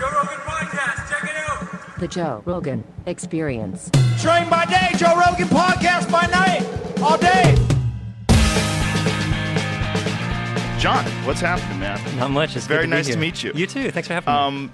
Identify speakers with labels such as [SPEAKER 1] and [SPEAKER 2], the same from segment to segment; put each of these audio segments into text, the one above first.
[SPEAKER 1] Joe Rogan Podcast. Check it out.
[SPEAKER 2] The Joe Rogan Experience.
[SPEAKER 3] Train by day, Joe Rogan Podcast by night, all day.
[SPEAKER 4] John, what's happening, man?
[SPEAKER 5] Not much. It's
[SPEAKER 4] very
[SPEAKER 5] good to
[SPEAKER 4] nice
[SPEAKER 5] be
[SPEAKER 4] to
[SPEAKER 5] here.
[SPEAKER 4] meet you.
[SPEAKER 5] You too. Thanks for having me.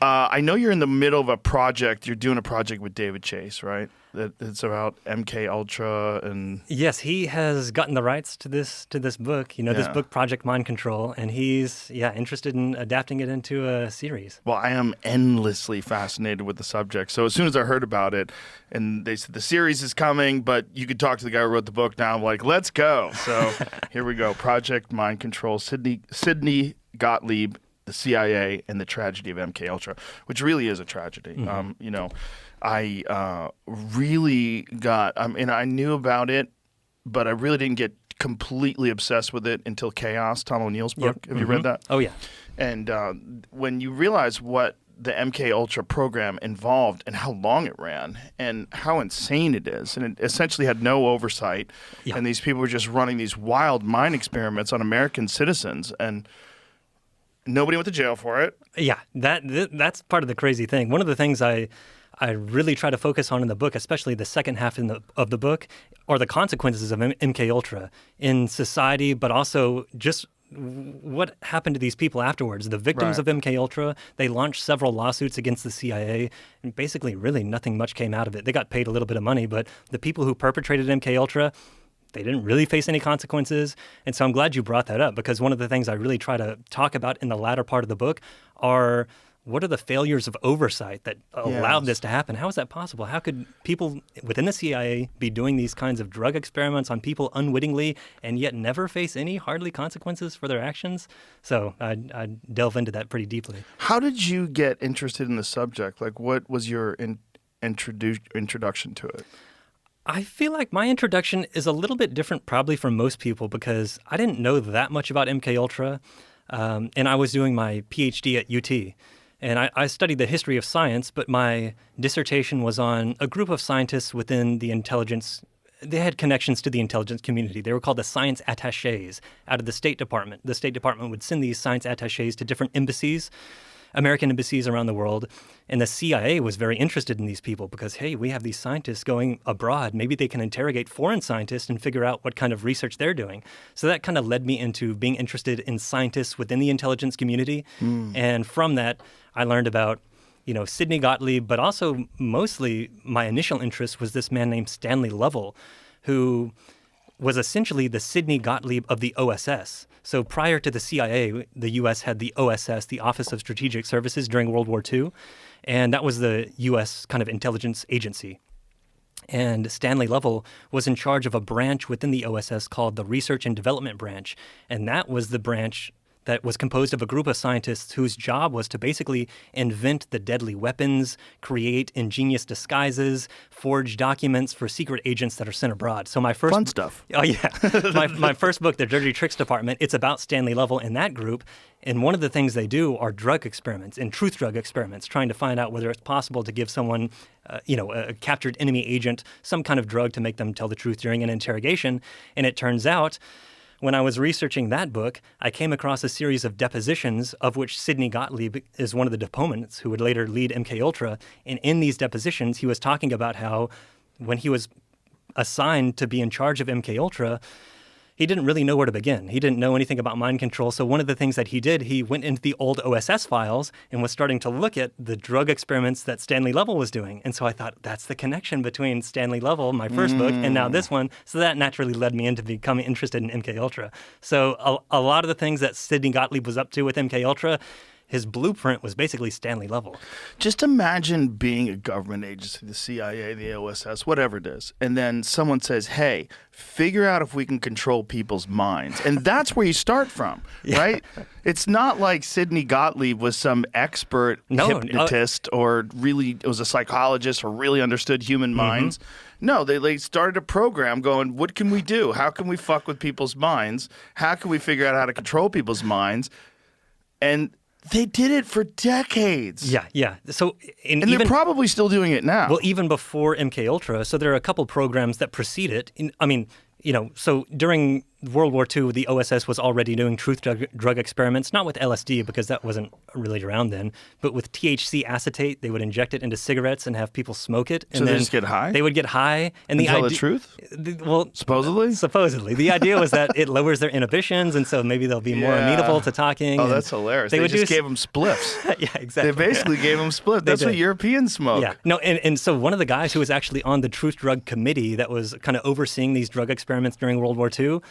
[SPEAKER 4] I know you're in the middle of a project. You're doing a project with David Chase, right? It's about MKUltra and
[SPEAKER 5] Yes, he has gotten the rights to this book. This book, Project Mind Control, and he's interested in adapting it into a series.
[SPEAKER 4] Well, I am endlessly fascinated with the subject. So as soon as I heard about it, and they said the series is coming, but you could talk to the guy who wrote the book now, I'm like, let's go. So here we go. Project Mind Control, Sidney Gottlieb, the CIA, and the tragedy of MKUltra, which really is a tragedy.
[SPEAKER 5] Mm-hmm.
[SPEAKER 4] I really got, I knew about it, but I really didn't get completely obsessed with it until Chaos, Tom O'Neill's book.
[SPEAKER 5] Yep.
[SPEAKER 4] Have you read that?
[SPEAKER 5] Oh, yeah.
[SPEAKER 4] And when you realize what the MKUltra program involved and how long it ran and how insane it is, and it essentially had no oversight, and these people were just running these wild mind experiments on American citizens, and nobody went to jail for it.
[SPEAKER 5] Yeah, that's part of the crazy thing. One of the things I really try to focus on in the book, especially the second half of the book, are the consequences of MKUltra in society, but also just what happened to these people afterwards. The victims of MKUltra, they launched several lawsuits against the CIA, and basically really nothing much came out of it. They got paid a little bit of money, but the people who perpetrated MKUltra, they didn't really face any consequences. And so I'm glad you brought that up, because one of the things I really try to talk about in the latter part of the book are what are the failures of oversight that allowed this to happen? How is that possible? How could people within the CIA be doing these kinds of drug experiments on people unwittingly and yet never face any hardly consequences for their actions? So I delve into that pretty deeply.
[SPEAKER 4] How did you get interested in the subject? Like, what was your introduction to it?
[SPEAKER 5] I feel like my introduction is a little bit different probably from most people, because I didn't know that much about MKUltra, and I was doing my Ph.D. at UT. And I studied the history of science, but my dissertation was on a group of scientists within the intelligence. They had connections to the intelligence community. They were called the science attachés out of the State Department. The State Department would send these science attachés to different embassies, American embassies around the world, and the CIA was very interested in these people because, hey, we have these scientists going abroad. Maybe they can interrogate foreign scientists and figure out what kind of research they're doing. So that kind of led me into being interested in scientists within the intelligence community. And from that, I learned about, Sidney Gottlieb, but also mostly my initial interest was this man named Stanley Lovell, who was essentially the Sidney Gottlieb of the OSS. So prior to the CIA, the U.S. had the OSS, the Office of Strategic Services, during World War II, and that was the U.S. kind of intelligence agency. And Stanley Lovell was in charge of a branch within the OSS called the Research and Development Branch, and that was the branch that was composed of a group of scientists whose job was to basically invent the deadly weapons, create ingenious disguises, forge documents for secret agents that are sent abroad. So my first
[SPEAKER 4] fun stuff.
[SPEAKER 5] Oh yeah, my first book, The Dirty Tricks Department, it's about Stanley Lovell and that group. And one of the things they do are drug experiments and truth drug experiments, trying to find out whether it's possible to give someone, a captured enemy agent, some kind of drug to make them tell the truth during an interrogation. And it turns out, when I was researching that book, I came across a series of depositions, of which Sidney Gottlieb is one of the deponents who would later lead MKUltra. And in these depositions, he was talking about how when he was assigned to be in charge of MKUltra, he didn't really know where to begin. He didn't know anything about mind control. So one of the things that he did, he went into the old OSS files and was starting to look at the drug experiments that Stanley Lovell was doing. And so I thought, that's the connection between Stanley Lovell, my first book, and now this one. So that naturally led me into becoming interested in MKUltra. So a lot of the things that Sidney Gottlieb was up to with MKUltra, his blueprint was basically Stanley Lovell.
[SPEAKER 4] Just imagine being a government agency, the CIA, the OSS, whatever it is, and then someone says, hey, figure out if we can control people's minds. And that's where you start from, right? It's not like Sidney Gottlieb was some expert hypnotist or really was a psychologist or really understood human minds. No, they started a program going, what can we do? How can we fuck with people's minds? How can we figure out how to control people's minds? And they did it for decades.
[SPEAKER 5] Yeah. So,
[SPEAKER 4] and they're probably still doing it now.
[SPEAKER 5] Well, even before MKUltra, so there are a couple programs that precede it. So during World War II, the OSS was already doing truth drug experiments, not with LSD because that wasn't really around then, but with THC acetate. They would inject it into cigarettes and have people smoke it. And
[SPEAKER 4] So they
[SPEAKER 5] then
[SPEAKER 4] just get high?
[SPEAKER 5] They would get high. And
[SPEAKER 4] Tell the truth?
[SPEAKER 5] Well,
[SPEAKER 4] Supposedly?
[SPEAKER 5] Supposedly. The idea was that it lowers their inhibitions, and so maybe they'll be more
[SPEAKER 4] Yeah.
[SPEAKER 5] amenable to talking.
[SPEAKER 4] Oh,
[SPEAKER 5] and
[SPEAKER 4] that's hilarious. They
[SPEAKER 5] would
[SPEAKER 4] just
[SPEAKER 5] do
[SPEAKER 4] gave them spliffs.
[SPEAKER 5] Yeah, exactly.
[SPEAKER 4] They basically gave them spliffs. That's what
[SPEAKER 5] did.
[SPEAKER 4] Europeans smoke.
[SPEAKER 5] Yeah. No, and so one of the guys who was actually on the Truth Drug Committee that was kind of overseeing these drug experiments during World War II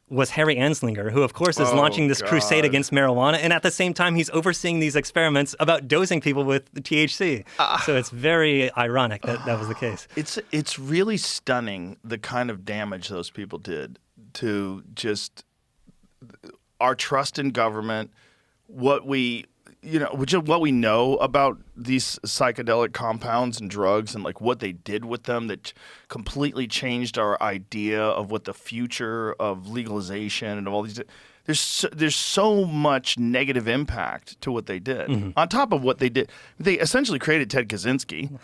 [SPEAKER 5] was Harry Anslinger, who, of course, is
[SPEAKER 4] Oh,
[SPEAKER 5] launching this crusade
[SPEAKER 4] God.
[SPEAKER 5] against marijuana. And at the same time, he's overseeing these experiments about dosing people with the THC. So it's very ironic that that was the case.
[SPEAKER 4] It's really stunning the kind of damage those people did to just our trust in government, what we know about these psychedelic compounds and drugs and like what they did with them that completely changed our idea of what the future of legalization and of all these. There's so much negative impact to what they did. On top of what they did, they essentially created Ted Kaczynski.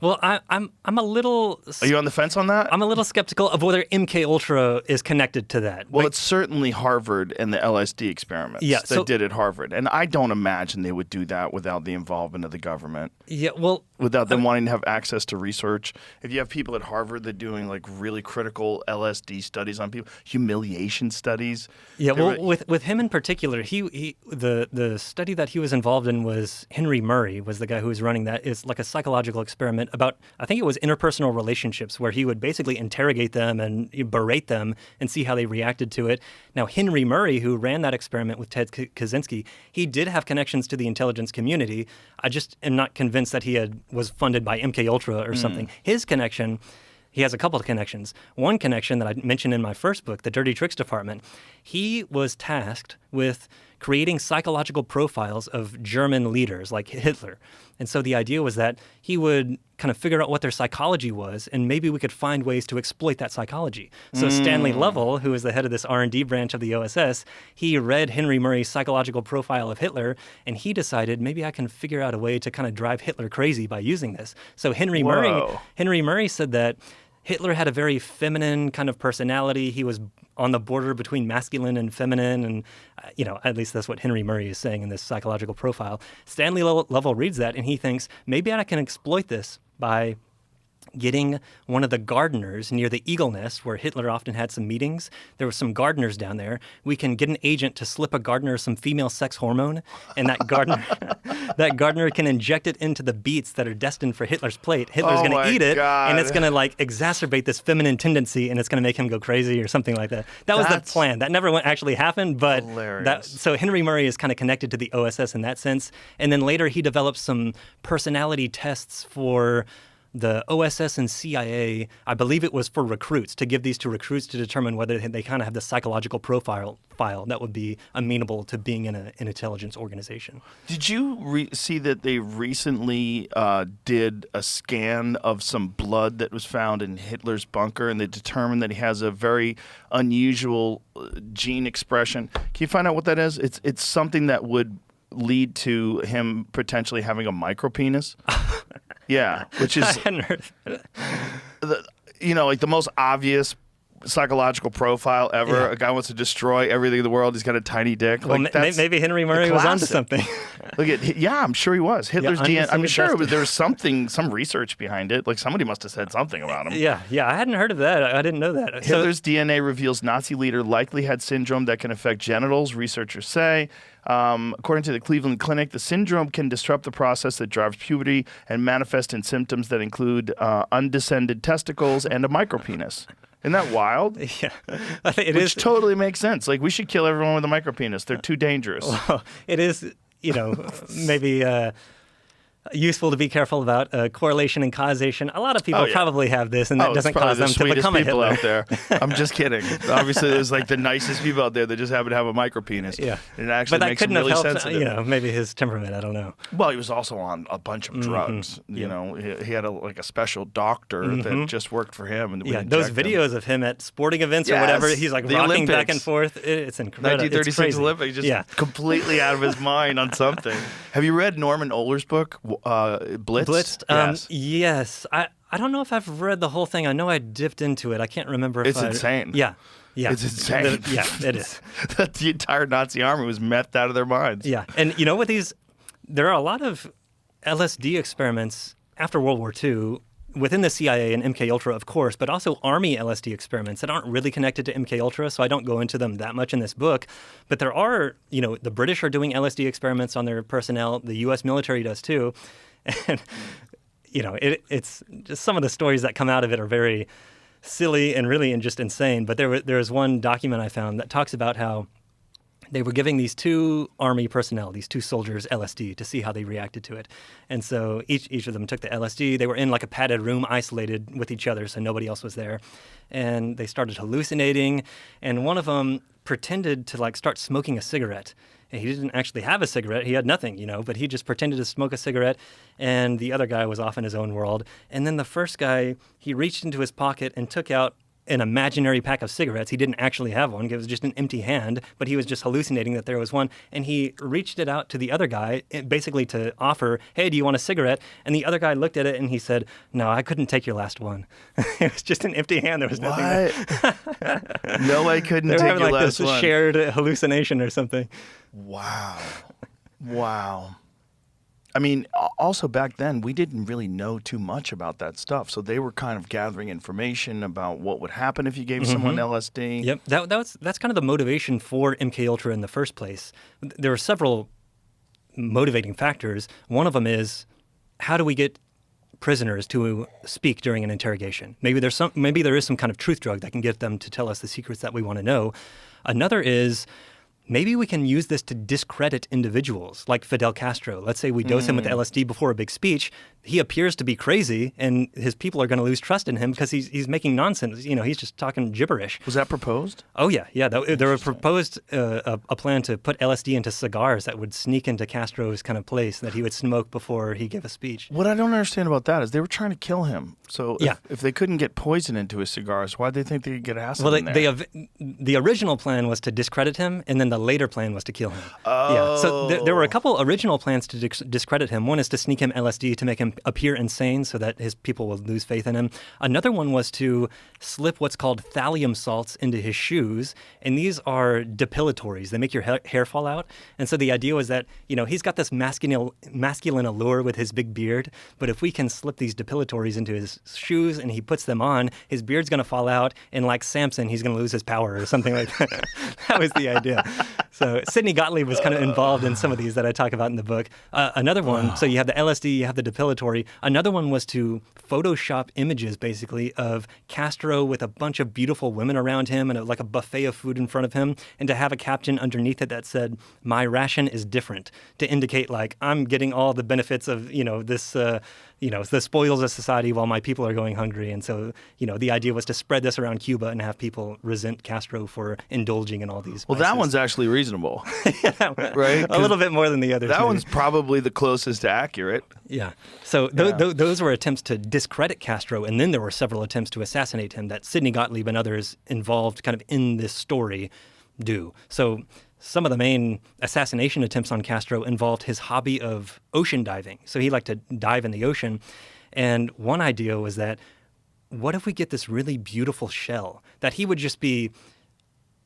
[SPEAKER 5] Well, I'm a little.
[SPEAKER 4] Are you on the fence on that?
[SPEAKER 5] I'm a little skeptical of whether MKUltra is connected to that.
[SPEAKER 4] Well, it's certainly Harvard and the LSD experiments that did at Harvard. And I don't imagine they would do that without the involvement of the government,
[SPEAKER 5] Yeah, well,
[SPEAKER 4] without them wanting to have access to research. If you have people at Harvard that are doing like really critical LSD studies on people, humiliation studies.
[SPEAKER 5] yeah, well, with him in particular, the study that he was involved in was Henry Murray was the guy who was running that. It's like a psychological experiment about, I think it was interpersonal relationships, where he would basically interrogate them and berate them and see how they reacted to it. Now, Henry Murray, who ran that experiment with Ted Kaczynski, he did have connections to the intelligence community. I just am not convinced that he was funded by MKUltra or something. His connection. He has a couple of connections. One connection that I mentioned in my first book, The Dirty Tricks Department, he was tasked with creating psychological profiles of German leaders like Hitler. And so the idea was that he would kind of figure out what their psychology was, and maybe we could find ways to exploit that psychology. So Stanley Lovell, who is the head of this R&D branch of the OSS, he read Henry Murray's psychological profile of Hitler, and he decided maybe I can figure out a way to kind of drive Hitler crazy by using this. So Henry Murray said that Hitler had a very feminine kind of personality. He was on the border between masculine and feminine, and at least that's what Henry Murray is saying in this psychological profile. Stanley Lovell reads that, and he thinks, maybe I can exploit this by getting one of the gardeners near the Eagle Nest, where Hitler often had some meetings. There were some gardeners down there. We can get an agent to slip a gardener some female sex hormone, and that gardener can inject it into the beets that are destined for Hitler's plate. Hitler's going to eat it, and it's going to like exacerbate this feminine tendency, and it's going to make him go crazy or something like that. That was the plan. That never actually happened, but so Henry Murray is kind of connected to the OSS in that sense. And then later he developed some personality tests for the OSS and CIA. I believe it was for recruits, to give these to recruits to determine whether they kind of have the psychological profile that would be amenable to being in an intelligence organization.
[SPEAKER 4] Did you see that they recently did a scan of some blood that was found in Hitler's bunker, and they determined that he has a very unusual gene expression? Can you find out what that is? It's something that would lead to him potentially having a micropenis. Yeah, which is,
[SPEAKER 5] I hadn't heard that.
[SPEAKER 4] Like the most obvious psychological profile ever.
[SPEAKER 5] Yeah.
[SPEAKER 4] A guy wants to destroy everything in the world. He's got a tiny dick.
[SPEAKER 5] Well, maybe Henry Murray was onto something.
[SPEAKER 4] I'm sure he was. Hitler's DNA. I'm sure there was some research behind it. Like somebody must have said something about him.
[SPEAKER 5] Yeah. I hadn't heard of that. I didn't know that.
[SPEAKER 4] Hitler's DNA reveals Nazi leader likely had syndrome that can affect genitals, researchers say. According to the Cleveland Clinic, the syndrome can disrupt the process that drives puberty and manifest in symptoms that include undescended testicles and a micropenis. Isn't that wild?
[SPEAKER 5] Yeah, I think
[SPEAKER 4] Which totally makes sense. Like, we should kill everyone with a micropenis. They're too dangerous.
[SPEAKER 5] Well, it is, maybe useful to be careful about correlation and causation. A lot of people probably have this, and that doesn't cause them to become a Hitler.
[SPEAKER 4] Out there. I'm just kidding. Obviously, there's like the nicest people out there that just happen to have a micropenis.
[SPEAKER 5] Yeah,
[SPEAKER 4] and it actually makes him really sensitive.
[SPEAKER 5] Maybe his temperament. I don't know.
[SPEAKER 4] Well, he was also on a bunch of drugs. He had a special doctor that just worked for him. And
[SPEAKER 5] those videos of him at sporting events or whatever, he's like rocking
[SPEAKER 4] Olympics.
[SPEAKER 5] Back and forth. It's incredible.
[SPEAKER 4] 1936 Olympics, just completely out of his mind on something. Have you read Norman Ohler's book, Blitzed?
[SPEAKER 5] Yes. I don't know if I've read the whole thing. I know I dipped into it. I can't remember if
[SPEAKER 4] It's insane.
[SPEAKER 5] Yeah. Yeah.
[SPEAKER 4] It's insane.
[SPEAKER 5] Yeah, it is.
[SPEAKER 4] That the entire Nazi army was methed out of their minds.
[SPEAKER 5] Yeah. And you know, there are a lot of LSD experiments after World War II within the CIA and MKUltra, of course, but also Army LSD experiments that aren't really connected to MKUltra, so I don't go into them that much in this book. But there are, you know, the British are doing LSD experiments on their personnel. The U.S. military does too. And, you know, it's just some of the stories that come out of it are very silly and really just insane. But there was one document I found that talks about how they were giving these two Army personnel, these two soldiers, LSD to see how they reacted to it. And so each of them took the LSD. They were in like a padded room, isolated with each other, so nobody else was there. And they started hallucinating. And one of them pretended to like start smoking a cigarette. And he didn't actually have a cigarette. He had nothing, you know, but he just pretended to smoke a cigarette. And the other guy was off in his own world. And then the first guy, he reached into his pocket and took out an imaginary pack of cigarettes. He didn't actually have one. It was just an empty hand, but he was just hallucinating that there was one. And he reached it out to the other guy, basically to offer, hey, do you want a cigarette? And the other guy looked at it and he said, no, I couldn't take your last one. It was just an empty hand. There was nothing there.
[SPEAKER 4] No, I couldn't
[SPEAKER 5] They were
[SPEAKER 4] take
[SPEAKER 5] having
[SPEAKER 4] your
[SPEAKER 5] like
[SPEAKER 4] last
[SPEAKER 5] this
[SPEAKER 4] one.
[SPEAKER 5] shared hallucination or something.
[SPEAKER 4] Wow. Wow. I mean, also back then, we didn't really know too much about that stuff. So they were kind of gathering information about what would happen if you gave someone LSD.
[SPEAKER 5] Yep, that's kind of the motivation for MKUltra in the first place. There are several motivating factors. One of them is, how do we get prisoners to speak during an interrogation? Maybe there is some kind of truth drug that can get them to tell us the secrets that we want to know. Another is, maybe we can use this to discredit individuals like Fidel Castro. Let's say we dose him with LSD before a big speech. He appears to be crazy, and his people are going to lose trust in him because he's making nonsense. You know, he's just talking gibberish.
[SPEAKER 4] Was that proposed?
[SPEAKER 5] Oh, yeah. There were proposed a plan to put LSD into cigars that would sneak into Castro's kind of place that he would smoke before he gave a speech.
[SPEAKER 4] What I don't understand about that is they were trying to kill him. So if they couldn't get poison into his cigars, why did they think they could get acid in there?
[SPEAKER 5] The original plan was to discredit him, and then the later plan was to kill him.
[SPEAKER 4] Oh.
[SPEAKER 5] Yeah. So there were a couple original plans to discredit him. One is to sneak him LSD to make him appear insane so that his people will lose faith in him. Another one was to slip what's called thallium salts into his shoes, and these are depilatories. They make your hair fall out. And so the idea was that, you know, he's got this masculine allure with his big beard, but if we can slip these depilatories into his shoes and he puts them on, his beard's going to fall out, and like Samson, he's going to lose his power or something like that. That was the idea. So Sidney Gottlieb was kind of involved in some of these that I talk about in the book. Another one, so you have the LSD, you have the depilatory. Another one was to Photoshop images, basically, of Castro with a bunch of beautiful women around him and like a buffet of food in front of him, and to have a caption underneath it that said, "My ration is different," to indicate like, I'm getting all the benefits of, you know, this, the spoils of society while my people are going hungry. And so, you know, the idea was to spread this around Cuba and have people resent Castro for indulging in all these
[SPEAKER 4] Well,
[SPEAKER 5] vices.
[SPEAKER 4] that one's actually reasonable, right?
[SPEAKER 5] A little bit more than the others.
[SPEAKER 4] That
[SPEAKER 5] maybe.
[SPEAKER 4] one's probably the closest to accurate.
[SPEAKER 5] Yeah. So those were attempts to discredit Castro, and then there were several attempts to assassinate him that Sidney Gottlieb and others involved kind of in this story do. So some of the main assassination attempts on Castro involved his hobby of ocean diving. So he liked to dive in the ocean. And one idea was that, what if we get this really beautiful shell that he would just be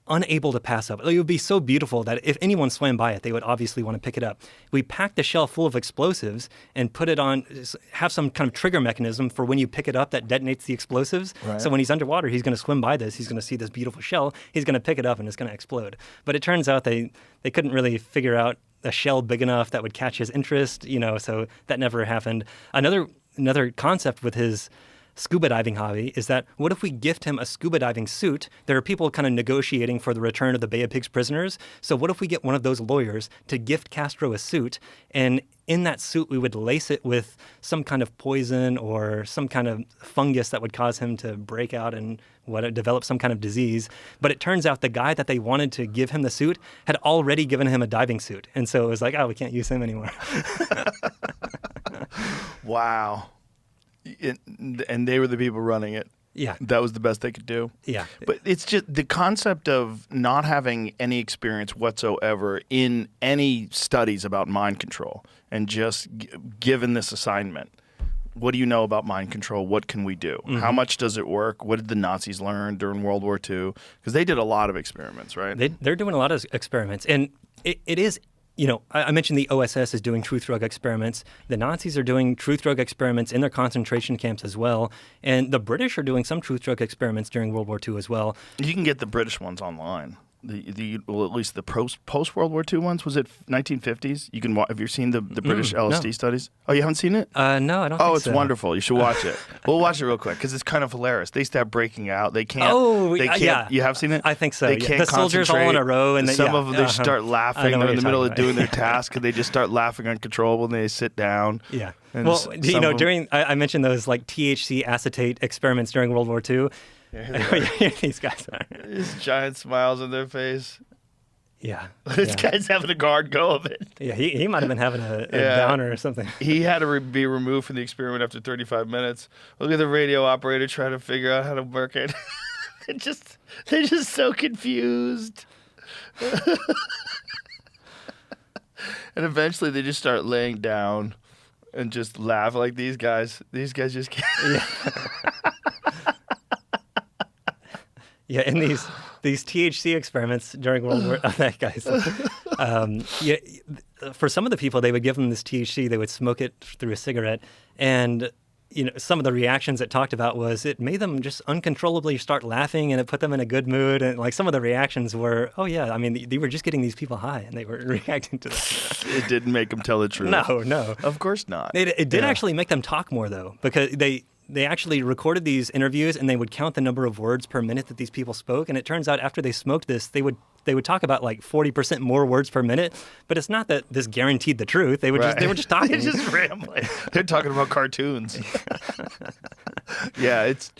[SPEAKER 5] unable to pass up? It would be so beautiful that if anyone swam by it, they would obviously want to pick it up. We pack the shell full of explosives and put it on, have some kind of trigger mechanism for when you pick it up that detonates the explosives.
[SPEAKER 4] Right.
[SPEAKER 5] So when he's underwater, he's going to swim by this, he's going to see this beautiful shell, he's going to pick it up and it's going to explode. But it turns out they couldn't really figure out a shell big enough that would catch his interest, you know, so that never happened. Another concept with his scuba diving hobby is that, what if we gift him a scuba diving suit? There are people kind of negotiating for the return of the Bay of Pigs prisoners. So what if we get one of those lawyers to gift Castro a suit, and in that suit we would lace it with some kind of poison or some kind of fungus that would cause him to break out and develop some kind of disease. But it turns out the guy that they wanted to give him the suit had already given him a diving suit. And so it was like, oh, we can't use him anymore.
[SPEAKER 4] Wow. And they were the people running it.
[SPEAKER 5] Yeah.
[SPEAKER 4] That was the best they could do.
[SPEAKER 5] Yeah.
[SPEAKER 4] But it's just the concept of not having any experience whatsoever in any studies about mind control and just given this assignment. what do you know about mind control? What can we do? How much does it work? What did the Nazis learn during World War II? Because they did a lot of experiments, right?
[SPEAKER 5] They're doing a lot of experiments. And it is, I mentioned the OSS is doing truth drug experiments. The Nazis are doing truth drug experiments in their concentration camps as well. And the British are doing some truth drug experiments during World War II as well.
[SPEAKER 4] You can get the British ones online. Well, at least the post World War II ones. Was it 1950s? You can. Have you seen the British LSD studies? Oh, you haven't seen it?
[SPEAKER 5] No, I don't. think so.
[SPEAKER 4] Oh, it's wonderful. You should watch it. We'll watch it real quick because it's kind of hilarious. They start breaking out. They can't.
[SPEAKER 5] Oh,
[SPEAKER 4] they can't.
[SPEAKER 5] Yeah.
[SPEAKER 4] You have seen it?
[SPEAKER 5] I think so.
[SPEAKER 4] They can't
[SPEAKER 5] The soldiers all in a row, and
[SPEAKER 4] some of them they start laughing. They're in the middle of doing their task, and they just start laughing uncontrollable, and they sit down.
[SPEAKER 5] Yeah.
[SPEAKER 4] And
[SPEAKER 5] well, during I mentioned those like THC acetate experiments during World War II. These guys are.
[SPEAKER 4] These giant smiles on their face.
[SPEAKER 5] Yeah.
[SPEAKER 4] This guy's having a guard go of it.
[SPEAKER 5] Yeah, he might have been having a downer or something.
[SPEAKER 4] He had to be removed from the experiment after 35 minutes. Look at the radio operator trying to figure out how to work it. They're just so confused. And eventually they just start laying down and just laugh like these guys. These guys just can't.
[SPEAKER 5] Yeah. Yeah, and these THC experiments during World War guys. For some of the people, they would give them this THC. They would smoke it through a cigarette, and some of the reactions it talked about was it made them just uncontrollably start laughing, and it put them in a good mood. And like some of the reactions were, oh yeah, I mean they were just getting these people high, and they were reacting to that.
[SPEAKER 4] It didn't make them tell the truth.
[SPEAKER 5] No,
[SPEAKER 4] of course not.
[SPEAKER 5] It did actually make them talk more though, because they actually recorded these interviews and they would count the number of words per minute that these people spoke. And it turns out after they smoked this, they would talk about like 40% more words per minute. But it's not that this guaranteed the truth. They were just talking.
[SPEAKER 4] They're just rambling. They're talking about cartoons. Yeah, it's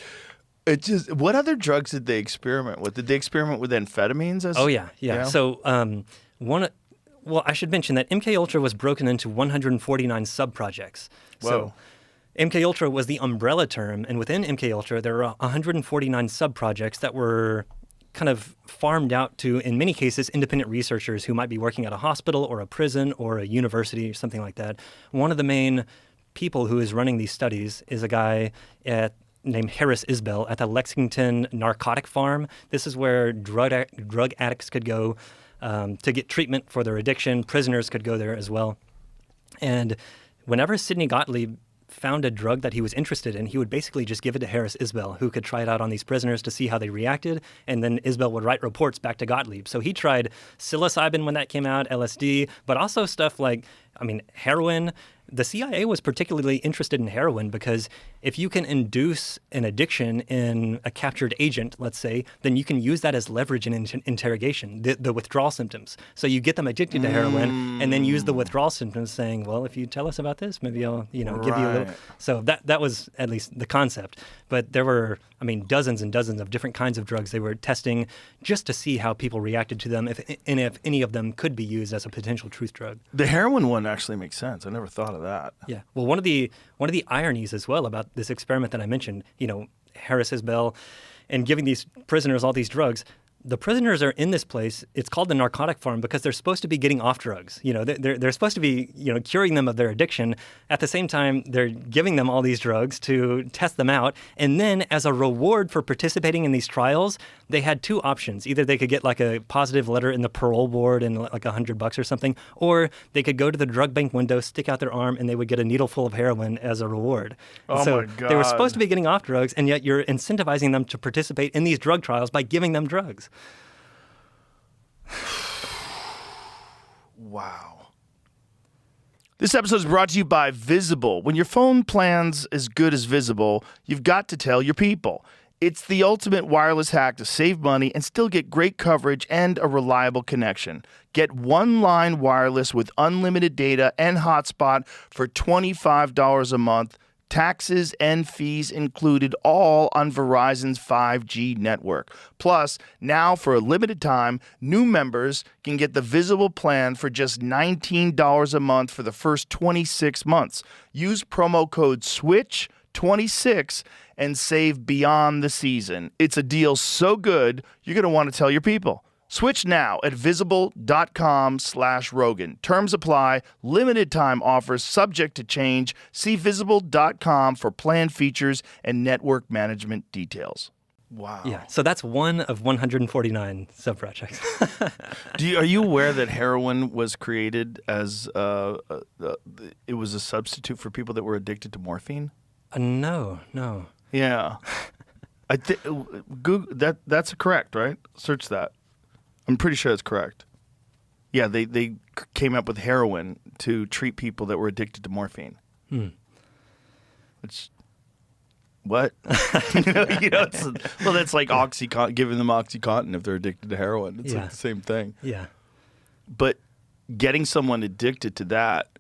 [SPEAKER 4] just. What other drugs did they experiment with? Did they experiment with amphetamines?
[SPEAKER 5] Oh yeah. So well, I should mention that MKUltra was broken into 149 subprojects.
[SPEAKER 4] Whoa.
[SPEAKER 5] So MKUltra was the umbrella term, and within MKUltra, there were 149 subprojects that were kind of farmed out to, in many cases, independent researchers who might be working at a hospital or a prison or a university or something like that. One of the main people who is running these studies is a guy named Harris Isbell at the Lexington Narcotic Farm. This is where drug addicts could go to get treatment for their addiction. Prisoners could go there as well. And whenever Sidney Gottlieb found a drug that he was interested in, he would basically just give it to Harris Isbell, who could try it out on these prisoners to see how they reacted, and then Isbell would write reports back to Gottlieb. So he tried psilocybin when that came out, LSD, but also stuff like, heroin. The CIA was particularly interested in heroin because if you can induce an addiction in a captured agent, let's say, then you can use that as leverage in interrogation, the withdrawal symptoms. So you get them addicted to heroin and then use the withdrawal symptoms saying, well, if you tell us about this, maybe I'll, give you a little. So that was at least the concept. But there were, dozens and dozens of different kinds of drugs they were testing just to see how people reacted to them, if any of them could be used as a potential truth drug.
[SPEAKER 4] The heroin one actually makes sense. I never thought of that.
[SPEAKER 5] Yeah. Well, one of the ironies as well about this experiment that I mentioned, Harris Isbell and giving these prisoners all these drugs. The prisoners are in this place. It's called the narcotic farm because they're supposed to be getting off drugs. They're supposed to be, curing them of their addiction. At the same time, they're giving them all these drugs to test them out. And then as a reward for participating in these trials, they had two options. Either they could get like a positive letter in the parole board and like $100 or something, or they could go to the drug bank window, stick out their arm, and they would get a needle full of heroin as a reward.
[SPEAKER 4] Oh
[SPEAKER 5] so
[SPEAKER 4] my God.
[SPEAKER 5] They were supposed to be getting off drugs, and yet you're incentivizing them to participate in these drug trials by giving them drugs.
[SPEAKER 4] Wow. This episode is brought to you by Visible. When your phone plan's as good as Visible, you've got to tell your people. It's the ultimate wireless hack to save money and still get great coverage and a reliable connection. Get one-line wireless with unlimited data and hotspot for $25 a month. Taxes and fees included, all on Verizon's 5G network. Plus, now for a limited time, new members can get the Visible plan for just $19 a month for the first 26 months. Use promo code SWITCH26 and save beyond the season. It's a deal so good, you're going to want to tell your people. Switch now at visible.com/Rogan. Terms apply. Limited time offers subject to change. See visible.com for plan features and network management details. Wow.
[SPEAKER 5] Yeah. So that's one of 149 subprojects.
[SPEAKER 4] Are you aware that heroin was created as it was a substitute for people that were addicted to morphine?
[SPEAKER 5] No.
[SPEAKER 4] Yeah. Google that's correct, right? Search that. I'm pretty sure that's correct. Yeah, they came up with heroin to treat people that were addicted to morphine. Which, what? That's like Oxycontin, giving them Oxycontin if they're addicted to heroin. It's like the same thing.
[SPEAKER 5] Yeah.
[SPEAKER 4] But getting someone addicted to that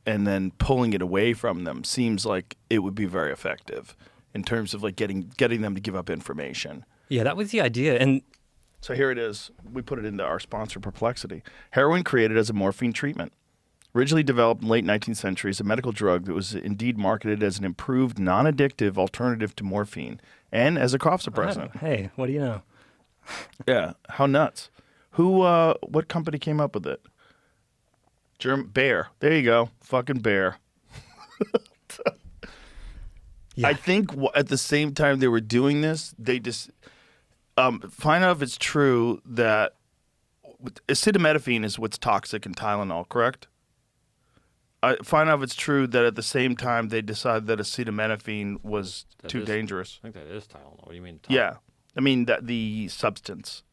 [SPEAKER 4] and then pulling it away from them seems like it would be very effective in terms of like getting them to give up information.
[SPEAKER 5] Yeah, that was the idea. And
[SPEAKER 4] so here it is. We put it into our sponsor, Perplexity. Heroin created as a morphine treatment. Originally developed in the late 19th century as a medical drug that was indeed marketed as an improved, non-addictive alternative to morphine and as a cough suppressant.
[SPEAKER 5] Hey, what do you know?
[SPEAKER 4] Yeah, how nuts. What company came up with it? Bayer. There you go. Fucking Bayer.
[SPEAKER 5] Yeah.
[SPEAKER 4] I think at the same time they were doing this, they just find out if it's true that acetaminophen is what's toxic in Tylenol, correct? Find out if it's true that at the same time they decided that acetaminophen was too dangerous.
[SPEAKER 6] I think that is Tylenol. What do you mean?
[SPEAKER 4] Yeah. I mean, that the substance.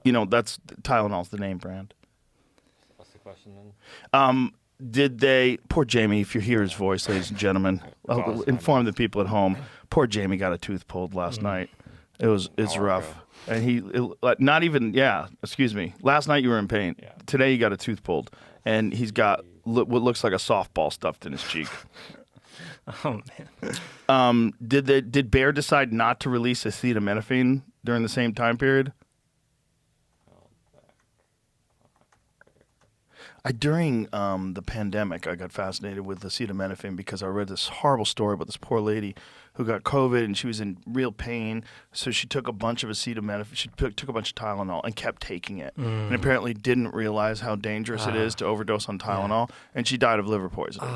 [SPEAKER 4] That's Tylenol's the name brand.
[SPEAKER 6] What's the question then?
[SPEAKER 4] Did they, poor Jamie, if you hear his voice, ladies and gentlemen, I'll inform the people at home, poor Jamie got a tooth pulled last night. It's rough. And last night you were in pain. Yeah. Today you got a tooth pulled. And he's got what looks like a softball stuffed in his cheek.
[SPEAKER 5] Oh, man.
[SPEAKER 4] Did Bayer decide not to release acetaminophen during the same time period? During the pandemic, I got fascinated with acetaminophen because I read this horrible story about this poor lady who got COVID and she was in real pain. So she took a bunch of acetaminophen. She took a bunch of Tylenol and kept taking it, and apparently didn't realize how dangerous it is to overdose on Tylenol, and she died of liver poisoning.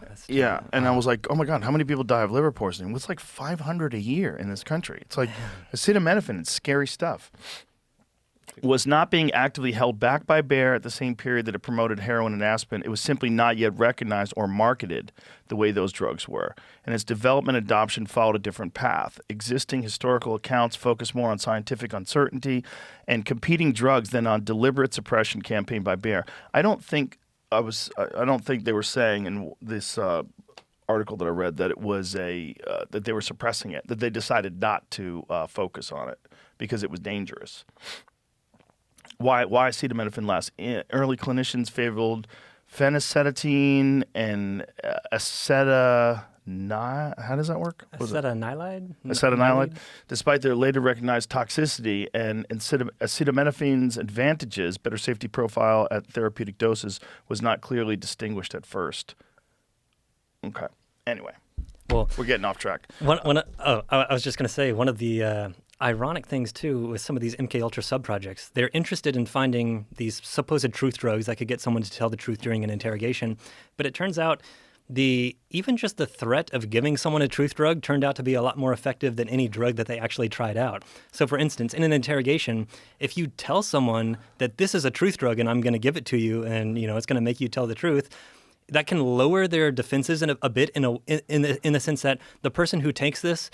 [SPEAKER 5] That's
[SPEAKER 4] And I was like, oh my God, how many people die of liver poisoning? It's like 500 a year in this country. It's like acetaminophen. It's scary stuff. Was not being actively held back by Bayer at the same period that it promoted heroin and aspirin. It was simply not yet recognized or marketed the way those drugs were. And its development and adoption followed a different path. Existing historical accounts focus more on scientific uncertainty and competing drugs than on deliberate suppression campaign by Bayer. I don't think they were saying in this article that I read that it was that they were suppressing it, that they decided not to focus on it because it was dangerous. Why acetaminophen less? Early clinicians favored phenycetine and how does that work?
[SPEAKER 5] Acetanilide?
[SPEAKER 4] Acetanilide. Despite their later recognized toxicity and acetaminophen's advantages, better safety profile at therapeutic doses was not clearly distinguished at first. Okay. Anyway,
[SPEAKER 5] well,
[SPEAKER 4] we're getting off track.
[SPEAKER 5] I was just going to say, one of the ironic things, too, with some of these MKUltra subprojects, they're interested in finding these supposed truth drugs that could get someone to tell the truth during an interrogation. But it turns out even just the threat of giving someone a truth drug turned out to be a lot more effective than any drug that they actually tried out. So, for instance, in an interrogation, if you tell someone that this is a truth drug and I'm going to give it to you and, it's going to make you tell the truth, that can lower their defenses a bit in the sense that the person who takes this,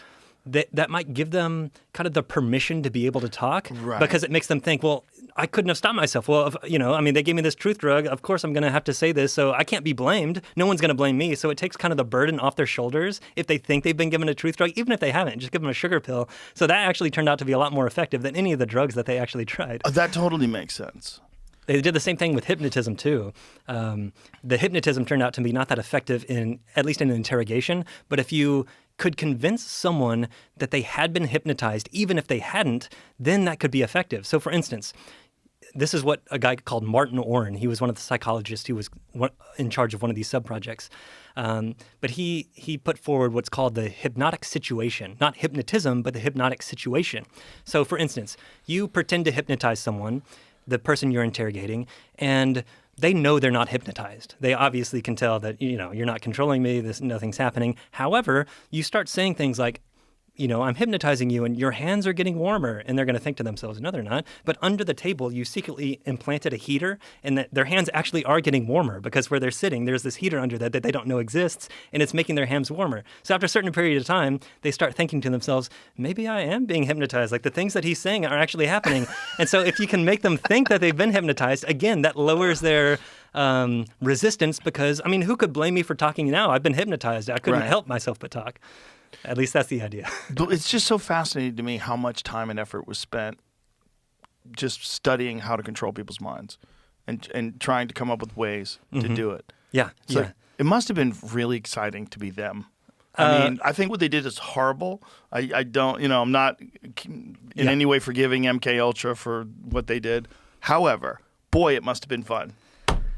[SPEAKER 5] that might give them kind of the permission to be able to talk,
[SPEAKER 4] right,
[SPEAKER 5] because it makes them think, well, I couldn't have stopped myself. Well, they gave me this truth drug. Of course, I'm going to have to say this, so I can't be blamed. No one's going to blame me. So it takes kind of the burden off their shoulders if they think they've been given a truth drug, even if they haven't. Just give them a sugar pill. So that actually turned out to be a lot more effective than any of the drugs that they actually tried.
[SPEAKER 4] That totally makes sense.
[SPEAKER 5] They did the same thing with hypnotism, too. The hypnotism turned out to be not that effective, at least in an interrogation. But if you could convince someone that they had been hypnotized, even if they hadn't, then that could be effective. So, for instance, this is what a guy called Martin Orrin, he was one of the psychologists who was in charge of one of these subprojects. But he put forward what's called the hypnotic situation. Not hypnotism, but the hypnotic situation. So, for instance, you pretend to hypnotize someone. the person you're interrogating, and they know they're not hypnotized. They obviously can tell that, you're not controlling me, nothing's happening. However, you start saying things like, I'm hypnotizing you and your hands are getting warmer. And they're going to think to themselves, no, they're not. But under the table, you secretly implanted a heater and that their hands actually are getting warmer because where they're sitting, there's this heater under that they don't know exists and it's making their hands warmer. So after a certain period of time, they start thinking to themselves, maybe I am being hypnotized. Like the things that he's saying are actually happening. And so if you can make them think that they've been hypnotized, again, that lowers their resistance because, who could blame me for talking now? I've been hypnotized. I couldn't help myself but talk. At least that's the idea.
[SPEAKER 4] It's just so fascinating to me how much time and effort was spent just studying how to control people's minds and trying to come up with ways to do it.
[SPEAKER 5] Yeah.
[SPEAKER 4] So it must have been really exciting to be them. I think what they did is horrible. I don't, I'm not in any way forgiving MKUltra for what they did. However, boy, it must have been fun.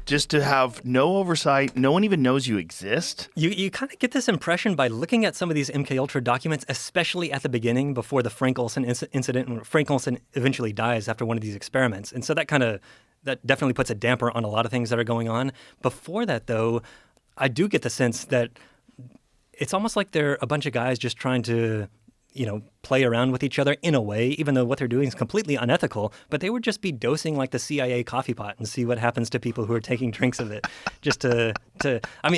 [SPEAKER 4] Just to have no oversight, no one even knows you exist.
[SPEAKER 5] You kind of get this impression by looking at some of these MKUltra documents, especially at the beginning before the Frank Olson incident, when Frank Olson eventually dies after one of these experiments. And so that definitely puts a damper on a lot of things that are going on. Before that, though, I do get the sense that it's almost like they're a bunch of guys just trying to play around with each other in a way, even though what they're doing is completely unethical, but they would just be dosing like the CIA coffee pot and see what happens to people who are taking drinks of it. Just the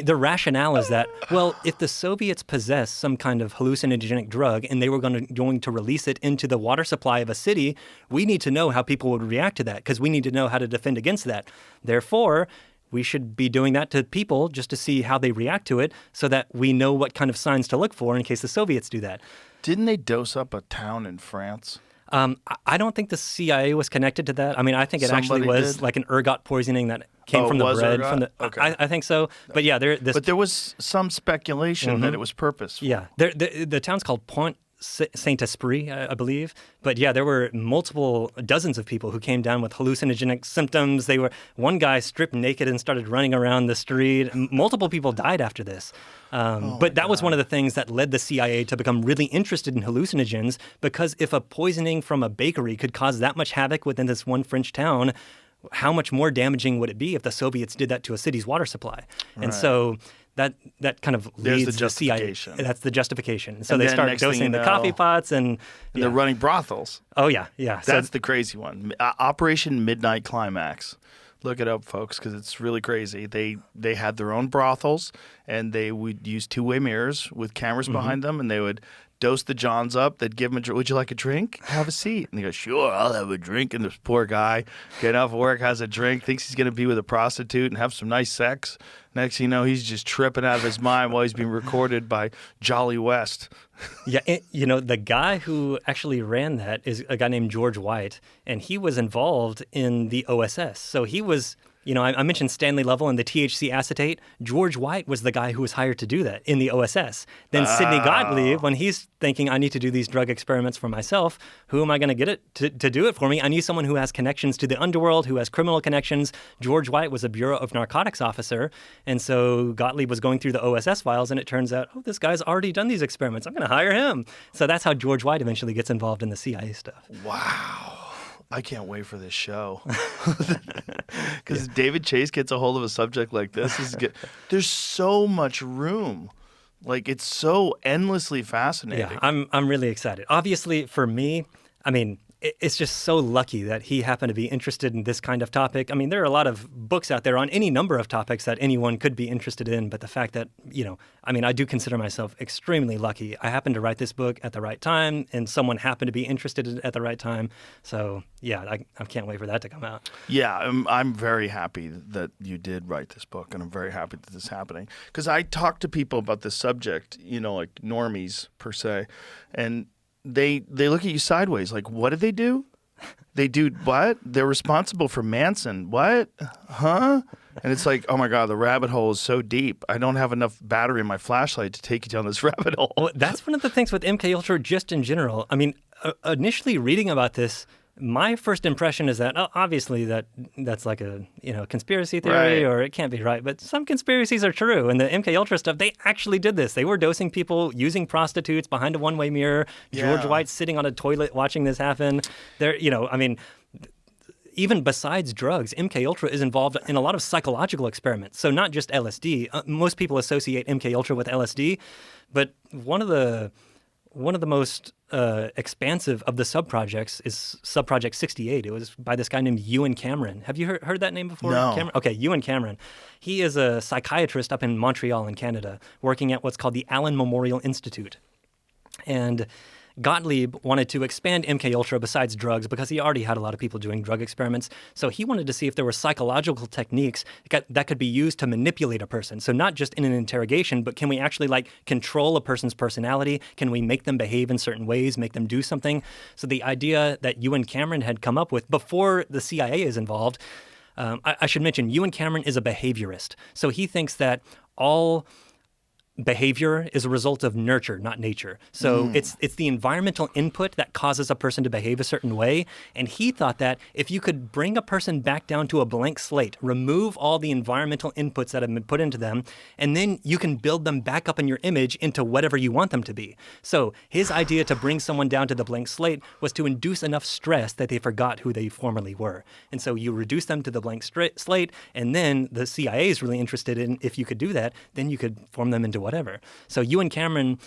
[SPEAKER 5] rationale is that, well, if the Soviets possess some kind of hallucinogenic drug and they were going to release it into the water supply of a city, we need to know how people would react to that because we need to know how to defend against that. Therefore, we should be doing that to people just to see how they react to it so that we know what kind of signs to look for in case the Soviets do that.
[SPEAKER 4] Didn't they dose up a town in France?
[SPEAKER 5] I don't think the CIA was connected to that. I think it actually was like an ergot poisoning that came from the bread.
[SPEAKER 4] Ergot? Okay.
[SPEAKER 5] I think so. But yeah,
[SPEAKER 4] but there was some speculation that it was purposeful.
[SPEAKER 5] Yeah, the town's called Pont Saint-Esprit, I believe. But yeah, there were dozens of people who came down with hallucinogenic symptoms. One guy stripped naked and started running around the street. Multiple people died after this. But that was one of the things that led the CIA to become really interested in hallucinogens, because if a poisoning from a bakery could cause that much havoc within this one French town, how much more damaging would it be if the Soviets did that to a city's water supply? And so that kind of leads the CIA. That's the justification. So they start dosing the coffee pots and
[SPEAKER 4] they're running brothels.
[SPEAKER 5] Oh, yeah.
[SPEAKER 4] That's the crazy one. Operation Midnight Climax. Look it up, folks, because it's really crazy. They had their own brothels, and they would use two-way mirrors with cameras behind them, and they would dose the Johns up. They'd give them would you like a drink? Have a seat. And they go, sure, I'll have a drink. And this poor guy getting off work, has a drink, thinks he's going to be with a prostitute and have some nice sex. Next thing you know, he's just tripping out of his mind while he's being recorded by Jolly West.
[SPEAKER 5] Yeah, the guy who actually ran that is a guy named George White, and he was involved in the OSS. So he was, I mentioned Stanley Lovell and the THC acetate. George White was the guy who was hired to do that in the OSS. Then Sidney Gottlieb, when he's thinking, I need to do these drug experiments for myself, who am I going to get it to do it for me? I need someone who has connections to the underworld, who has criminal connections. George White was a Bureau of Narcotics officer, and so Gottlieb was going through the OSS files, and it turns out, this guy's already done these experiments. I'm going to hire him. So that's how George White eventually gets involved in the CIA stuff.
[SPEAKER 4] Wow. I can't wait for this show. Because David Chase gets a hold of a subject like this. There's so much room. Like, it's so endlessly fascinating.
[SPEAKER 5] Yeah, I'm really excited. Obviously, for me, it's just so lucky that he happened to be interested in this kind of topic. There are a lot of books out there on any number of topics that anyone could be interested in, but the fact that, I do consider myself extremely lucky. I happened to write this book at the right time, and someone happened to be interested in it at the right time. So, yeah, I can't wait for that to come out.
[SPEAKER 4] Yeah, I'm very happy that you did write this book, and I'm very happy that this is happening. Because I talk to people about this subject, like normies, per se, and they look at you sideways, like, what did they do? They do what? They're responsible for Manson. What? Huh? And it's like, oh my God, the rabbit hole is so deep. I don't have enough battery in my flashlight to take you down this rabbit hole.
[SPEAKER 5] Well, that's one of the things with MKUltra just in general. Initially reading about this, my first impression is that, obviously that's like a conspiracy theory, or it can't be right. But some conspiracies are true. And the MKUltra stuff, they actually did this. They were dosing people using prostitutes behind a one-way mirror. George White sitting on a toilet watching this happen. even besides drugs, MKUltra is involved in a lot of psychological experiments. So not just LSD. Most people associate MKUltra with LSD, but one of the most expansive of the subprojects is Subproject 68. It was by this guy named Ewan Cameron. Have you heard that name before?
[SPEAKER 4] No.
[SPEAKER 5] Cameron? Okay, Ewan Cameron. He is a psychiatrist up in Montreal in Canada, working at what's called the Allen Memorial Institute. And Gottlieb wanted to expand MKUltra besides drugs because he already had a lot of people doing drug experiments. So he wanted to see if there were psychological techniques that could be used to manipulate a person. So not just in an interrogation, but can we actually control a person's personality? Can we make them behave in certain ways, make them do something? So the idea that Ewan Cameron had come up with before the CIA is involved, I should mention Ewan Cameron is a behaviorist. So he thinks that all behavior is a result of nurture, not nature. So it's the environmental input that causes a person to behave a certain way. And he thought that if you could bring a person back down to a blank slate, remove all the environmental inputs that have been put into them, and then you can build them back up in your image into whatever you want them to be. So his idea to bring someone down to the blank slate was to induce enough stress that they forgot who they formerly were. And so you reduce them to the blank slate, and then the CIA is really interested in, if you could do that, then you could form them into whatever. So Ewan Cameron,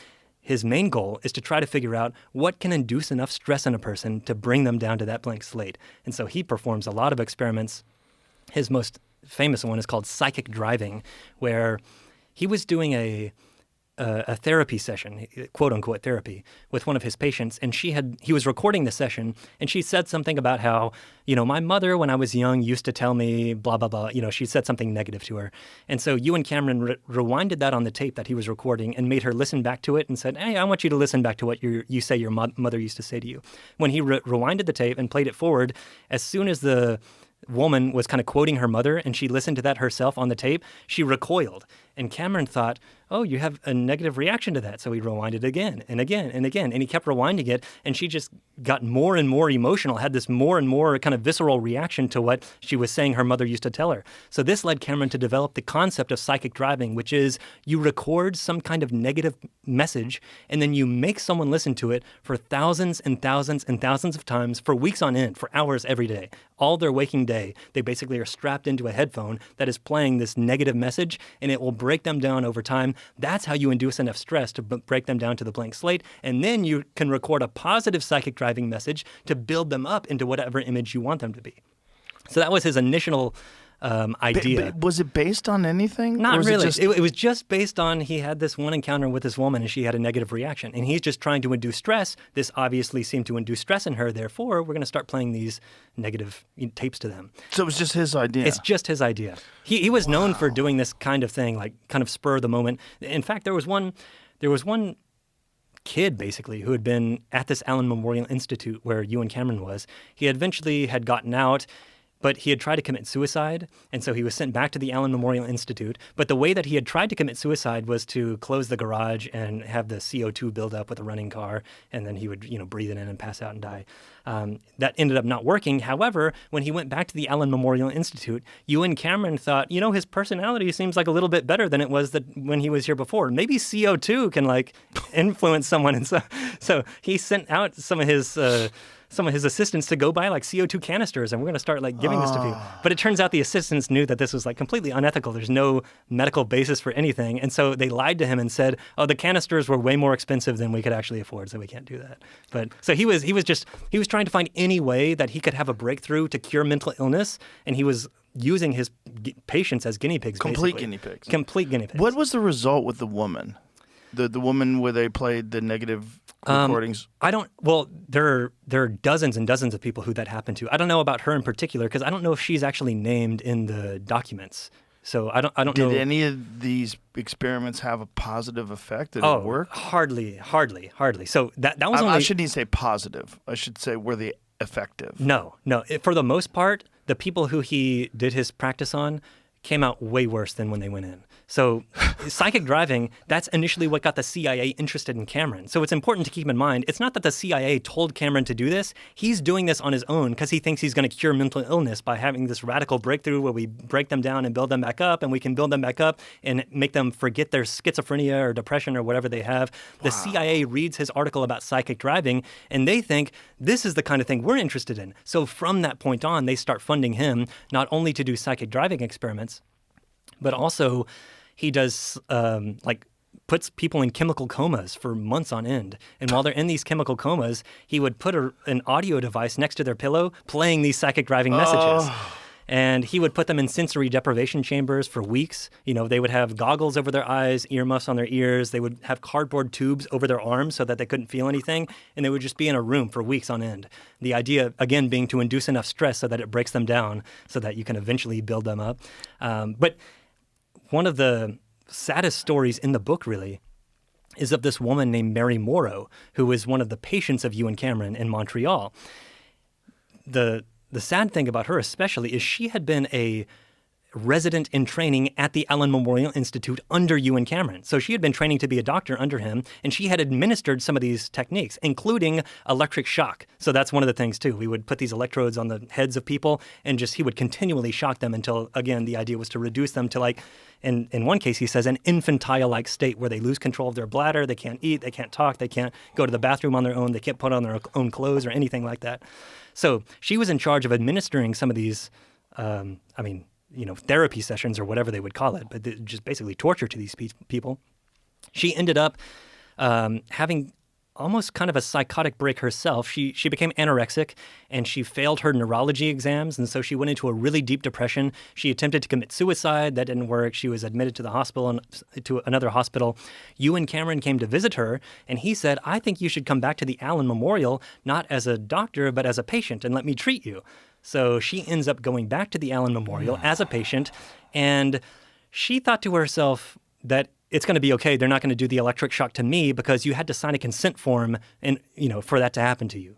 [SPEAKER 5] his main goal is to try to figure out what can induce enough stress in a person to bring them down to that blank slate. And so he performs a lot of experiments. His most famous one is called psychic driving, where he was doing a therapy session, quote unquote therapy, with one of his patients, and he was recording the session, and she said something about how, my mother when I was young used to tell me blah blah blah. She said something negative to her, and so Ewan Cameron rewinded that on the tape that he was recording and made her listen back to it and said, "Hey, I want you to listen back to what you say your mother used to say to you." When he rewinded the tape and played it forward, as soon as the woman was kind of quoting her mother and she listened to that herself on the tape, she recoiled. And Cameron thought, oh, you have a negative reaction to that. So he rewinded again and again and again. And he kept rewinding it. And she just got more and more emotional, had this more and more kind of visceral reaction to what she was saying her mother used to tell her. So this led Cameron to develop the concept of psychic driving, which is you record some kind of negative message and then you make someone listen to it for thousands and thousands and thousands of times for weeks on end, for hours every day. All their waking day, they basically are strapped into a headphone that is playing this negative message, and it will break them down over time. That's how you induce enough stress to break them down to the blank slate. And then you can record a positive psychic driving message to build them up into whatever image you want them to be. So that was his initial idea.
[SPEAKER 4] Was it based on anything?
[SPEAKER 5] Not really. It was just based on he had this one encounter with this woman and she had a negative reaction. And he's just trying to induce stress. This obviously seemed to induce stress in her. Therefore, we're going to start playing these negative tapes to them.
[SPEAKER 4] So it was just his idea?
[SPEAKER 5] It's just his idea. He was known for doing this kind of thing, like kind of spur of the moment. In fact, there was one kid, basically, who had been at this Allen Memorial Institute where Ewan Cameron was. He eventually had gotten out, but he had tried to commit suicide, and so he was sent back to the Allen Memorial Institute. But the way that he had tried to commit suicide was to close the garage and have the CO2 build up with a running car, and then he would, breathe it in and pass out and die. That ended up not working. However, when he went back to the Allen Memorial Institute, Ewan Cameron thought, his personality seems like a little bit better than it was when he was here before. Maybe CO2 can influence someone, and so he sent out some of his assistants to go buy CO2 canisters, and we're going to start giving this to people. But it turns out the assistants knew that this was completely unethical. There's no medical basis for anything. And so they lied to him and said, oh, the canisters were way more expensive than we could actually afford, so we can't do that. But so he was trying to find any way that he could have a breakthrough to cure mental illness, and he was using his patients as guinea pigs.
[SPEAKER 4] Complete
[SPEAKER 5] basically.
[SPEAKER 4] guinea pigs. What was the result with the woman? The woman where they played the negative recordings?
[SPEAKER 5] There are dozens and dozens of people who that happened to. I don't know about her in particular because I don't know if she's actually named in the documents. So I don't know.
[SPEAKER 4] Did any of these experiments have a positive effect? Did it work?
[SPEAKER 5] Hardly. So that was only...
[SPEAKER 4] I shouldn't even say positive. I should say were they effective?
[SPEAKER 5] No. For the most part, the people who he did his practice on came out way worse than when they went in. So psychic driving, that's initially what got the CIA interested in Cameron. So it's important to keep in mind, it's not that the CIA told Cameron to do this. He's doing this on his own because he thinks he's going to cure mental illness by having this radical breakthrough where we break them down and build them back up, and we can build them back up and make them forget their schizophrenia or depression or whatever they have. The CIA reads his article about psychic driving, and they think this is the kind of thing we're interested in. So from that point on, they start funding him not only to do psychic driving experiments, but also he does puts people in chemical comas for months on end. And while they're in these chemical comas, he would put an audio device next to their pillow playing these psychic driving messages. And he would put them in sensory deprivation chambers for weeks. They would have goggles over their eyes, earmuffs on their ears. They would have cardboard tubes over their arms so that they couldn't feel anything. And they would just be in a room for weeks on end. The idea, again, being to induce enough stress so that it breaks them down so that you can eventually build them up. But one of the saddest stories in the book, really, is of this woman named Mary Morrow, who was one of the patients of Ewan Cameron in Montreal. The sad thing about her especially is she had been a resident in training at the Allen Memorial Institute under Ewan Cameron. So she had been training to be a doctor under him, and she had administered some of these techniques, including electric shock. So that's one of the things, too. We would put these electrodes on the heads of people, and he would continually shock them until, again, the idea was to reduce them to, in one case, he says, an infantile-like state where they lose control of their bladder, they can't eat, they can't talk, they can't go to the bathroom on their own, they can't put on their own clothes or anything like that. So she was in charge of administering some of these, therapy sessions or whatever they would call it, but just basically torture to these people. She ended up having almost kind of a psychotic break herself. She became anorexic, and she failed her neurology exams, and so she went into a really deep depression. She attempted to commit suicide. That didn't work. She was admitted to the hospital and to another hospital. Ewan Cameron came to visit her, and he said, "I think you should come back to the Allen Memorial, not as a doctor, but as a patient, and let me treat you." So she ends up going back to the Allen Memorial as a patient, and she thought to herself that it's going to be okay. They're not going to do the electric shock to me because you had to sign a consent form and, for that to happen to you.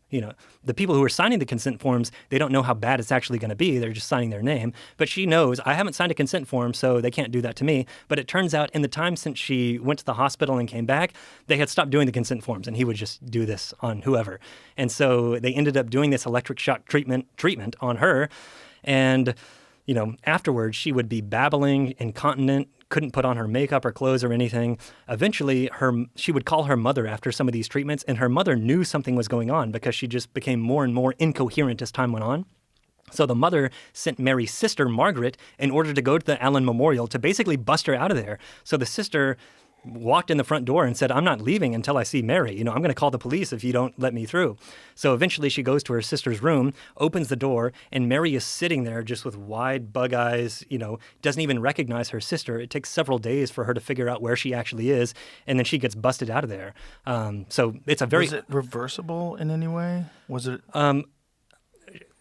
[SPEAKER 5] The people who are signing the consent forms, they don't know how bad it's actually going to be. They're just signing their name. But she knows, I haven't signed a consent form, so they can't do that to me. But it turns out in the time since she went to the hospital and came back, they had stopped doing the consent forms, and he would just do this on whoever. And so they ended up doing this electric shock treatment on her. And, afterwards, she would be babbling, incontinent, couldn't put on her makeup or clothes or anything. Eventually, she would call her mother after some of these treatments, and her mother knew something was going on because she just became more and more incoherent as time went on. So the mother sent Mary's sister, Margaret, in order to go to the Allen Memorial to basically bust her out of there. So the sister walked in the front door and said, "I'm not leaving until I see Mary. I'm going to call the police if you don't let me through." So eventually she goes to her sister's room, opens the door, and Mary is sitting there just with wide bug eyes, doesn't even recognize her sister. It takes several days for her to figure out where she actually is, and then she gets busted out of there. So it's a very...
[SPEAKER 4] Was it reversible in any way? Was it...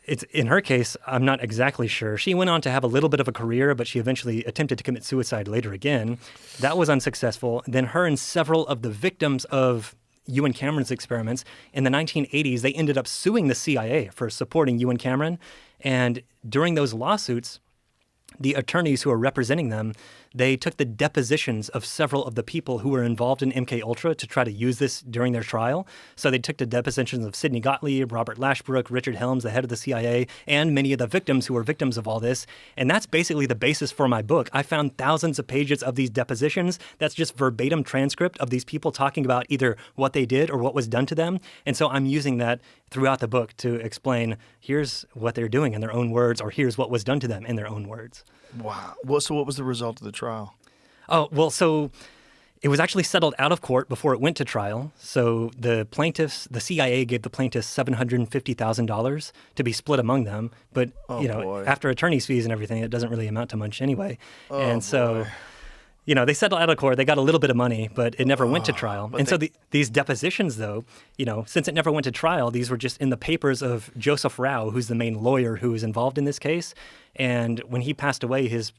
[SPEAKER 5] It's in her case, I'm not exactly sure. She went on to have a little bit of a career, but she eventually attempted to commit suicide later again. That was unsuccessful. Then her and several of the victims of Ewan Cameron's experiments in the 1980s, they ended up suing the CIA for supporting Ewan Cameron. And during those lawsuits, the attorneys who are representing them, they took the depositions of several of the people who were involved in MKUltra to try to use this during their trial. So they took the depositions of Sidney Gottlieb, Robert Lashbrook, Richard Helms, the head of the CIA, and many of the victims who were victims of all this. And that's basically the basis for my book. I found thousands of pages of these depositions. That's just verbatim transcript of these people talking about either what they did or what was done to them. And so I'm using that throughout the book to explain, here's what they're doing in their own words, or here's what was done to them in their own words.
[SPEAKER 4] Wow. Well, so what was the result of the trial?
[SPEAKER 5] Oh, well, so it was actually settled out of court before it went to trial. So the CIA gave the plaintiffs $750,000 to be split among them. But,
[SPEAKER 4] boy.
[SPEAKER 5] After attorney's fees and everything, it doesn't really amount to much anyway. So, they settled out of court. They got a little bit of money, but it never went to trial. And so these depositions, though, since it never went to trial, these were just in the papers of Joseph Rao, who's the main lawyer who was involved in this case. And when he passed away, his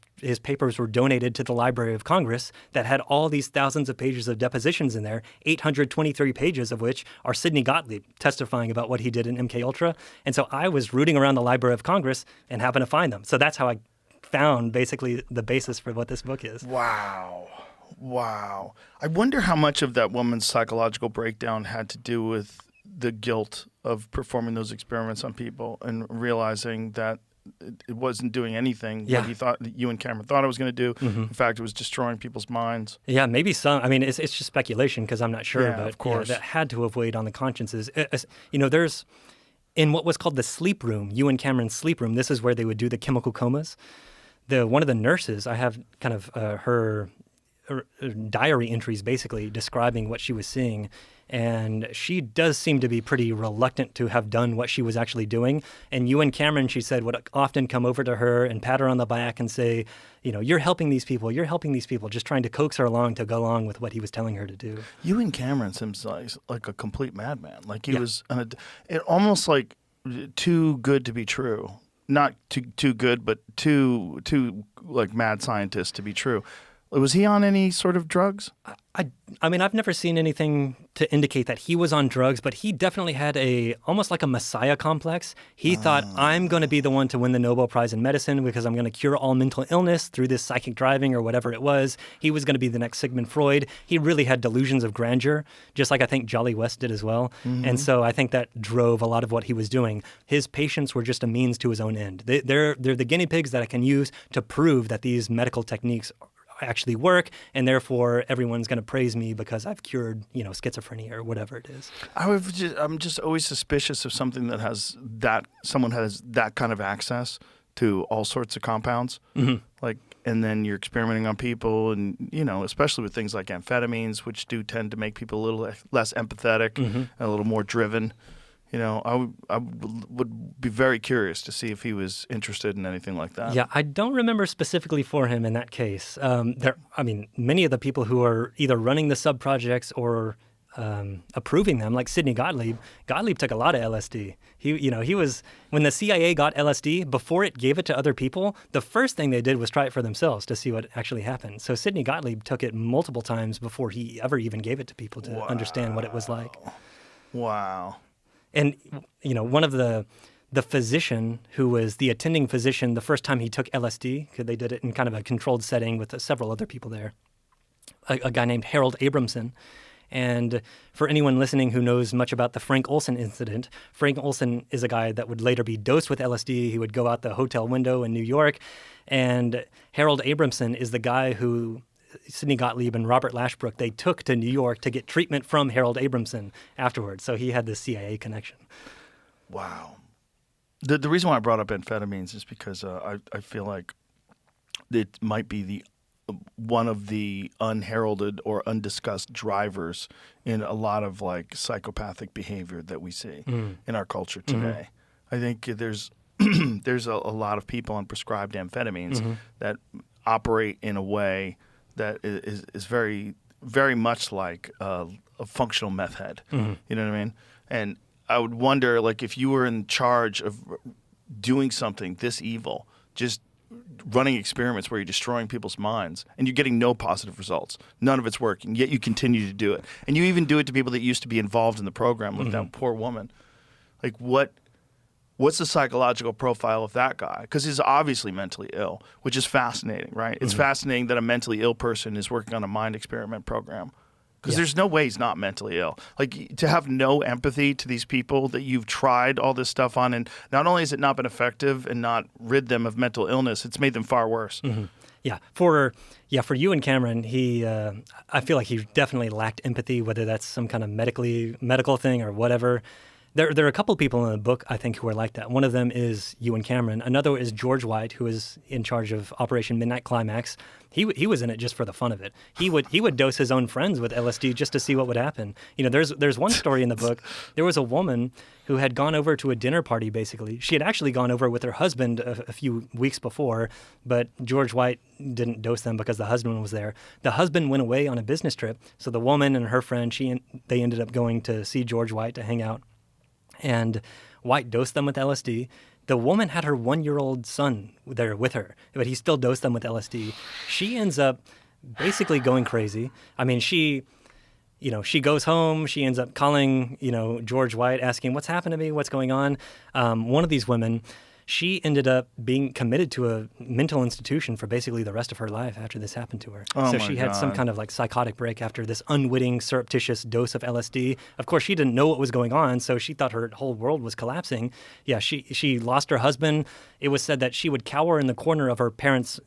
[SPEAKER 5] papers were donated to the Library of Congress that had all these thousands of pages of depositions in there, 823 pages of which are Sidney Gottlieb testifying about what he did in MKUltra. And so I was rooting around the Library of Congress and happened to find them. So that's how I found basically the basis for what this book is.
[SPEAKER 4] Wow. I wonder how much of that woman's psychological breakdown had to do with the guilt of performing those experiments on people and realizing that it wasn't doing anything what he thought that you and Cameron thought it was going to do. In fact, it was destroying people's minds.
[SPEAKER 5] Yeah, maybe some. I mean, it's just speculation because I'm not sure.
[SPEAKER 4] Yeah,
[SPEAKER 5] but
[SPEAKER 4] of course.
[SPEAKER 5] that had to have weighed on the consciences. There's in what was called the sleep room, you and Cameron's sleep room. This is where they would do the chemical comas. One of the nurses, I have kind of her diary entries basically describing what she was seeing. And she does seem to be pretty reluctant to have done what she was actually doing. And you and Cameron, she said, would often come over to her and pat her on the back and say, you're helping these people, just trying to coax her along to go along with what he was telling her to do.
[SPEAKER 4] You and Cameron seems like a complete madman. Like he was almost like too good to be true. Not too good, but too like mad scientist to be true. Was he on any sort of drugs?
[SPEAKER 5] I mean, I've never seen anything to indicate that he was on drugs, but he definitely had almost like a messiah complex. He thought, I'm going to be the one to win the Nobel Prize in medicine because I'm going to cure all mental illness through this psychic driving or whatever it was. He was going to be the next Sigmund Freud. He really had delusions of grandeur, just like I think Jolly West did as well. And so I think that drove a lot of what he was doing. His patients were just a means to his own end. They're the guinea pigs that I can use to prove that these medical techniques actually work, and therefore everyone's going to praise me because I've cured, schizophrenia or whatever it is.
[SPEAKER 4] I'm just always suspicious of something that someone has that kind of access to all sorts of compounds, and then you're experimenting on people, and especially with things like amphetamines, which do tend to make people a little less empathetic and a little more driven. I would be very curious to see if he was interested in anything like that.
[SPEAKER 5] Yeah, I don't remember specifically for him in that case. Many of the people who are either running the subprojects or approving them, like Sidney Gottlieb took a lot of LSD. He was, when the CIA got LSD, before it gave it to other people, the first thing they did was try it for themselves to see what actually happened. So Sidney Gottlieb took it multiple times before he ever even gave it to people to understand what it was like.
[SPEAKER 4] Wow.
[SPEAKER 5] And, one of the physician who was the attending physician the first time he took LSD, because they did it in kind of a controlled setting with several other people there, a guy named Harold Abramson. And for anyone listening who knows much about the Frank Olson incident, Frank Olson is a guy that would later be dosed with LSD. He would go out the hotel window in New York. And Harold Abramson is the guy who Sidney Gottlieb and Robert Lashbrook, they took to New York to get treatment from Harold Abramson afterwards. So he had this CIA connection.
[SPEAKER 4] Wow. The reason why I brought up amphetamines is because I feel like it might be one of the unheralded or undiscussed drivers in a lot of like psychopathic behavior that we see in our culture today. I think there's a lot of people on prescribed amphetamines that operate in a way that is very, very much like a functional meth head. You know what I mean? And I would wonder, like, if you were in charge of doing something this evil, just running experiments where you're destroying people's minds and you're getting no positive results. None of it's working, yet you continue to do it. And you even do it to people that used to be involved in the program, like that poor woman. Like, what's the psychological profile of that guy? Because he's obviously mentally ill, which is fascinating, right? It's fascinating that a mentally ill person is working on a mind experiment program. Because there's no way he's not mentally ill. Like, to have no empathy to these people that you've tried all this stuff on, and not only has it not been effective and not rid them of mental illness, it's made them far worse.
[SPEAKER 5] Yeah, for you and Cameron, I feel like he definitely lacked empathy, whether that's some kind of medical thing or whatever. There are a couple of people in the book, I think, who are like that. One of them is you and Cameron. Another is George White, who is in charge of Operation Midnight Climax. He was in it just for the fun of it. He would dose his own friends with LSD just to see what would happen. There's one story in the book. There was a woman who had gone over to a dinner party, basically. She had actually gone over with her husband a few weeks before, but George White didn't dose them because the husband was there. The husband went away on a business trip, so the woman and her friend, they ended up going to see George White to hang out. And White dosed them with LSD. The woman had her 1-year-old son there with her, but he still dosed them with LSD. She ends up basically going crazy. I mean, she goes home. She ends up calling, George White, asking, what's happened to me? What's going on? One of these women, she ended up being committed to a mental institution for basically the rest of her life after this happened to her.
[SPEAKER 4] Oh
[SPEAKER 5] so
[SPEAKER 4] my
[SPEAKER 5] she had some
[SPEAKER 4] God.
[SPEAKER 5] kind of like psychotic break after this unwitting, surreptitious dose of LSD. Of course, she didn't know what was going on, so she thought her whole world was collapsing. Yeah, she lost her husband. It was said that she would cower in the corner of her parents'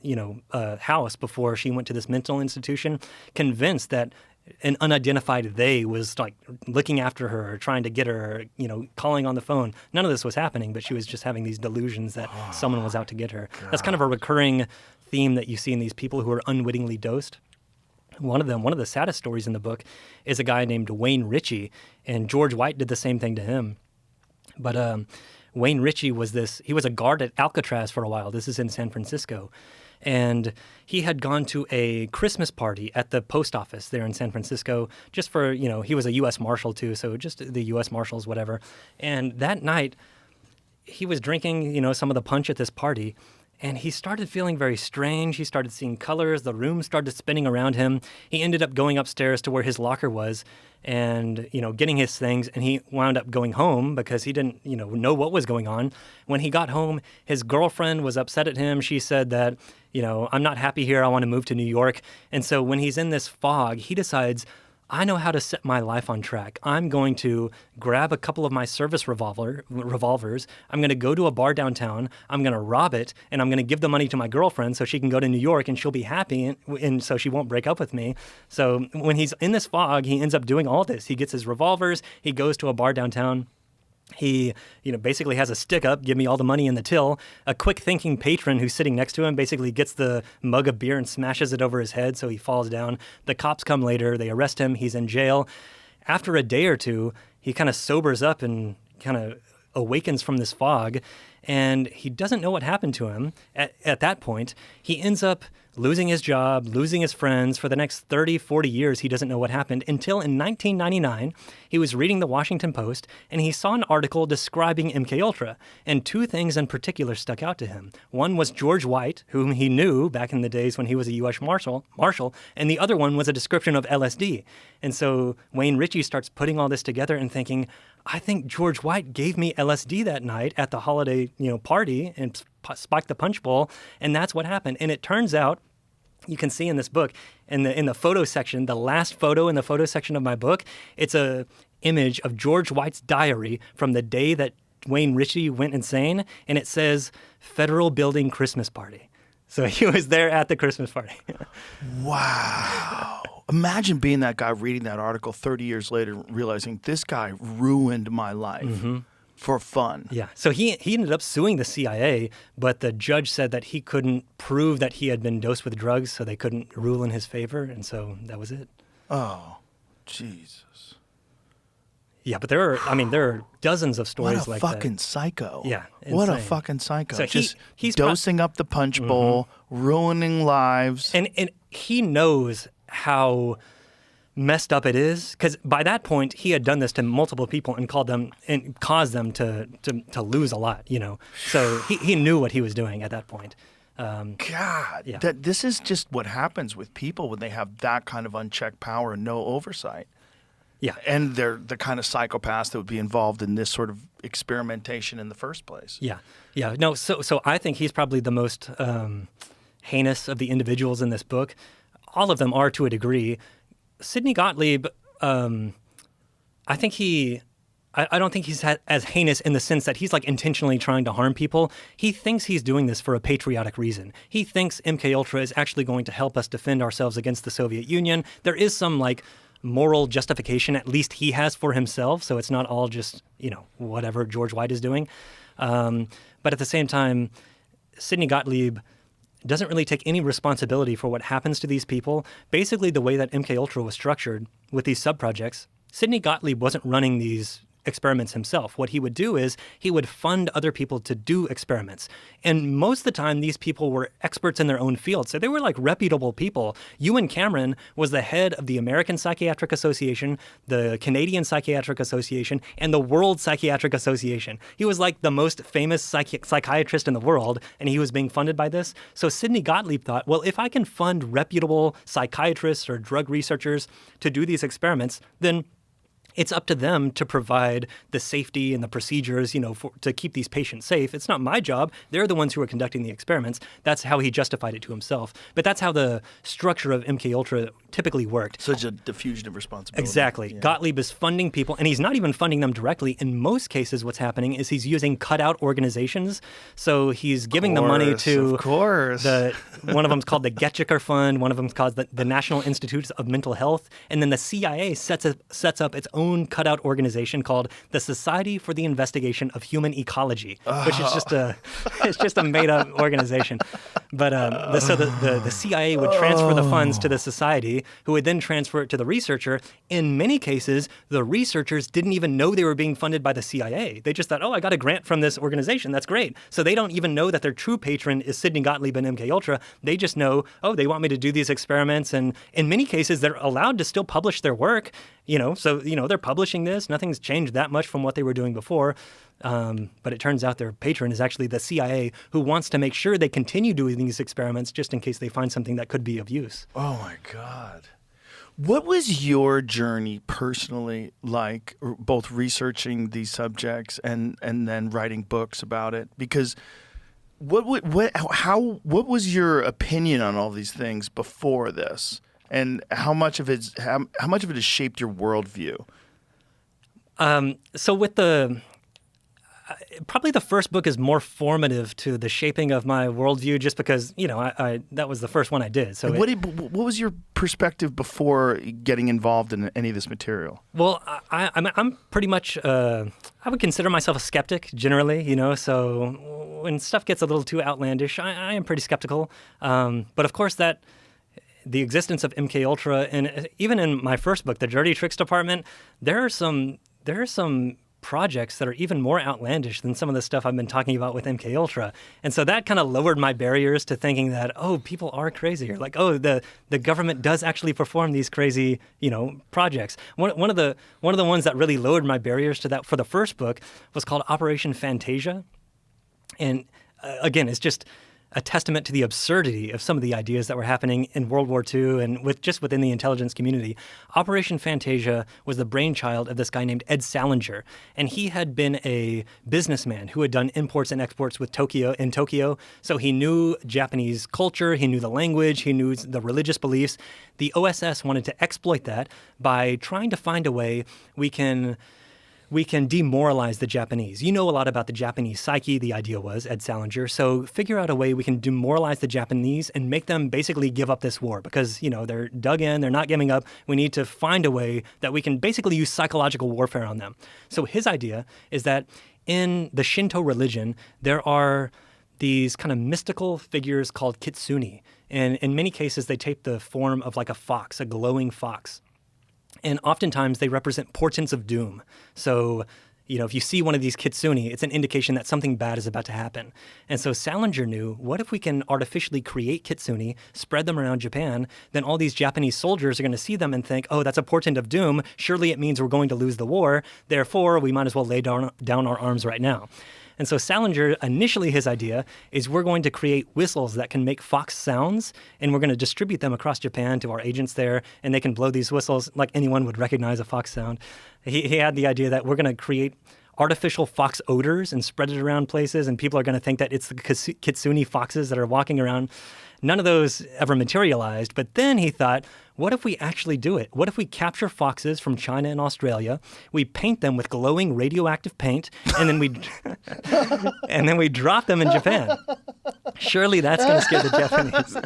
[SPEAKER 5] house before she went to this mental institution, convinced that an unidentified they was like looking after her, trying to get her, calling on the phone. None of this was happening, but she was just having these delusions that someone was out to get her. That's kind of a recurring theme that you see in these people who are unwittingly dosed. One of the saddest stories in the book is a guy named Wayne Richie, and George White did the same thing to him. But Wayne Richie he was a guard at Alcatraz for a while. This is in San Francisco. And he had gone to a Christmas party at the post office there in San Francisco just for, he was a U.S. Marshal too, so just the U.S. Marshals, whatever. And that night, he was drinking, some of the punch at this party, and he started feeling very strange. He started seeing colors. The room started spinning around him. He ended up going upstairs to where his locker was and, getting his things. And he wound up going home because he didn't, know what was going on. When he got home, his girlfriend was upset at him. She said that, I'm not happy here. I want to move to New York. And so when he's in this fog, he decides, I know how to set my life on track. I'm going to grab a couple of my service revolvers. I'm going to go to a bar downtown. I'm going to rob it, and I'm going to give the money to my girlfriend so she can go to New York and she'll be happy, and so she won't break up with me. So when he's in this fog, he ends up doing all this. He gets his revolvers. He goes to a bar downtown. He, basically has a stick up, give me all the money in the till. A quick thinking patron who's sitting next to him basically gets the mug of beer and smashes it over his head so he falls down. The cops come later. They arrest him. He's in jail. After a day or two, he kind of sobers up and kind of awakens from this fog, and he doesn't know what happened to him. At that point, he ends up losing his job, losing his friends. For the next 30, 40 years, he doesn't know what happened until in 1999, he was reading the Washington Post, and he saw an article describing MKUltra, and two things in particular stuck out to him. One was George White, whom he knew back in the days when he was a U.S. Marshal, and the other one was a description of LSD. And so Wayne Richie starts putting all this together and thinking, I think George White gave me LSD that night at the holiday, party and spiked the punch bowl, and that's what happened. And it turns out, you can see in this book, in the photo section, the last photo in the photo section of my book, it's a image of George White's diary from the day that Wayne Richie went insane, and it says Federal Building Christmas Party. So he was there at the Christmas party.
[SPEAKER 4] Wow. Imagine being that guy reading that article 30 years later, realizing this guy ruined my life for fun.
[SPEAKER 5] Yeah. So he ended up suing the CIA, but the judge said that he couldn't prove that he had been dosed with drugs, so they couldn't rule in his favor, and so that was it.
[SPEAKER 4] Oh, Jesus.
[SPEAKER 5] Yeah, but there are dozens of stories like that.
[SPEAKER 4] What a fucking psycho.
[SPEAKER 5] Yeah,
[SPEAKER 4] What a
[SPEAKER 5] insane.
[SPEAKER 4] fucking psycho.
[SPEAKER 5] So
[SPEAKER 4] he's dosing up the punch bowl, ruining lives.
[SPEAKER 5] And he knows how messed up it is, because by that point he had done this to multiple people and caused them to lose a lot, So he knew what he was doing at that point.
[SPEAKER 4] God,
[SPEAKER 5] yeah.
[SPEAKER 4] This is just what happens with people when they have that kind of unchecked power and no oversight.
[SPEAKER 5] Yeah.
[SPEAKER 4] And they're the kind of psychopaths that would be involved in this sort of experimentation in the first place.
[SPEAKER 5] Yeah. Yeah. No, so I think he's probably the most heinous of the individuals in this book. All of them are to a degree. Sidney Gottlieb, I don't think he's as heinous in the sense that he's like intentionally trying to harm people. He thinks he's doing this for a patriotic reason. He thinks MKUltra is actually going to help us defend ourselves against the Soviet Union. There is some like moral justification, at least he has for himself. So it's not all just, whatever George White is doing. But at the same time, Sidney Gottlieb doesn't really take any responsibility for what happens to these people. Basically, the way that MKUltra was structured with these subprojects, Sidney Gottlieb wasn't running these experiments himself. What he would do is he would fund other people to do experiments. And most of the time, these people were experts in their own field. So they were like reputable people. Ewan Cameron was the head of the American Psychiatric Association, the Canadian Psychiatric Association, and the World Psychiatric Association. He was like the most famous psychiatrist in the world, and he was being funded by this. So Sidney Gottlieb thought, well, if I can fund reputable psychiatrists or drug researchers to do these experiments, then it's up to them to provide the safety and the procedures, to keep these patients safe. It's not my job. They're the ones who are conducting the experiments. That's how he justified it to himself. But that's how the structure of MKUltra typically worked.
[SPEAKER 4] Such a diffusion of responsibility.
[SPEAKER 5] Exactly. Yeah. Gottlieb is funding people, and he's not even funding them directly. In most cases, what's happening is he's using cutout organizations. So he's giving the money to...
[SPEAKER 4] Of course.
[SPEAKER 5] One of them's called the Getchiker Fund. One of them's called the National Institutes of Mental Health. And then the CIA sets up its own cutout organization called the Society for the Investigation of Human Ecology, which is just a made-up organization. But the CIA would transfer the funds to the society, who would then transfer it to the researcher. In many cases, the researchers didn't even know they were being funded by the CIA. They just thought, I got a grant from this organization. That's great. So they don't even know that their true patron is Sidney Gottlieb and MKUltra. They just know, they want me to do these experiments. And in many cases, they're allowed to still publish their work. So they're publishing this. Nothing's changed that much from what they were doing before. But it turns out their patron is actually the CIA, who wants to make sure they continue doing these experiments just in case they find something that could be of use.
[SPEAKER 4] Oh, my God. What was your journey personally like, both researching these subjects and then writing books about it? Because what was your opinion on all these things before this? And how much of it has shaped your worldview?
[SPEAKER 5] So with probably the first book is more formative to the shaping of my worldview, just because that was the first one I did. So
[SPEAKER 4] what was your perspective before getting involved in any of this material?
[SPEAKER 5] Well, I'm pretty much I would consider myself a skeptic generally. So when stuff gets a little too outlandish, I am pretty skeptical. But of course the existence of MKUltra, and even in my first book, The Dirty Tricks Department, there are some projects that are even more outlandish than some of the stuff I've been talking about with MKUltra. And so that kind of lowered my barriers to thinking that, people are crazy, or like, the government does actually perform these crazy, projects. One of the ones that really lowered my barriers to that for the first book was called Operation Fantasia. And again, it's just a testament to the absurdity of some of the ideas that were happening in World War II and within the intelligence community. Operation Fantasia was the brainchild of this guy named Ed Salinger, and he had been a businessman who had done imports and exports in Tokyo. So he knew Japanese culture, he knew the language, he knew the religious beliefs. The OSS wanted to exploit that by trying to find a way we can demoralize the Japanese. You know a lot about the Japanese psyche, the idea was, Ed Salinger. So figure out a way we can demoralize the Japanese and make them basically give up this war because, they're dug in, they're not giving up. We need to find a way that we can basically use psychological warfare on them. So his idea is that in the Shinto religion, there are these kind of mystical figures called kitsune. And in many cases, they take the form of like a fox, a glowing fox. And oftentimes they represent portents of doom. So, if you see one of these kitsune, it's an indication that something bad is about to happen. And so Salinger knew, what if we can artificially create kitsune, spread them around Japan, then all these Japanese soldiers are going to see them and think, that's a portent of doom. Surely it means we're going to lose the war. Therefore, we might as well lay down our arms right now. And so Salinger, initially his idea is we're going to create whistles that can make fox sounds, and we're going to distribute them across Japan to our agents there, and they can blow these whistles like anyone would recognize a fox sound. He had the idea that we're going to create artificial fox odors and spread it around places, and people are going to think that it's the kitsune foxes that are walking around. None of those ever materialized, but then he thought, what if we actually do it? What if we capture foxes from China and Australia, we paint them with glowing radioactive paint, and then we drop them in Japan? Surely that's going to scare the Japanese.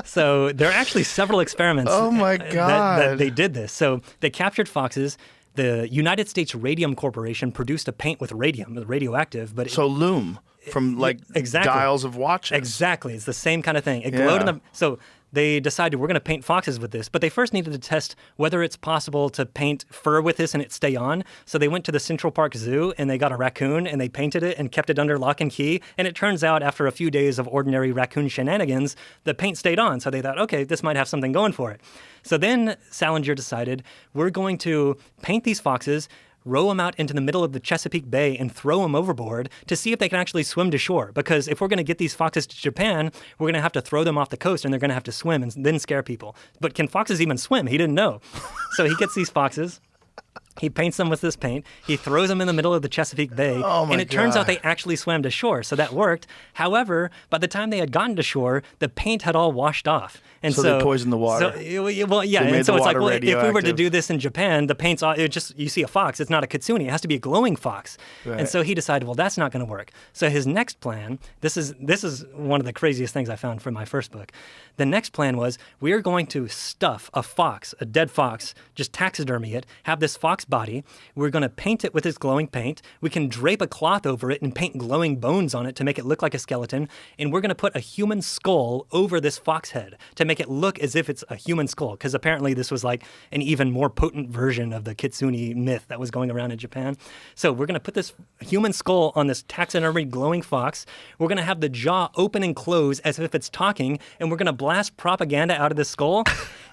[SPEAKER 5] So there are actually several experiments that they did this. So they captured foxes. The United States Radium Corporation produced a paint with radium, radioactive, but
[SPEAKER 4] lume from
[SPEAKER 5] exactly.
[SPEAKER 4] dials of watches.
[SPEAKER 5] Exactly, it's the same kind of thing. It glowed in the so. They decided we're going to paint foxes with this, but they first needed to test whether it's possible to paint fur with this and it stay on. So they went to the Central Park Zoo and they got a raccoon and they painted it and kept it under lock and key. And it turns out after a few days of ordinary raccoon shenanigans, the paint stayed on. So they thought, okay, this might have something going for it. So then Salinger decided we're going to paint these foxes, row them out into the middle of the Chesapeake Bay and throw them overboard to see if they can actually swim to shore. Because if we're going to get these foxes to Japan, we're going to have to throw them off the coast and they're going to have to swim and then scare people. But can foxes even swim? He didn't know. So he gets these foxes. He paints them with this paint. He throws them in the middle of the Chesapeake Bay.
[SPEAKER 4] Oh my
[SPEAKER 5] and it turns
[SPEAKER 4] God.
[SPEAKER 5] out they actually swam to shore, so that worked. However, by the time they had gotten to shore, the paint had all washed off. And
[SPEAKER 4] So they poisoned the water.
[SPEAKER 5] Well, yeah.
[SPEAKER 4] They made
[SPEAKER 5] And so
[SPEAKER 4] the
[SPEAKER 5] it's like,
[SPEAKER 4] water
[SPEAKER 5] well, if we were to
[SPEAKER 4] radioactive.
[SPEAKER 5] do this in Japan, the paint's all, you see a fox. It's not a kitsune. It has to be a glowing fox.
[SPEAKER 4] Right.
[SPEAKER 5] And so he decided, well, that's not going to work. So his next plan, this is one of the craziest things I found from my first book. The next plan was, we are going to stuff a fox, a dead fox, just taxidermy it, have this fox body. We're going to paint it with this glowing paint. We can drape a cloth over it and paint glowing bones on it to make it look like a skeleton. And we're going to put a human skull over this fox head to make it look as if it's a human skull. Because apparently this was like an even more potent version of the kitsune myth that was going around in Japan. So we're going to put this human skull on this taxidermy glowing fox. We're going to have the jaw open and close as if it's talking. And we're going to blast propaganda out of the skull,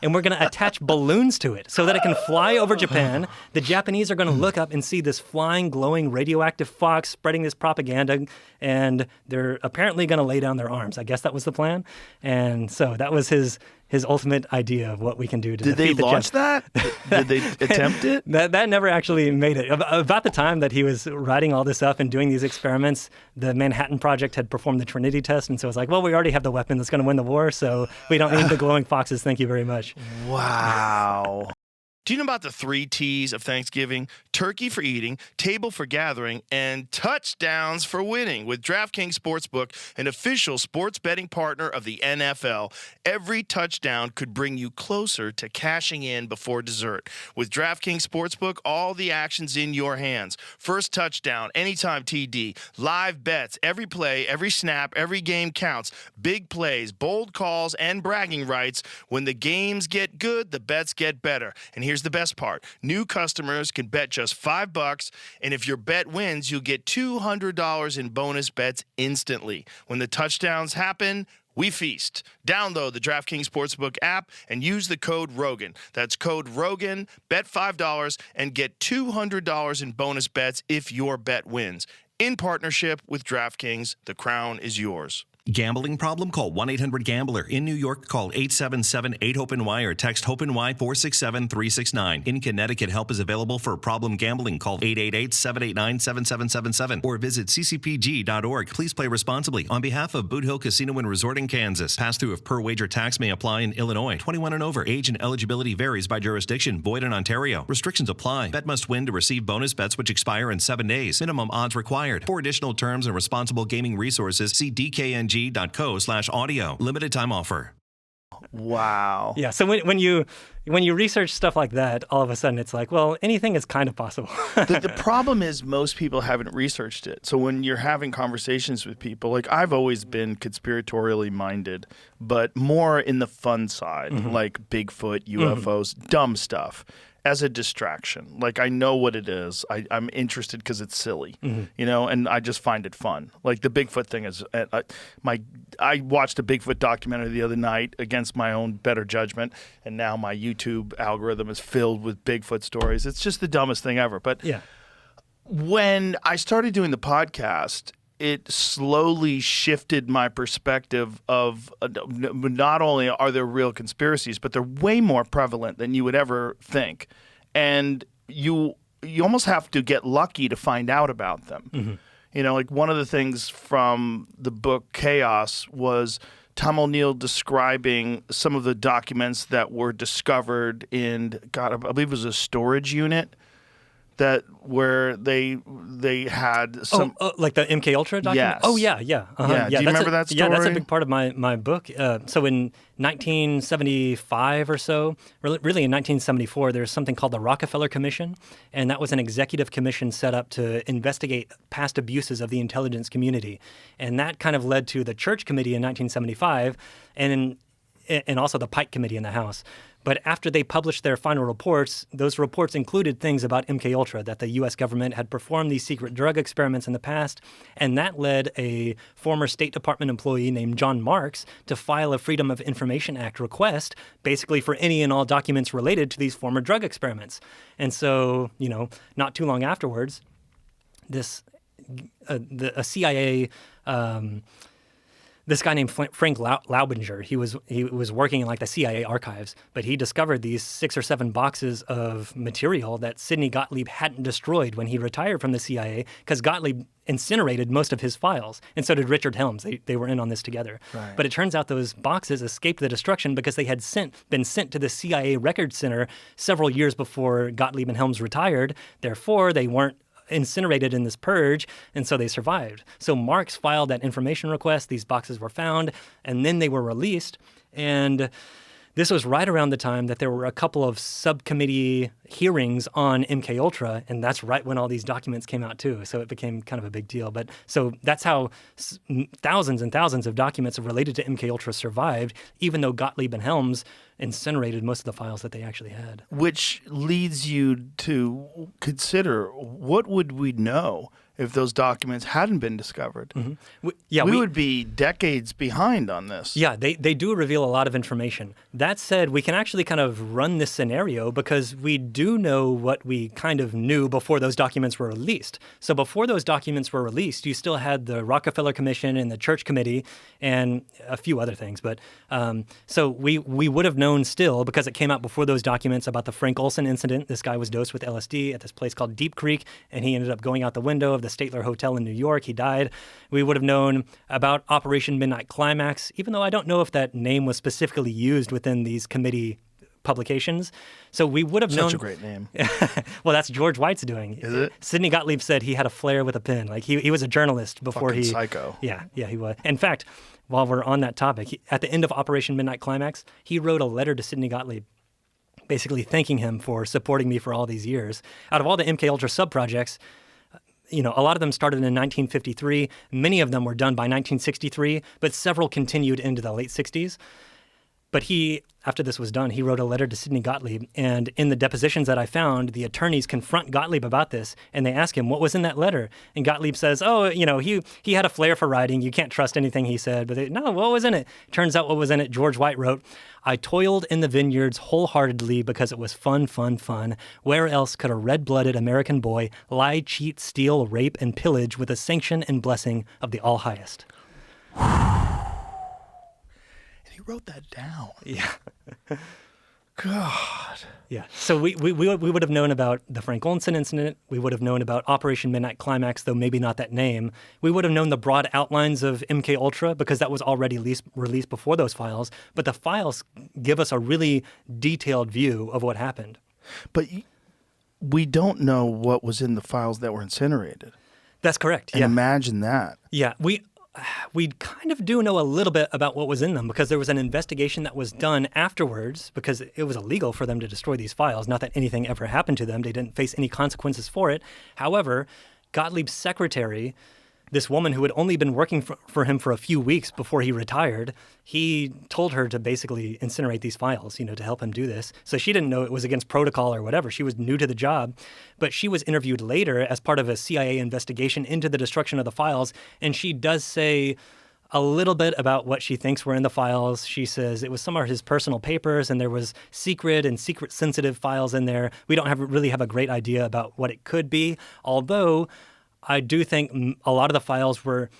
[SPEAKER 5] and we're going to attach balloons to it so that it can fly over Japan. The Japanese are going to look up and see this flying, glowing, radioactive fox spreading this propaganda, and they're apparently going to lay down their arms. I guess that was the plan. And so that was his ultimate idea of what we can do to
[SPEAKER 4] Did they
[SPEAKER 5] defeat the
[SPEAKER 4] launch that? Did they attempt it?
[SPEAKER 5] That never actually made it. About the time that he was writing all this up and doing these experiments, the Manhattan Project had performed the Trinity test, and so it's like, well, we already have the weapon that's going to win the war, so we don't need the glowing foxes. Thank you very much.
[SPEAKER 4] Wow. Do you know about the 3 T's of Thanksgiving? Turkey for eating, table for gathering, and touchdowns for winning. With DraftKings Sportsbook, an official sports betting partner of the NFL, every touchdown could bring you closer to cashing in before dessert. With DraftKings Sportsbook, all the action's in your hands. First touchdown, anytime TD, live bets, every play, every snap, every game counts. Big plays, bold calls, and bragging rights. When the games get good, the bets get better. And here's the best part. New customers can bet just $5, and if your bet wins, you'll get $200 in bonus bets instantly. When the touchdowns happen, we feast. Download the DraftKings Sportsbook app and use the code Rogan. That's code Rogan, bet $5, and get $200 in bonus bets if your bet wins. In partnership with DraftKings, the crown is yours.
[SPEAKER 7] Gambling problem? Call 1-800-GAMBLER. In New York, call 877-8-HOPE-NY or text HOPE-NY 467-369. In Connecticut, help is available for problem gambling. Call 888-789-7777 or visit ccpg.org. Please play responsibly. On behalf of Boot Hill Casino and Resort in Kansas, pass-through of per-wager tax may apply in Illinois. 21 and over. Age and eligibility varies by jurisdiction. Void in Ontario. Restrictions apply. Bet must win to receive bonus bets which expire in 7 days. Minimum odds required. For additional terms and responsible gaming resources, see dkng.co/audio. Limited time offer.
[SPEAKER 4] Wow.
[SPEAKER 5] Yeah. So when you research stuff like that, all of a sudden it's like, well, anything is kind of possible.
[SPEAKER 4] The problem is most people haven't researched it. So when you're having conversations with people, like I've always been conspiratorially minded, but more in the fun side, like Bigfoot, UFOs, dumb stuff. As a distraction. Like, I know what it is. I'm interested because it's silly, you know, and I just find it fun. Like, the Bigfoot thing is, I watched a Bigfoot documentary the other night against my own better judgment, and now my YouTube algorithm is filled with Bigfoot stories. It's just the dumbest thing ever. But
[SPEAKER 5] Yeah.
[SPEAKER 4] when I started doing the podcast, it slowly shifted my perspective of not only are there real conspiracies, but they're way more prevalent than you would ever think. And you almost have to get lucky to find out about them. You know, like one of the things from the book Chaos was Tom O'Neill describing some of the documents that were discovered in, God, I believe it was a storage unit. That where they had some
[SPEAKER 5] like the MKUltra document?
[SPEAKER 4] Yes.
[SPEAKER 5] Oh, yeah.
[SPEAKER 4] Yeah, do you remember that
[SPEAKER 5] Yeah, that's a
[SPEAKER 4] story?
[SPEAKER 5] big part of my book. So in 1975 or so, really in 1974, there's something called the Rockefeller Commission, and that was an executive commission set up to investigate past abuses of the intelligence community. And that kind of led to the Church Committee in 1975 and also the Pike Committee in the House. But after they published their final reports, those reports included things about MKUltra, that the U.S. government had performed these secret drug experiments in the past, and that led a former State Department employee named John Marks to file a Freedom of Information Act request, basically for any and all documents related to these former drug experiments. And so, you know, not too long afterwards, a CIA this guy named Frank Laubinger. He was working in like the CIA archives, but he discovered these 6 or 7 boxes of material that Sidney Gottlieb hadn't destroyed when he retired from the CIA, because Gottlieb incinerated most of his files, and so did Richard Helms. They were in on this together.
[SPEAKER 4] Right.
[SPEAKER 5] But it turns out those boxes escaped the destruction because they had been sent to the CIA Records Center several years before Gottlieb and Helms retired. Therefore, they weren't incinerated in this purge, and so they survived. So Marx filed that information request, these boxes were found, and then they were released. And this was right around the time that there were a couple of subcommittee hearings on MKUltra, and that's right when all these documents came out too. So it became kind of a big deal. But so that's how thousands and thousands of documents related to MKUltra survived, even though Gottlieb and Helms incinerated most of the files that they actually had.
[SPEAKER 4] Which leads you to consider, what would we know if those documents hadn't been discovered?
[SPEAKER 5] Mm-hmm.
[SPEAKER 4] We would be decades behind on this.
[SPEAKER 5] Yeah, they do reveal a lot of information. That said, we can actually kind of run this scenario because we do know what we kind of knew before those documents were released. So before those documents were released, you still had the Rockefeller Commission and the Church Committee and a few other things. But so we would have known still, because it came out before those documents, about the Frank Olson incident. This guy was dosed with LSD at this place called Deep Creek, and he ended up going out the window of the Statler Hotel in New York. He died. We would have known about Operation Midnight Climax, even though I don't know if that name was specifically used within these committee publications. So we would have known.
[SPEAKER 4] Such a great name.
[SPEAKER 5] Well, that's George White's doing.
[SPEAKER 4] Is it?
[SPEAKER 5] Sidney Gottlieb said he had a flair with a pen. Like he was a journalist before
[SPEAKER 4] Fucking
[SPEAKER 5] he.
[SPEAKER 4] psycho.
[SPEAKER 5] Yeah, he was. In fact, while we're on that topic, at the end of Operation Midnight Climax, he wrote a letter to Sidney Gottlieb, basically thanking him for supporting me for all these years. Out of all the MKUltra subprojects, a lot of them started in 1953. Many of them were done by 1963, but several continued into the late 60s. But he, after this was done, he wrote a letter to Sidney Gottlieb. And in the depositions that I found, the attorneys confront Gottlieb about this, and they ask him, what was in that letter? And Gottlieb says, he had a flair for writing. You can't trust anything he said. But no, what was in it? Turns out what was in it, George White wrote, I toiled in the vineyards wholeheartedly because it was fun, fun, fun. Where else could a red-blooded American boy lie, cheat, steal, rape, and pillage with the sanction and blessing of the All-Highest?
[SPEAKER 4] He wrote that down.
[SPEAKER 5] Yeah.
[SPEAKER 4] God.
[SPEAKER 5] Yeah. So we would have known about the Frank Olson incident. We would have known about Operation Midnight Climax, though maybe not that name. We would have known the broad outlines of MKUltra because that was already released before those files. But the files give us a really detailed view of what happened.
[SPEAKER 4] But we don't know what was in the files that were incinerated.
[SPEAKER 5] That's correct.
[SPEAKER 4] And imagine that.
[SPEAKER 5] Yeah. We kind of do know a little bit about what was in them because there was an investigation that was done afterwards because it was illegal for them to destroy these files. Not that anything ever happened to them. They didn't face any consequences for it. However, Gottlieb's secretary, this woman who had only been working for him for a few weeks before he retired, he told her to basically incinerate these files, to help him do this. So she didn't know it was against protocol or whatever. She was new to the job. But she was interviewed later as part of a CIA investigation into the destruction of the files, and she does say a little bit about what she thinks were in the files. She says it was some of his personal papers, and there was secret sensitive files in there. We don't really have a great idea about what it could be, although I do think a lot of the files were,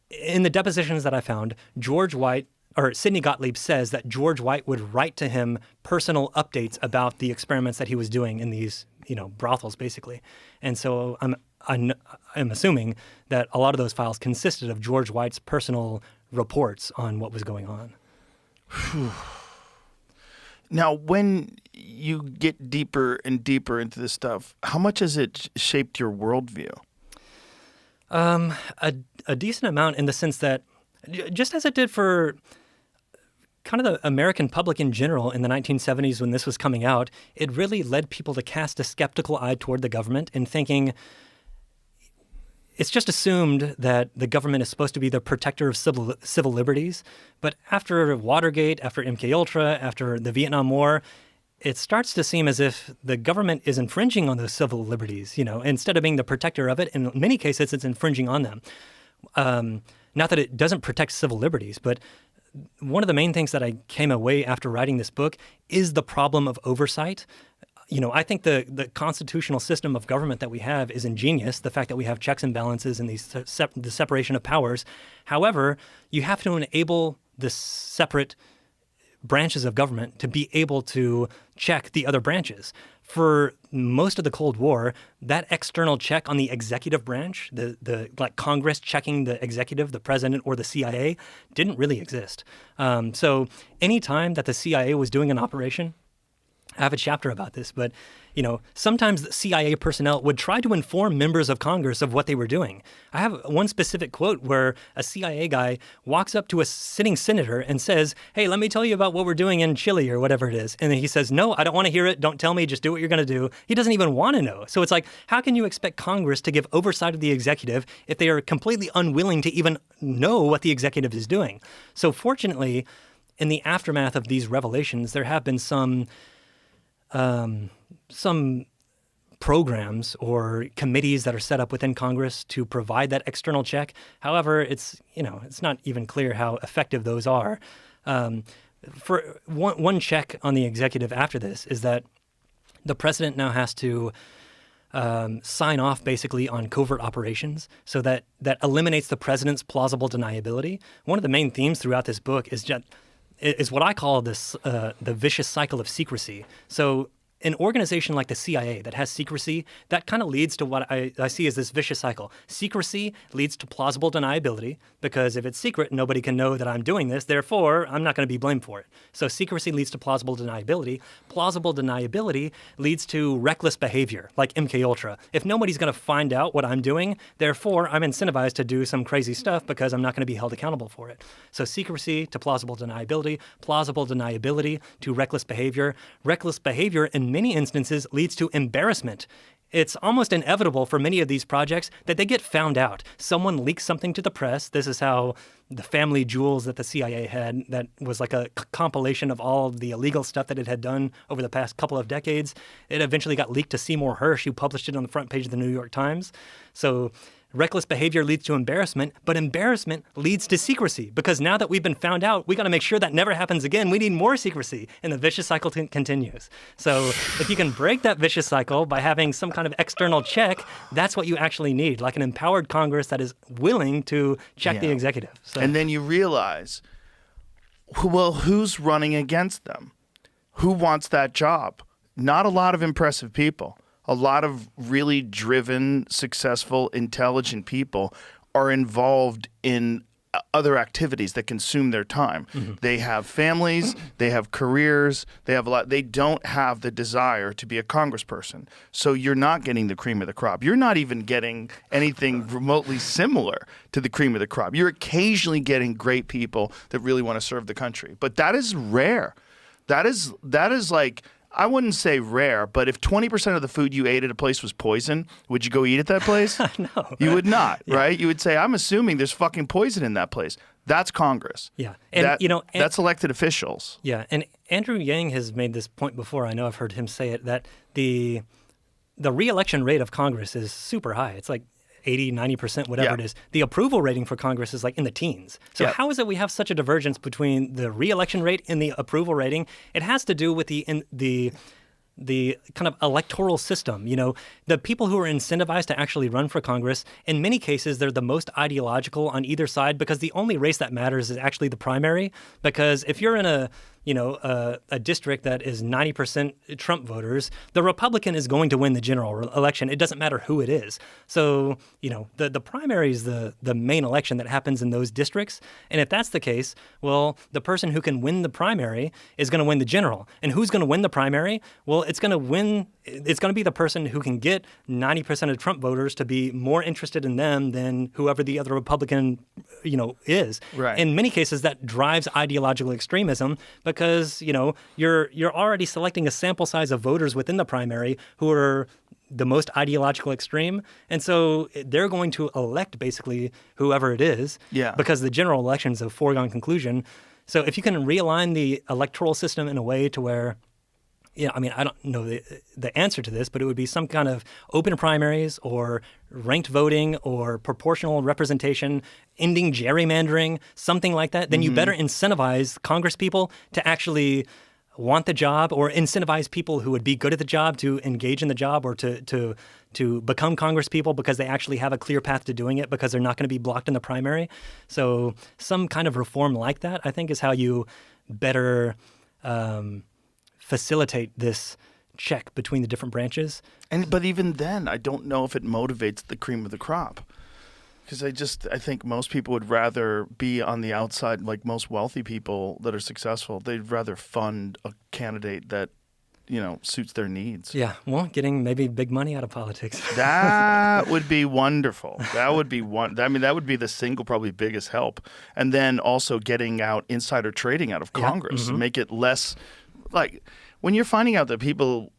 [SPEAKER 5] in the depositions that I found, Sidney Gottlieb says that George White would write to him personal updates about the experiments that he was doing in these, brothels, basically. And so I'm assuming that a lot of those files consisted of George White's personal reports on what was going on.
[SPEAKER 4] Now, when you get deeper and deeper into this stuff, how much has it shaped your worldview?
[SPEAKER 5] A decent amount, in the sense that, just as it did for kind of the American public in general in the 1970s when this was coming out, it really led people to cast a skeptical eye toward the government and thinking it's just assumed that the government is supposed to be the protector of civil liberties. But after Watergate, after MKUltra, after the Vietnam War, it starts to seem as if the government is infringing on those civil liberties, instead of being the protector of it. In many cases, it's infringing on them. Not that it doesn't protect civil liberties, but one of the main things that I came away after writing this book is the problem of oversight. I think the constitutional system of government that we have is ingenious, the fact that we have checks and balances and the separation of powers. However, you have to enable the separate branches of government to be able to check the other branches. For most of the Cold War, that external check on the executive branch, the like Congress checking the executive, the president, or the CIA, didn't really exist. So any time that the CIA was doing an operation, I have a chapter about this, but sometimes the CIA personnel would try to inform members of Congress of what they were doing. I have one specific quote where a CIA guy walks up to a sitting senator and says, "Hey, let me tell you about what we're doing in Chile," or whatever it is. And then he says, "No, I don't want to hear it. Don't tell me. Just do what you're going to do." He doesn't even want to know. So it's like, how can you expect Congress to give oversight of the executive if they are completely unwilling to even know what the executive is doing? So fortunately, in the aftermath of these revelations, there have been some programs or committees that are set up within Congress to provide that external check. However, it's not even clear how effective those are. For one check on the executive after this is that the president now has to sign off basically on covert operations, so that eliminates the president's plausible deniability. One of the main themes throughout this book is what I call this the vicious cycle of secrecy. So an organization like the CIA that has secrecy, that kind of leads to what I see as this vicious cycle. Secrecy leads to plausible deniability, because if it's secret, nobody can know that I'm doing this. Therefore, I'm not going to be blamed for it. So secrecy leads to plausible deniability. Plausible deniability leads to reckless behavior, like MKUltra. If nobody's going to find out what I'm doing, therefore, I'm incentivized to do some crazy stuff because I'm not going to be held accountable for it. So secrecy to plausible deniability to reckless behavior. Reckless behavior in many instances leads to embarrassment. It's almost inevitable for many of these projects that they get found out. Someone leaks something to the press. This is how the family jewels that the CIA had, that was like a compilation of all of the illegal stuff that it had done over the past couple of decades. It eventually got leaked to Seymour Hersh, who published it on the front page of the New York Times. So reckless behavior leads to embarrassment, but embarrassment leads to secrecy, because now that we've been found out, we got to make sure that never happens again. We need more secrecy, and the vicious cycle continues. So if you can break that vicious cycle by having some kind of external check, that's what you actually need, like an empowered Congress that is willing to check the executive. So.
[SPEAKER 4] And then you realize, well, who's running against them? Who wants that job? Not a lot of impressive people. A lot of really driven, successful, intelligent people are involved in other activities that consume their time. Mm-hmm. They have families, they have careers, they have a lot. They don't have the desire to be a congressperson. So you're not getting the cream of the crop. You're not even getting anything remotely similar to the cream of the crop. You're occasionally getting great people that really want to serve the country. But that is rare. That is like, I wouldn't say rare, but if 20% of the food you ate at a place was poison, would you go eat at that place?
[SPEAKER 5] No.
[SPEAKER 4] You would not, right? You would say, I'm assuming there's fucking poison in that place. That's Congress.
[SPEAKER 5] Yeah. And,
[SPEAKER 4] that's elected officials.
[SPEAKER 5] Yeah. And Andrew Yang has made this point before. I know I've heard him say it, that the re-election rate of Congress is super high. It's like 80, 90%, whatever it is. The approval rating for Congress is like in the teens. So how is it we have such a divergence between the re-election rate and the approval rating? It has to do with the kind of electoral system. The people who are incentivized to actually run for Congress, in many cases, they're the most ideological on either side, because the only race that matters is actually the primary. Because if you're in a district that is 90% Trump voters, the Republican is going to win the general election. It doesn't matter who it is. So, the primary is the main election that happens in those districts. And if that's the case, well, the person who can win the primary is going to win the general. And who's going to win the primary? Well, it's going to be the person who can get 90% of Trump voters to be more interested in them than whoever the other Republican, is.
[SPEAKER 4] Right.
[SPEAKER 5] In many cases, that drives ideological extremism, because you're already selecting a sample size of voters within the primary who are the most ideological extreme, and so they're going to elect basically whoever it is, because the general election is a foregone conclusion. So if you can realign the electoral system in a way to where, I don't know the answer to this, but it would be some kind of open primaries or ranked voting or proportional representation, ending gerrymandering, something like that. Then you better incentivize Congress people to actually want the job or incentivize people who would be good at the job to engage in the job or to become congresspeople because they actually have a clear path to doing it because they're not going to be blocked in the primary. So some kind of reform like that, I think, is how you better facilitate this check between the different branches.
[SPEAKER 4] But even then, I don't know if it motivates the cream of the crop. Because I think most people would rather be on the outside, like most wealthy people that are successful. They'd rather fund a candidate that, suits their needs.
[SPEAKER 5] Yeah, well, getting maybe big money out of politics.
[SPEAKER 4] That would be wonderful. That would be that would be the single probably biggest help. And then also getting out insider trading out of Congress, make it less like when you're finding out that people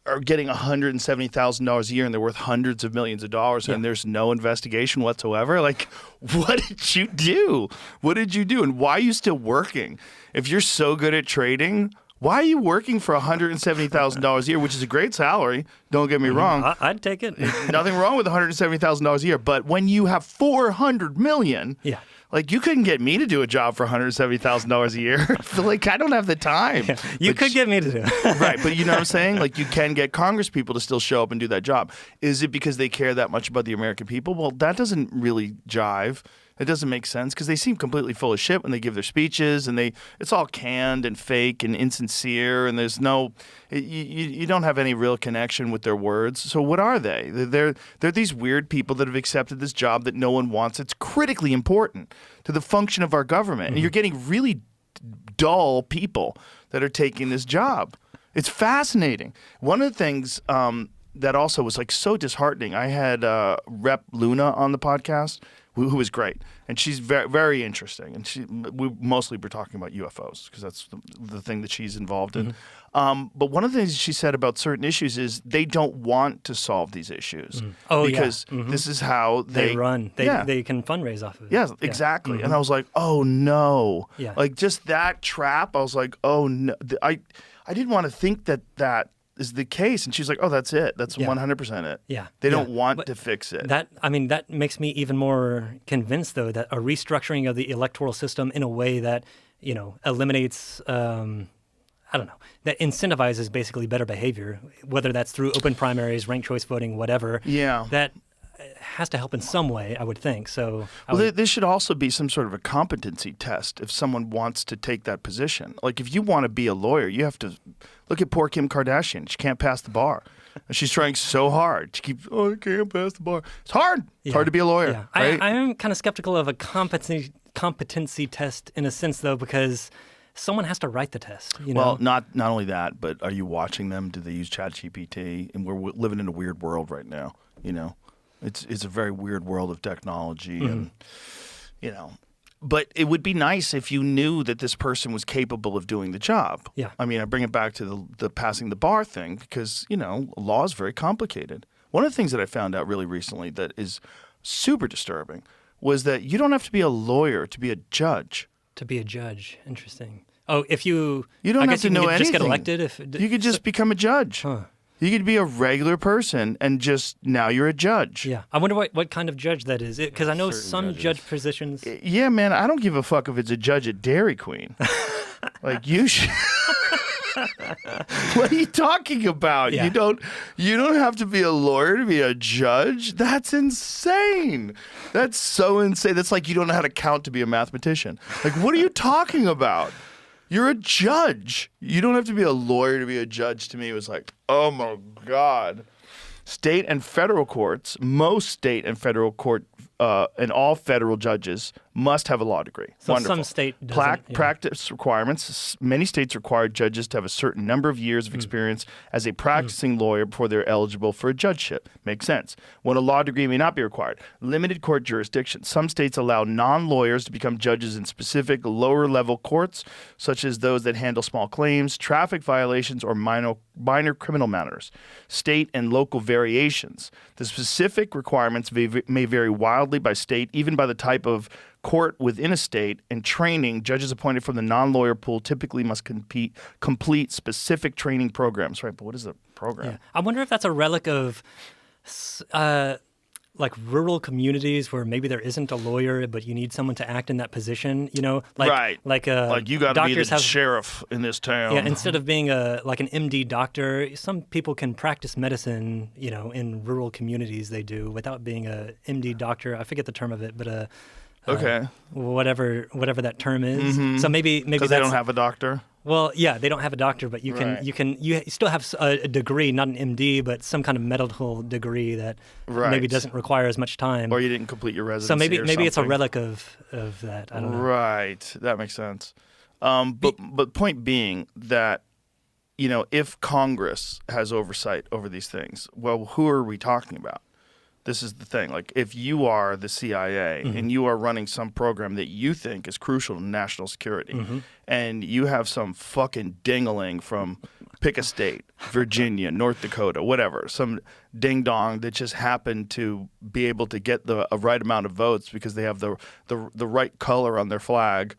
[SPEAKER 4] are getting $170,000 a year and they're worth hundreds of millions of dollars and there's no investigation whatsoever. Like, what did you do? What did you do? And why are you still working? If you're so good at trading, why are you working for $170,000 a year, which is a great salary? Don't get me wrong.
[SPEAKER 5] I'd take it.
[SPEAKER 4] Nothing wrong with $170,000 a year. But when you have $400 million, like, you couldn't get me to do a job for $170,000 a year. Like, I don't have the time.
[SPEAKER 5] Yeah, you could get me to do it.
[SPEAKER 4] Right, but you know what I'm saying? Like, you can get Congress people to still show up and do that job. Is it because they care that much about the American people? Well, that doesn't really jive. It doesn't make sense because they seem completely full of shit when they give their speeches, and it's all canned and fake and insincere, and there's no you don't have any real connection with their words. So what are they? They're these weird people that have accepted this job that no one wants. It's critically important to the function of our government, and you're getting really dull people that are taking this job. It's fascinating. One of the things that also was like so disheartening. I had Rep Luna on the podcast, who was great, and she's very, very interesting. And we mostly were talking about UFOs because that's the thing that she's involved in. But one of the things she said about certain issues is they don't want to solve these issues because this is how they
[SPEAKER 5] run. They can fundraise off of it.
[SPEAKER 4] Yeah, exactly. And I was like, oh no,
[SPEAKER 5] Yeah.
[SPEAKER 4] like just that trap. I was like, oh no, I didn't want to think that is the case. And she's like, oh, that's it. That's 100% it.
[SPEAKER 5] Yeah.
[SPEAKER 4] They don't want to fix it.
[SPEAKER 5] That makes me even more convinced, though, that a restructuring of the electoral system in a way that, eliminates, that incentivizes basically better behavior, whether that's through open primaries, ranked choice voting, whatever.
[SPEAKER 4] Yeah.
[SPEAKER 5] That has to help in some way, I would think. So,
[SPEAKER 4] there should also be some sort of a competency test if someone wants to take that position. Like, if you want to be a lawyer, you have to look at poor Kim Kardashian. She can't pass the bar. She's trying so hard. She keeps, I can't pass the bar. It's hard. It's hard to be a lawyer.
[SPEAKER 5] Yeah.
[SPEAKER 4] Right?
[SPEAKER 5] I am kind of skeptical of a competency test in a sense, though, because someone has to write the test.
[SPEAKER 4] Well, not only that, but are you watching them? Do they use ChatGPT? And we're living in a weird world right now. It's a very weird world of technology, and But it would be nice if you knew that this person was capable of doing the job.
[SPEAKER 5] Yeah.
[SPEAKER 4] I mean, I bring it back to the passing the bar thing because law is very complicated. One of the things that I found out really recently that is super disturbing was that you don't have to be a lawyer to be a judge.
[SPEAKER 5] To be a judge, interesting. Oh, if you
[SPEAKER 4] don't have to know anything.
[SPEAKER 5] Just get elected.
[SPEAKER 4] You could just become a judge.
[SPEAKER 5] Huh.
[SPEAKER 4] You could be a regular person and just now you're a judge.
[SPEAKER 5] Yeah. I wonder what kind of judge that is. Because I know some
[SPEAKER 6] judges.
[SPEAKER 5] judge positions.
[SPEAKER 4] Yeah, man, I don't give a fuck if it's a judge at Dairy Queen. Like, you should. What are you talking about?
[SPEAKER 5] Yeah.
[SPEAKER 4] You don't have to be a lawyer to be a judge? That's insane. That's so insane. That's like you don't know how to count to be a mathematician. Like, what are you talking about? You're a judge. You don't have to be a lawyer to be a judge. To me, it was like, oh my God. State and federal courts, most state and federal court and all federal judges must have a law degree.
[SPEAKER 5] So
[SPEAKER 4] Wonderful.
[SPEAKER 5] some state doesn't.
[SPEAKER 4] Practice requirements. Many states require judges to have a certain number of years of experience as a practicing lawyer before they're eligible for a judgeship. Makes sense. When a law degree may not be required. Limited court jurisdiction. Some states allow non-lawyers to become judges in specific lower-level courts, such as those that handle small claims, traffic violations, or minor criminal matters. State and local variations. The specific requirements may vary wildly by state, even by the type of court within a state, and training. Judges appointed from the non-lawyer pool typically must complete specific training programs. Right, but what is a program?
[SPEAKER 5] Yeah. I wonder if that's a relic of like rural communities where maybe there isn't a lawyer, but you need someone to act in that position, like
[SPEAKER 4] right.
[SPEAKER 5] like
[SPEAKER 4] you got to be the
[SPEAKER 5] doctors have,
[SPEAKER 4] sheriff in this town.
[SPEAKER 5] Yeah, instead of being like an MD doctor, some people can practice medicine, in rural communities they do without being a MD doctor. I forget the term of it, but
[SPEAKER 4] okay,
[SPEAKER 5] whatever that term is. So maybe
[SPEAKER 4] because they don't have a doctor.
[SPEAKER 5] Well, yeah, they don't have a doctor, but you still have a degree, not an MD, but some kind of medical degree that maybe doesn't require as much time.
[SPEAKER 4] Or you didn't complete your residency.
[SPEAKER 5] So maybe
[SPEAKER 4] something.
[SPEAKER 5] it's a relic of that. I don't know.
[SPEAKER 4] Right, that makes sense. But point being that, if Congress has oversight over these things, well, who are we talking about? This is the thing. Like, if you are the CIA and you are running some program that you think is crucial to national security, and you have some fucking dingaling from pick a state, Virginia, North Dakota, whatever, some ding dong that just happened to be able to get a right amount of votes because they have the right color on their flag,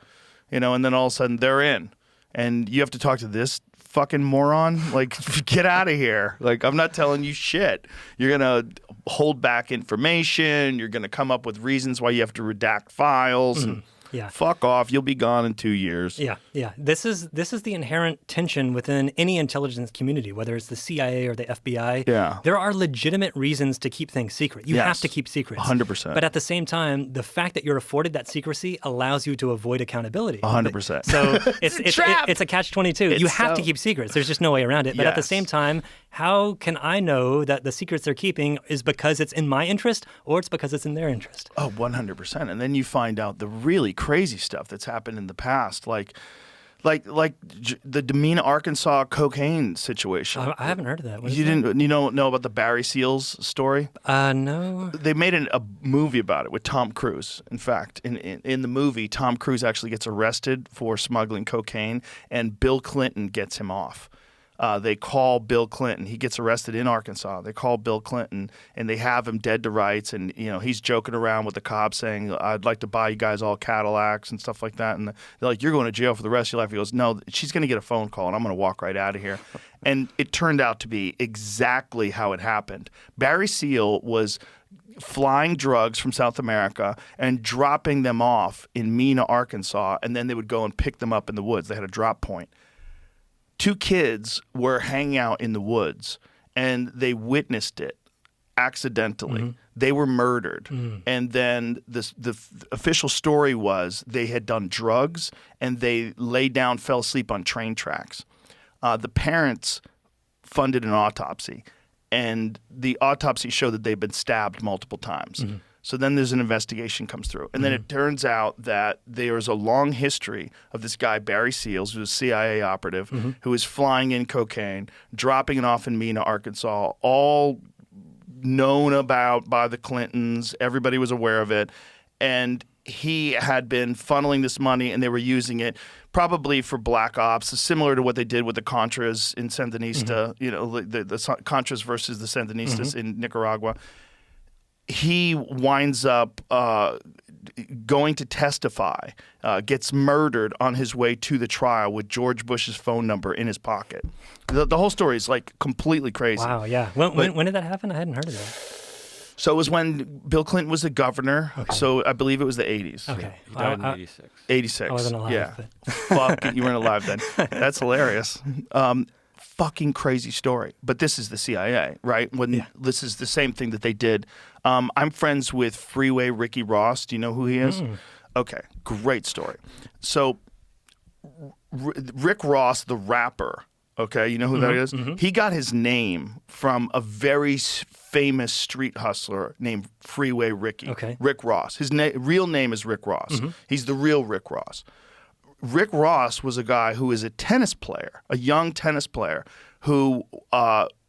[SPEAKER 4] and then all of a sudden they're in, and you have to talk to this fucking moron, like, get out of here. Like, I'm not telling you shit. You're gonna hold back information, you're gonna come up with reasons why you have to redact files, and fuck off, you'll be gone in 2 years.
[SPEAKER 5] Yeah. This is the inherent tension within any intelligence community, whether it's the CIA or the FBI.
[SPEAKER 4] Yeah.
[SPEAKER 5] There are legitimate reasons to keep things secret. You have to keep secrets.
[SPEAKER 4] 100%.
[SPEAKER 5] But at the same time, the fact that you're afforded that secrecy allows you to avoid accountability.
[SPEAKER 4] 100%.
[SPEAKER 5] So it's a catch-22. You have to keep secrets. There's just no way around it. But at the same time, how can I know that the secrets they're keeping is because it's in my interest or it's because it's in their interest?
[SPEAKER 4] Oh, 100%. And then you find out the really crazy stuff that's happened in the past, like the Demena, Arkansas cocaine situation.
[SPEAKER 5] I haven't heard of that.
[SPEAKER 4] You don't know about the Barry Seals story?
[SPEAKER 5] No.
[SPEAKER 4] They made a movie about it with Tom Cruise. In fact, in the movie, Tom Cruise actually gets arrested for smuggling cocaine, and Bill Clinton gets him off. They call Bill Clinton. He gets arrested in Arkansas. They call Bill Clinton, and they have him dead to rights. And he's joking around with the cops, saying, "I'd like to buy you guys all Cadillacs and stuff like that." And they're like, "You're going to jail for the rest of your life." He goes, "No, she's going to get a phone call, and I'm going to walk right out of here." And it turned out to be exactly how it happened. Barry Seal was flying drugs from South America and dropping them off in Mena, Arkansas, and then they would go and pick them up in the woods. They had a drop point. 2 kids were hanging out in the woods, and they witnessed it accidentally. They were murdered. And then the official story was they had done drugs, and they lay down, fell asleep on train tracks. The parents funded an autopsy, and the autopsy showed that they'd been stabbed multiple times. So then there's an investigation comes through. And then it turns out that there's a long history of this guy, Barry Seals, who's a CIA operative, who was flying in cocaine, dropping it off in Mena, Arkansas, all known about by the Clintons. Everybody was aware of it. And he had been funneling this money, and they were using it probably for black ops, similar to what they did with the Contras in Sandinista, the Contras versus the Sandinistas in Nicaragua. He winds up going to testify, gets murdered on his way to the trial with George Bush's phone number in his pocket. The whole story is like completely crazy.
[SPEAKER 5] Wow, yeah. When did that happen? I hadn't heard of that.
[SPEAKER 4] So it was when Bill Clinton was the governor. Okay. So I believe it was the 80s.
[SPEAKER 5] Okay.
[SPEAKER 6] He died in 86.
[SPEAKER 4] 86.
[SPEAKER 5] I wasn't alive.
[SPEAKER 4] Yeah.
[SPEAKER 5] But...
[SPEAKER 4] Fuck, you weren't alive then. That's hilarious. Fucking crazy story. But this is the CIA, right? This is the same thing that they did. I'm friends with Freeway Ricky Ross. Do you know who he is? Okay, great story. So Rick Ross, the rapper, okay, you know who that is? He got his name from a very famous street hustler named Freeway Ricky.
[SPEAKER 5] Okay.
[SPEAKER 4] Rick Ross. His real name is Rick Ross. He's the real Rick Ross. Rick Ross was a guy who was a tennis player, a young tennis player who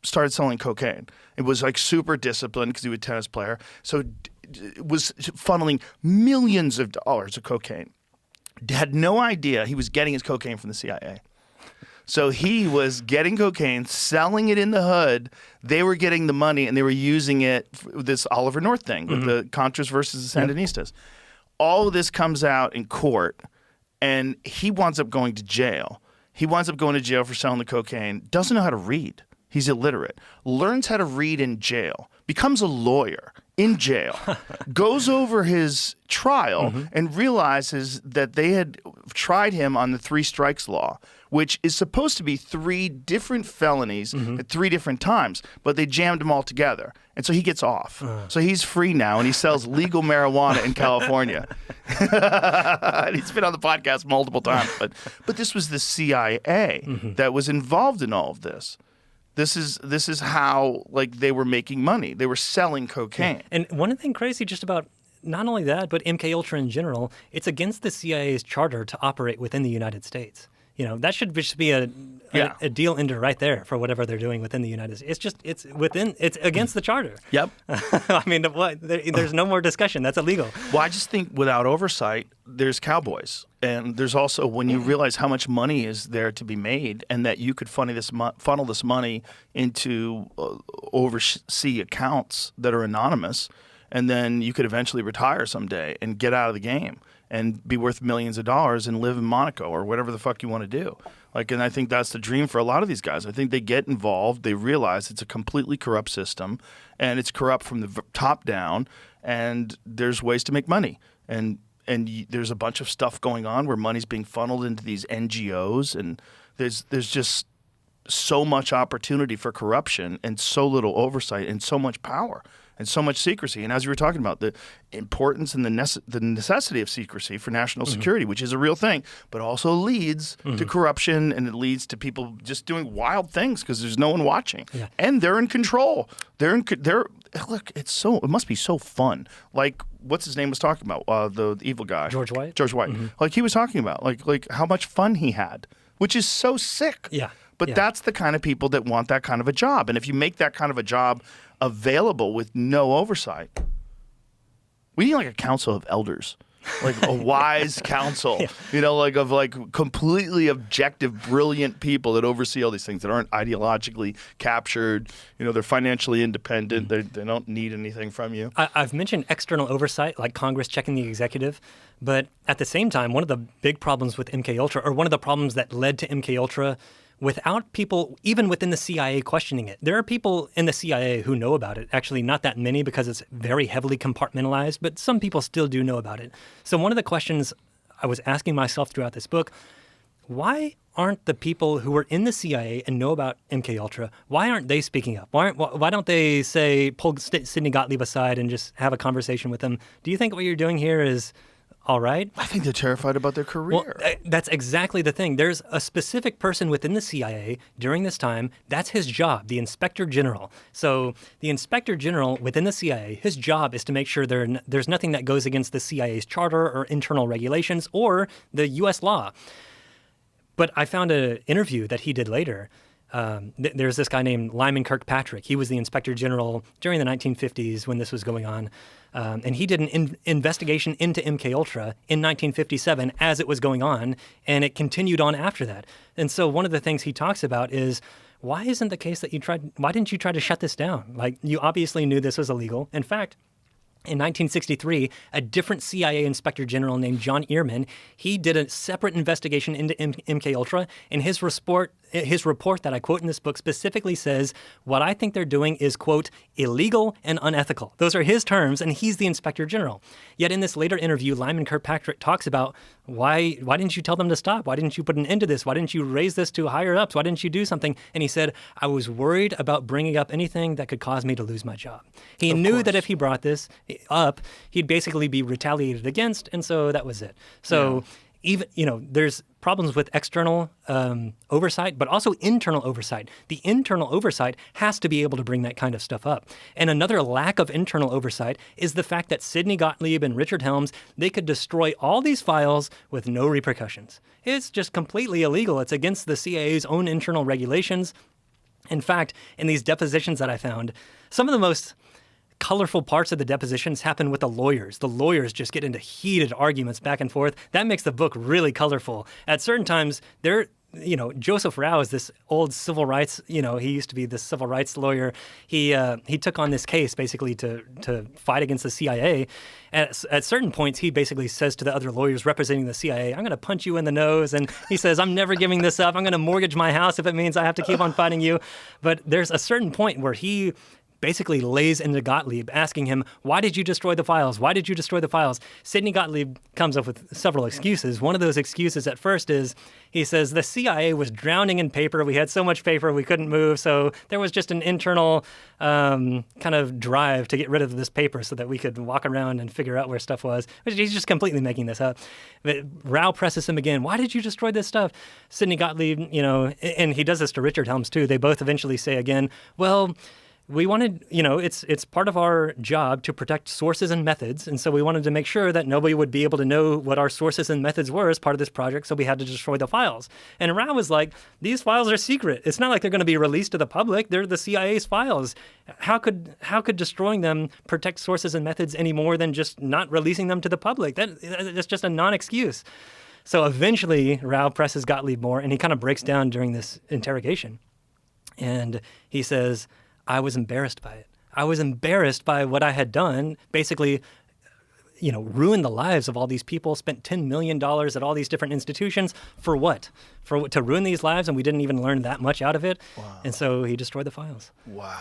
[SPEAKER 4] started selling cocaine. It was like super disciplined because he was a tennis player. So was funneling millions of dollars of cocaine. Had no idea he was getting his cocaine from the CIA. So he was getting cocaine, selling it in the hood. They were getting the money, and they were using it for this Oliver North thing with the Contras versus the Sandinistas. All of this comes out in court. And he winds up going to jail. He winds up going to jail for selling the cocaine. Doesn't know how to read. He's illiterate. Learns how to read in jail. Becomes a lawyer in jail, goes over his trial and realizes that they had tried him on the 3 strikes law, which is supposed to be 3 different felonies at 3 different times, but they jammed them all together. And so he gets off. So he's free now, and he sells legal marijuana in California. And he's been on the podcast multiple times. But this was the CIA that was involved in all of this. This is how they were making money. They were selling cocaine.
[SPEAKER 5] Yeah. And one thing crazy just about not only that, but MKUltra in general, it's against the CIA's charter to operate within the United States. That should just be a deal ender right there for whatever they're doing within the United States. It's against the charter.
[SPEAKER 4] Yep.
[SPEAKER 5] I mean, what? There's no more discussion. That's illegal.
[SPEAKER 4] Well, I just think without oversight, there's cowboys. And there's also, when you realize how much money is there to be made and that you could funnel this money into oversee accounts that are anonymous, and then you could eventually retire someday and get out of the game and be worth millions of dollars and live in Monaco or whatever the fuck you want to do. And I think that's the dream for a lot of these guys. I think they get involved, they realize it's a completely corrupt system, and it's corrupt from the top down, and there's ways to make money. And there's a bunch of stuff going on where money's being funneled into these NGOs, and there's just so much opportunity for corruption and so little oversight and so much power and so much secrecy. And as you were talking about, the importance and the necessity of secrecy for national security, which is a real thing, but also leads to corruption, and it leads to people just doing wild things because there's no one watching. Yeah. And they're in control. Look, it must be so fun. What's his name was talking about? The evil guy.
[SPEAKER 5] George White?
[SPEAKER 4] George White. He was talking about like how much fun he had, which is so sick.
[SPEAKER 5] Yeah.
[SPEAKER 4] But that's the kind of people that want that kind of a job. And if you make that kind of a job available with no oversight, we need a council of elders, a wise council, of completely objective, brilliant people that oversee all these things that aren't ideologically captured. They're financially independent. They don't need anything from you.
[SPEAKER 5] I've mentioned external oversight, like Congress checking the executive. But at the same time, one of the big problems with MKUltra, or one of the problems that led to MKUltra, without people, even within the CIA, questioning it. There are people in the CIA who know about it. Actually, not that many because it's very heavily compartmentalized, but some people still do know about it. So one of the questions I was asking myself throughout this book, why aren't the people who were in the CIA and know about MKUltra, why aren't they speaking up? Why don't they say, pull Sidney Gottlieb aside and just have a conversation with him? Do you think what you're doing here is all right?
[SPEAKER 4] I think they're terrified about their career.
[SPEAKER 5] Well, that's exactly the thing. There's a specific person within the CIA during this time. That's his job, the Inspector General. So the Inspector General within the CIA, his job is to make sure there's nothing that goes against the CIA's charter or internal regulations or the U.S. law. But I found an interview that he did later. There's this guy named Lyman Kirkpatrick. He was the Inspector General during the 1950s when this was going on. And he did an investigation into MKUltra in 1957 as it was going on, and it continued on after that. And so one of the things he talks about is, why isn't the case that why didn't you try to shut this down? You obviously knew this was illegal. In fact, in 1963, a different CIA Inspector General named John Ehrman, he did a separate investigation into MKUltra, and his report that I quote in this book specifically says, what I think they're doing is, quote, illegal and unethical. Those are his terms, and he's the Inspector General. Yet in this later interview, Lyman Kirkpatrick talks about, why didn't you tell them to stop? Why didn't you put an end to this? Why didn't you raise this to higher ups? Why didn't you do something? And he said, I was worried about bringing up anything that could cause me to lose my job. He knew that if he brought this up, he'd basically be retaliated against, and so that was it. So even, there's problems with external oversight, but also internal oversight. The internal oversight has to be able to bring that kind of stuff up. And another lack of internal oversight is the fact that Sidney Gottlieb and Richard Helms, they could destroy all these files with no repercussions. It's just completely illegal. It's against the CIA's own internal regulations. In fact, in these depositions that I found, some of the most colorful parts of the depositions happen with the lawyers. The lawyers just get into heated arguments back and forth. That makes the book really colorful. At certain times, Joseph Rao is this old civil rights, he used to be this civil rights lawyer. He took on this case basically to fight against the CIA. At certain points, he basically says to the other lawyers representing the CIA, I'm going to punch you in the nose. And he says, I'm never giving this up. I'm going to mortgage my house if it means I have to keep on fighting you. But there's a certain point where he basically lays into Gottlieb, asking him, why did you destroy the files? Why did you destroy the files? Sidney Gottlieb comes up with several excuses. One of those excuses at first is, he says, the CIA was drowning in paper. We had so much paper we couldn't move, so there was just an internal kind of drive to get rid of this paper so that we could walk around and figure out where stuff was. He's just completely making this up. But Rao presses him again, why did you destroy this stuff? Sidney Gottlieb, and he does this to Richard Helms too, they both eventually say again, well, we wanted, it's part of our job to protect sources and methods, and so we wanted to make sure that nobody would be able to know what our sources and methods were as part of this project, so we had to destroy the files. And Rao was like, these files are secret. It's not like they're going to be released to the public. They're the CIA's files. How could destroying them protect sources and methods any more than just not releasing them to the public? That's just a non-excuse. So eventually, Rao presses Gottlieb more, and he kind of breaks down during this interrogation. And he says, I was embarrassed by it. I was embarrassed by what I had done, basically, ruined the lives of all these people, spent $10 million at all these different institutions. For what? To ruin these lives, and we didn't even learn that much out of it. Wow. And so he destroyed the files.
[SPEAKER 4] Wow.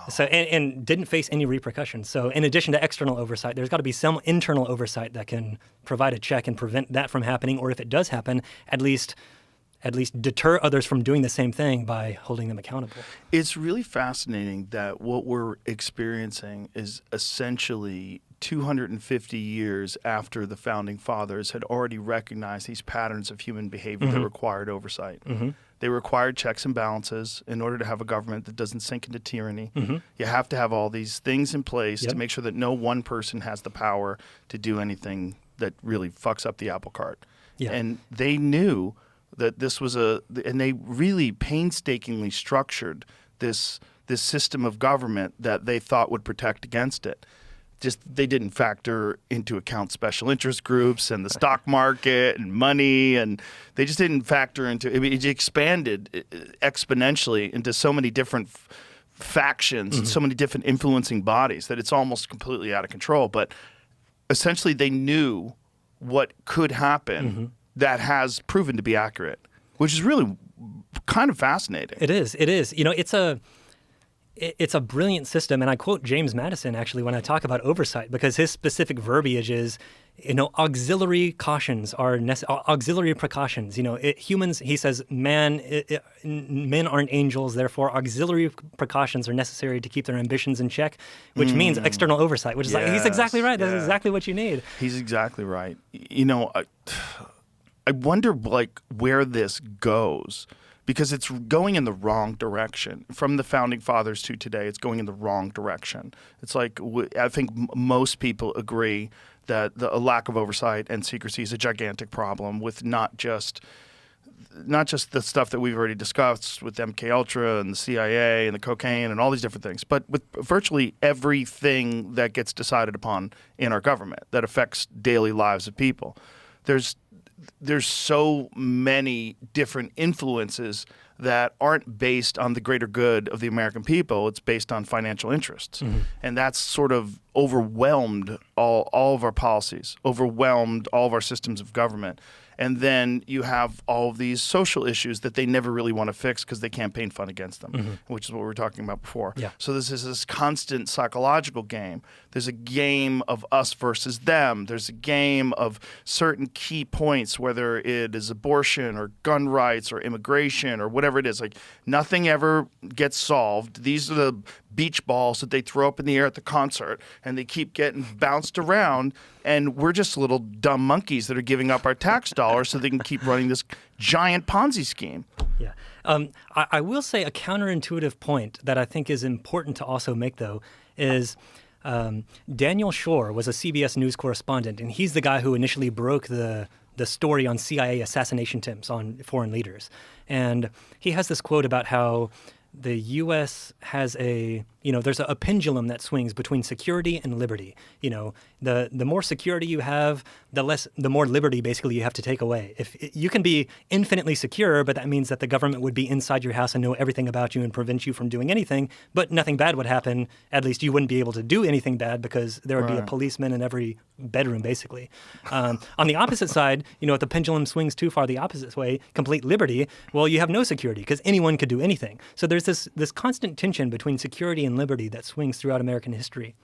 [SPEAKER 5] So and didn't face any repercussions. So in addition to external oversight, there's got to be some internal oversight that can provide a check and prevent that from happening, or if it does happen, at least deter others from doing the same thing by holding them accountable.
[SPEAKER 4] It's really fascinating that what we're experiencing is essentially 250 years after the Founding Fathers had already recognized these patterns of human behavior that required oversight. Mm-hmm. They required checks and balances in order to have a government that doesn't sink into tyranny. Mm-hmm. You have to have all these things in place to make sure that no one person has the power to do anything that really fucks up the apple cart. Yeah. And they knew that this was and they really painstakingly structured this system of government that they thought would protect against it. Just they didn't factor into account special interest groups and the stock market and money, and they just didn't factor into it expanded exponentially into so many different factions and so many different influencing bodies that it's almost completely out of control. But essentially they knew what could happen that has proven to be accurate, which is really kind of fascinating.
[SPEAKER 5] It is. It's a brilliant system, and I quote James Madison actually when I talk about oversight, because his specific verbiage is, auxiliary cautions are auxiliary precautions. Humans, he says, men aren't angels, therefore auxiliary precautions are necessary to keep their ambitions in check, which means external oversight. Which is like, he's exactly right. That's exactly what you need.
[SPEAKER 4] He's exactly right. I wonder where this goes, because it's going in the wrong direction. From the Founding Fathers to today, it's going in the wrong direction. It's like, I think most people agree that a lack of oversight and secrecy is a gigantic problem with not just the stuff that we've already discussed with MKUltra and the CIA and the cocaine and all these different things, but with virtually everything that gets decided upon in our government that affects daily lives of people. There's so many different influences that aren't based on the greater good of the American people. It's based on financial interests. And that's sort of overwhelmed all of our policies, overwhelmed all of our systems of government. And then you have all of these social issues that they never really want to fix because they campaign fund against them, which is what we were talking about before. Yeah. So this is this constant psychological game. There's a game of us versus them. There's a game of certain key points, whether it is abortion or gun rights or immigration or whatever it is. Like, nothing ever gets solved. These are the beach balls that they throw up in the air at the concert, and they keep getting bounced around, and we're just little dumb monkeys that are giving up our tax dollars so they can keep running this giant Ponzi scheme.
[SPEAKER 5] Yeah. I will say a counterintuitive point that I think is important to also make, though, is Daniel Shore was a CBS News correspondent, and he's the guy who initially broke the story on CIA assassination attempts on foreign leaders. And he has this quote about how the U.S. has there's a pendulum that swings between security and liberty. The more security you have, the more liberty basically you have to take away. If you can be infinitely secure, but that means that the government would be inside your house and know everything about you and prevent you from doing anything, but nothing bad would happen. At least you wouldn't be able to do anything bad because there would be a policeman in every bedroom, basically. On the opposite side, if the pendulum swings too far the opposite way, complete liberty, well, you have no security because anyone could do anything. So there's this constant tension between security and and liberty that swings throughout American history.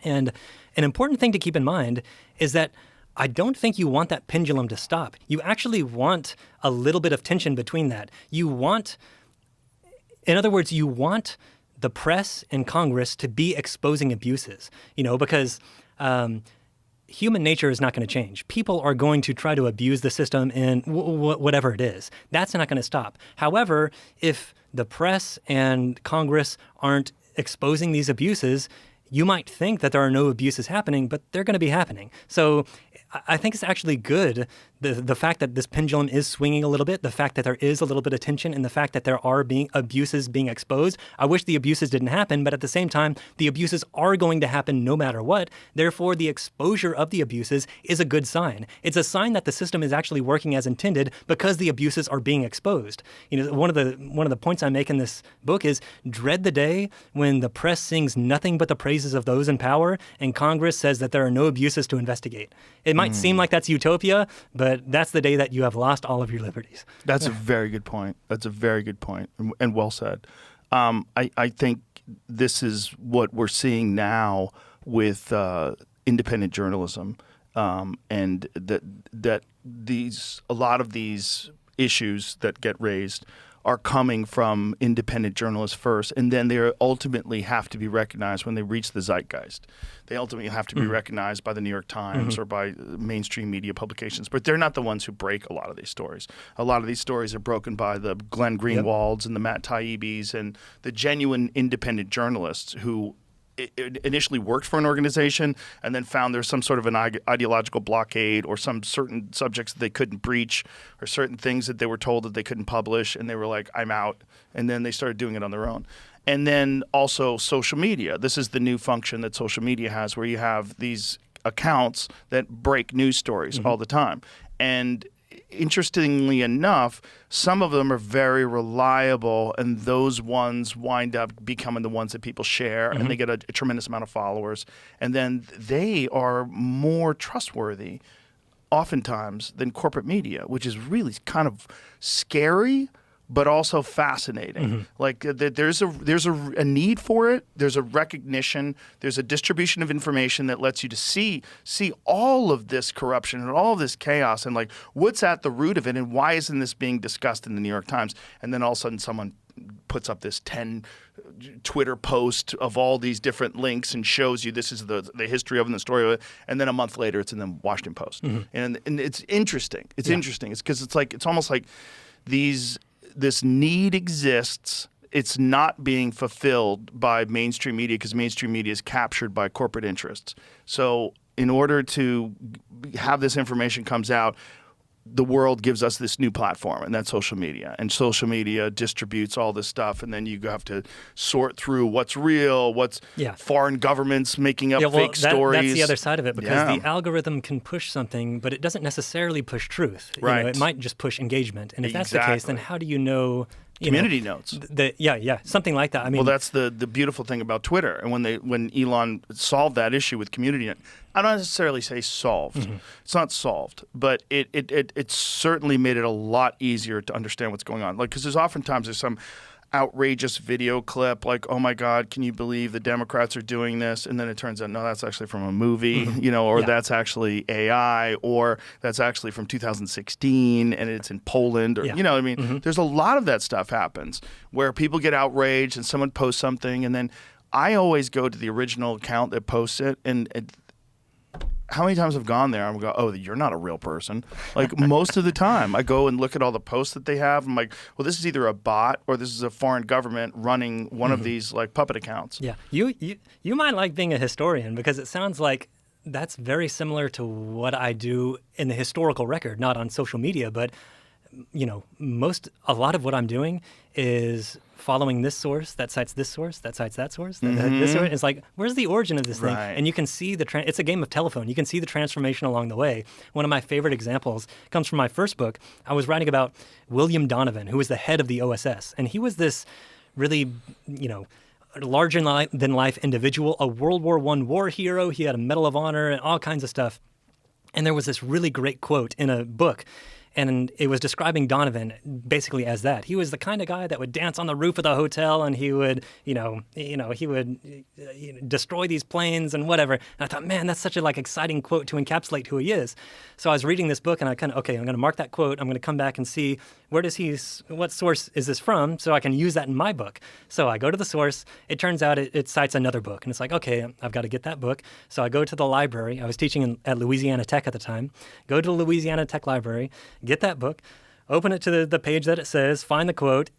[SPEAKER 5] And an important thing to keep in mind is that I don't think you want that pendulum to stop. You actually want a little bit of tension between that. In other words, you want the press and Congress to be exposing abuses, because human nature is not going to change. People are going to try to abuse the system in whatever it is. That's not going to stop. However, if the press and Congress aren't exposing these abuses, you might think that there are no abuses happening, but they're going to be happening. So I think it's actually good, the fact that this pendulum is swinging a little bit, the fact that there is a little bit of tension, and the fact that there are abuses being exposed. I wish the abuses didn't happen, but at the same time, the abuses are going to happen no matter what. Therefore, the exposure of the abuses is a good sign. It's a sign that the system is actually working as intended because the abuses are being exposed. One of the points I make in this book is dread the day when the press sings nothing but the praises of those in power and Congress says that there are no abuses to investigate. It might seem like that's utopia, but that's the day that you have lost all of your liberties.
[SPEAKER 4] That's a very good point. That's a very good point, and well said. I think this is what we're seeing now with independent journalism, and that a lot of these issues that get raised are coming from independent journalists first, and then they ultimately have to be recognized when they reach the zeitgeist. They ultimately have to be recognized by the New York Times or by mainstream media publications, but they're not the ones who break a lot of these stories. A lot of these stories are broken by the Glenn Greenwalds and the Matt Taibbis and the genuine independent journalists who initially worked for an organization and then found there's some sort of an ideological blockade or some certain subjects that they couldn't breach or certain things that they were told that they couldn't publish, and they were like, I'm out. And then they started doing it on their own. And then also social media. This is the new function that social media has, where you have these accounts that break news stories all the time. And interestingly enough, some of them are very reliable, and those ones wind up becoming the ones that people share, and they get a tremendous amount of followers. And then they are more trustworthy oftentimes than corporate media, which is really kind of scary, but also fascinating. Like there's a need for it. There's a recognition. There's a distribution of information that lets you to see all of this corruption and all of this chaos and like what's at the root of it and why isn't this being discussed in the New York Times? And then all of a sudden someone puts up this 10 Twitter post of all these different links and shows you this is the history of it and the story of it, and then a month later it's in the Washington Post. And it's interesting. It's interesting. It's because it's almost like this need exists. It's not being fulfilled by mainstream media because mainstream media is captured by corporate interests. So in order to have this information comes out, the world gives us this new platform, and that's social media. And social media distributes all this stuff, and then you have to sort through what's real, what's foreign governments making up fake stories.
[SPEAKER 5] That's the other side of it, because the algorithm can push something, but it doesn't necessarily push truth.
[SPEAKER 4] Right.
[SPEAKER 5] It might just push engagement. And if that's the case, then how do you know...
[SPEAKER 4] Community notes.
[SPEAKER 5] Something like that. I mean,
[SPEAKER 4] well, that's the beautiful thing about Twitter. And when Elon solved that issue with community, I don't necessarily say solved. It's not solved, but it certainly made it a lot easier to understand what's going on. Like, because there's some outrageous video clip like, oh my God, can you believe the Democrats are doing this? And then it turns out, no, that's actually from a movie, or that's actually AI, or that's actually from 2016 and it's in Poland, or you know what I mean? There's a lot of that stuff happens where people get outraged and someone posts something, and then I always go to the original account that posts it, and how many times I've gone there, I'm go, oh, you're not a real person. Like most of the time, I go and look at all the posts that they have. I'm like, well, this is either a bot or this is a foreign government running one of these like puppet accounts.
[SPEAKER 5] Yeah, you might like being a historian, because it sounds like that's very similar to what I do in the historical record, not on social media, but a lot of what I'm doing is following this source that cites this source that cites that source. This source. It's like, where's the origin of this thing? And you can see it's a game of telephone. You can see the transformation along the way. One of my favorite examples comes from my first book. I was writing about William Donovan, who was the head of the OSS, and he was this really, larger-than-life individual, a World War I war hero. He had a Medal of Honor and all kinds of stuff. And there was this really great quote in a book. And it was describing Donovan basically as that. He was the kind of guy that would dance on the roof of the hotel, and he would, he would destroy these planes and whatever. And I thought, man, that's such a exciting quote to encapsulate who he is. So I was reading this book, and I I'm going to mark that quote. I'm going to come back and see what source is this from, so I can use that in my book. So I go to the source. It turns out it cites another book, and it's like, okay, I've got to get that book. So I go to the library. I was teaching at Louisiana Tech at the time. Go to the Louisiana Tech library, get that book, open it to the page that it says, find the quote,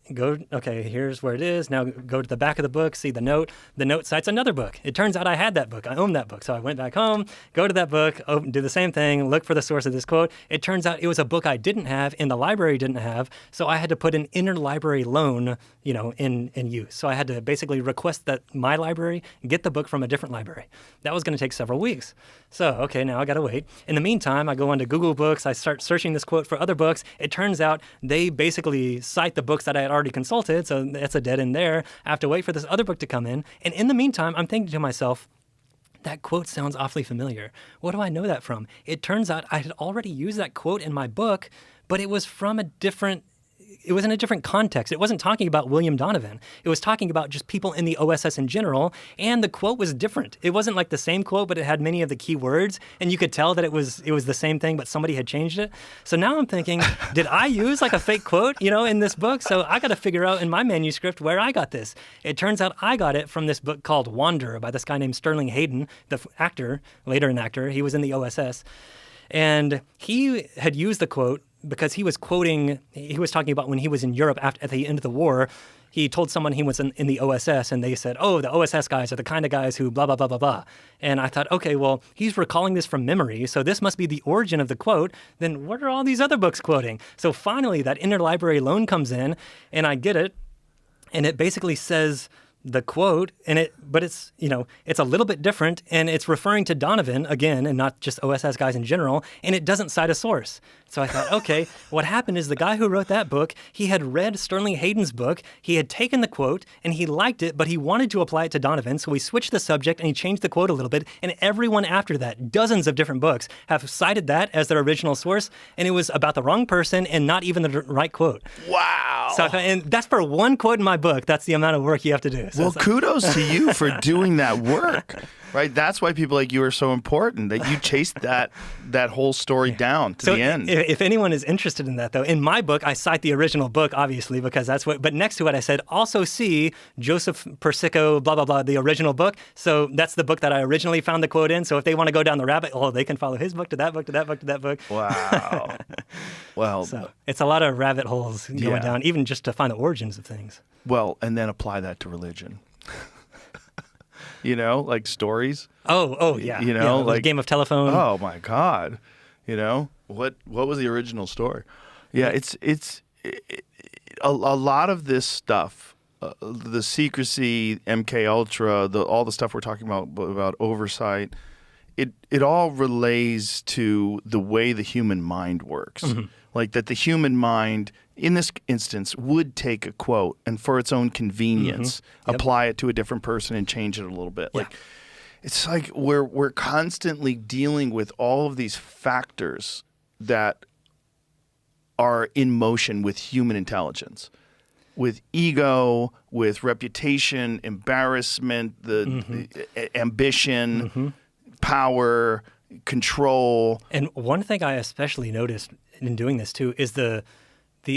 [SPEAKER 5] okay, here's where it is. Now go to the back of the book, see the note. The note cites another book. It turns out I had that book. I owned that book. So I went back home, go to that book, do the same thing, look for the source of this quote. It turns out it was a book I didn't have and the library didn't have. So I had to put an interlibrary loan, in use. So I had to basically request that my library get the book from a different library. That was going to take several weeks. So, okay, now I got to wait. In the meantime, I go onto Google Books. I start searching this quote for other books. It turns out they basically cite the books that I had already consulted, so that's a dead end there. I have to wait for this other book to come in. And in the meantime, I'm thinking to myself, that quote sounds awfully familiar. What do I know that from? It turns out I had already used that quote in my book, but it was in a different context. It wasn't talking about William Donovan. It was talking about just people in the OSS in general, and the quote was different. It wasn't like the same quote, but it had many of the key words, and you could tell that it was the same thing, but somebody had changed it. So now I'm thinking, did I use a fake quote, in this book? So I got to figure out in my manuscript where I got this. It turns out I got it from this book called Wanderer by this guy named Sterling Hayden, the actor, later an actor. He was in the OSS. And he had used the quote because he was talking about when he was in Europe at the end of the war. He told someone he was in the OSS, and they said, oh, the OSS guys are the kind of guys who blah, blah, blah, blah, blah. And I thought, okay, well, he's recalling this from memory, so this must be the origin of the quote. Then what are all these other books quoting? So finally, that interlibrary loan comes in, and I get it, and it basically says the quote, but it's a little bit different, and it's referring to Donovan again, and not just OSS guys in general, and it doesn't cite a source. So I thought, okay, what happened is the guy who wrote that book, he had read Sterling Hayden's book, he had taken the quote, and he liked it, but he wanted to apply it to Donovan, so he switched the subject and he changed the quote a little bit, and everyone after that, dozens of different books, have cited that as their original source, and it was about the wrong person and not even the right quote.
[SPEAKER 4] Wow.
[SPEAKER 5] So, and that's for one quote in my book. That's the amount of work you have to do. So
[SPEAKER 4] well, kudos to you for doing that work, right? That's why people like you are so important, that you chased that whole story down to the end.
[SPEAKER 5] If anyone is interested in that, though, in my book, I cite the original book, obviously, because that's what, but next to it, I said, also see Joseph Persico, blah, blah, blah, the original book. So that's the book that I originally found the quote in. So if they want to go down the rabbit hole, they can follow his book to that book, to that book, to that book.
[SPEAKER 4] Wow. Well,
[SPEAKER 5] so it's a lot of rabbit holes going down, even just to find the origins of things.
[SPEAKER 4] Well, and then apply that to religion. Like stories.
[SPEAKER 5] Oh, yeah.
[SPEAKER 4] Like
[SPEAKER 5] Game of Telephone.
[SPEAKER 4] Oh my God. What was the original story? Yeah, it's a lot of this stuff, the Secrecy, MKUltra, all the stuff we're talking about Oversight. It all relays to the way the human mind works. Mm-hmm. Like that the human mind, in this instance, would take a quote and for its own convenience, apply it to a different person and change it a little bit. Yeah. Like it's like we're constantly dealing with all of these factors that are in motion with human intelligence, with ego, with reputation, embarrassment, the ambition, power, control.
[SPEAKER 5] And one thing I especially noticed in doing this too is the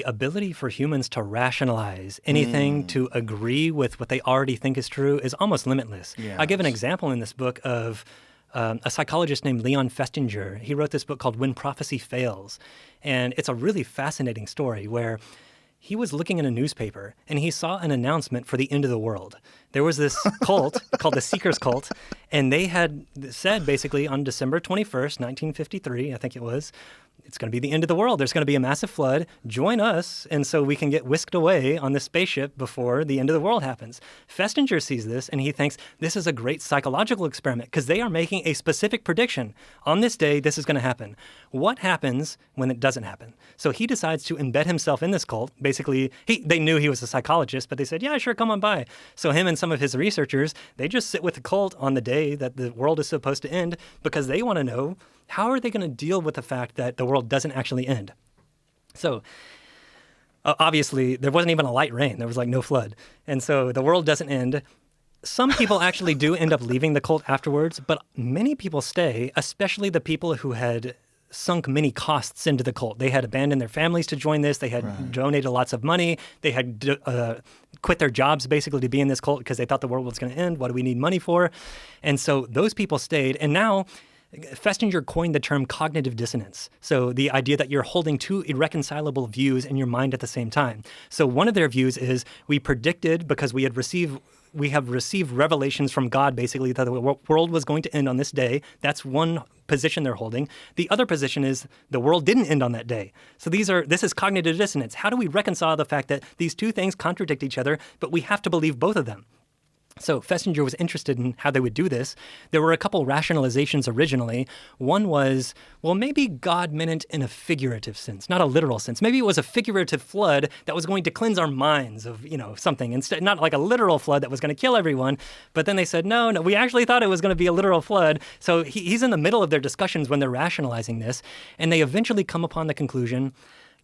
[SPEAKER 5] ability for humans to rationalize anything, to agree with what they already think is true is almost limitless. Yes. I give an example in this book of a psychologist named Leon Festinger. He wrote this book called When Prophecy Fails. And it's a really fascinating story where he was looking in a newspaper and he saw an announcement for the end of the world. There was this cult called the Seekers Cult, and they had said basically on December 21st, 1953, I think it was, it's going to be the end of the world. There's going to be a massive flood. Join us, and so we can get whisked away on this spaceship before the end of the world happens. Festinger sees this, and he thinks this is a great psychological experiment because they are making a specific prediction. On this day, this is going to happen. What happens when it doesn't happen? So he decides to embed himself in this cult. Basically, they knew he was a psychologist, but they said, yeah, sure, come on by. So him and some of his researchers, they just sit with the cult on the day that the world is supposed to end because they want to know, how are they going to deal with the fact that the world doesn't actually end? So obviously, there wasn't even a light rain. There was like no flood. And so the world doesn't end. Some people actually do end up leaving the cult afterwards, but many people stay, especially the people who had sunk many costs into the cult. They had abandoned their families to join this. They had donated lots of money. They had quit their jobs basically to be in this cult because they thought the world was going to end. What do we need money for? And so those people stayed. And now Festinger coined the term cognitive dissonance. So the idea that you're holding two irreconcilable views in your mind at the same time. So one of their views is we predicted because we have received revelations from God, basically, that the world was going to end on this day. That's one position they're holding. The other position is the world didn't end on that day. So this is cognitive dissonance. How do we reconcile the fact that these two things contradict each other, but we have to believe both of them? So Festinger was interested in how they would do this. There were a couple rationalizations originally. One was, well, maybe God meant it in a figurative sense, not a literal sense. Maybe it was a figurative flood that was going to cleanse our minds of, something. Instead, not like a literal flood that was going to kill everyone. But then they said, no, we actually thought it was going to be a literal flood. So he's in the middle of their discussions when they're rationalizing this. And they eventually come upon the conclusion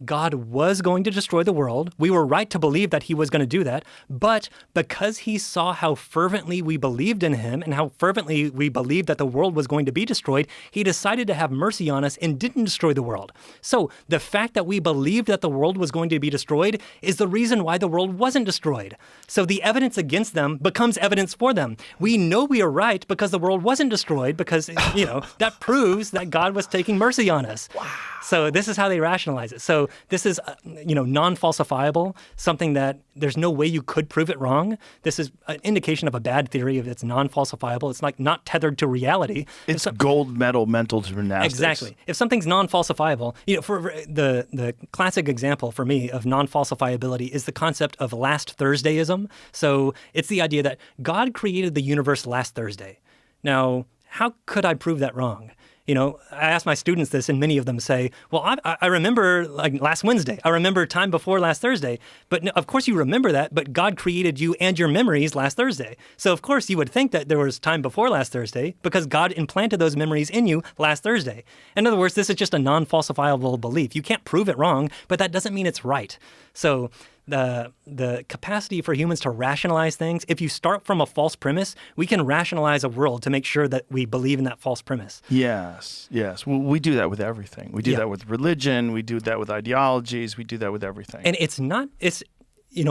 [SPEAKER 5] God was going to destroy the world. We were right to believe that he was going to do that. But because he saw how fervently we believed in him and how fervently we believed that the world was going to be destroyed, he decided to have mercy on us and didn't destroy the world. So the fact that we believed that the world was going to be destroyed is the reason why the world wasn't destroyed. So the evidence against them becomes evidence for them. We know we are right because the world wasn't destroyed because, that proves that God was taking mercy on us. Wow. So this is how they rationalize it. So this is, non-falsifiable, something that there's no way you could prove it wrong. This is an indication of a bad theory if it's non-falsifiable. It's like not tethered to reality.
[SPEAKER 4] It's gold medal mental gymnastics.
[SPEAKER 5] Exactly. If something's non-falsifiable, for the classic example for me of non-falsifiability is the concept of last Thursdayism. So it's the idea that God created the universe last Thursday. Now, how could I prove that wrong? I ask my students this, and many of them say, well, I remember like last Wednesday. I remember time before last Thursday. But of course you remember that, but God created you and your memories last Thursday. So of course you would think that there was time before last Thursday because God implanted those memories in you last Thursday. In other words, this is just a non-falsifiable belief. You can't prove it wrong, but that doesn't mean it's right. So the capacity for humans to rationalize things, if you start from a false premise, we can rationalize a world to make sure that we believe in that false premise.
[SPEAKER 4] Yes. Well, we do that with everything. We do that with religion. We do that with ideologies. We do that with everything.
[SPEAKER 5] And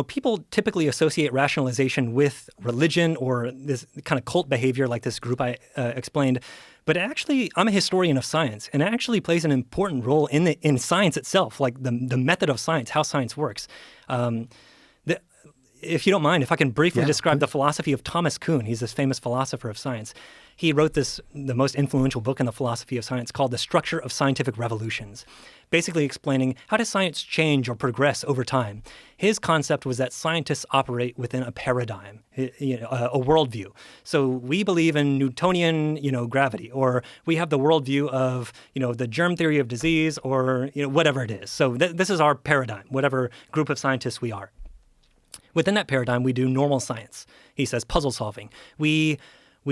[SPEAKER 5] people typically associate rationalization with religion or this kind of cult behavior like this group I explained. But actually, I'm a historian of science, and it actually plays an important role in science itself, like the method of science, how science works. If you don't mind, if I can briefly describe the philosophy of Thomas Kuhn. He's this famous philosopher of science. He wrote the most influential book in the philosophy of science called The Structure of Scientific Revolutions, basically explaining how does science change or progress over time. His concept was that scientists operate within a paradigm, a worldview. So we believe in Newtonian, gravity, or we have the worldview of, the germ theory of disease, or whatever it is. So this is our paradigm, whatever group of scientists we are. Within that paradigm, we do normal science. He says puzzle solving. We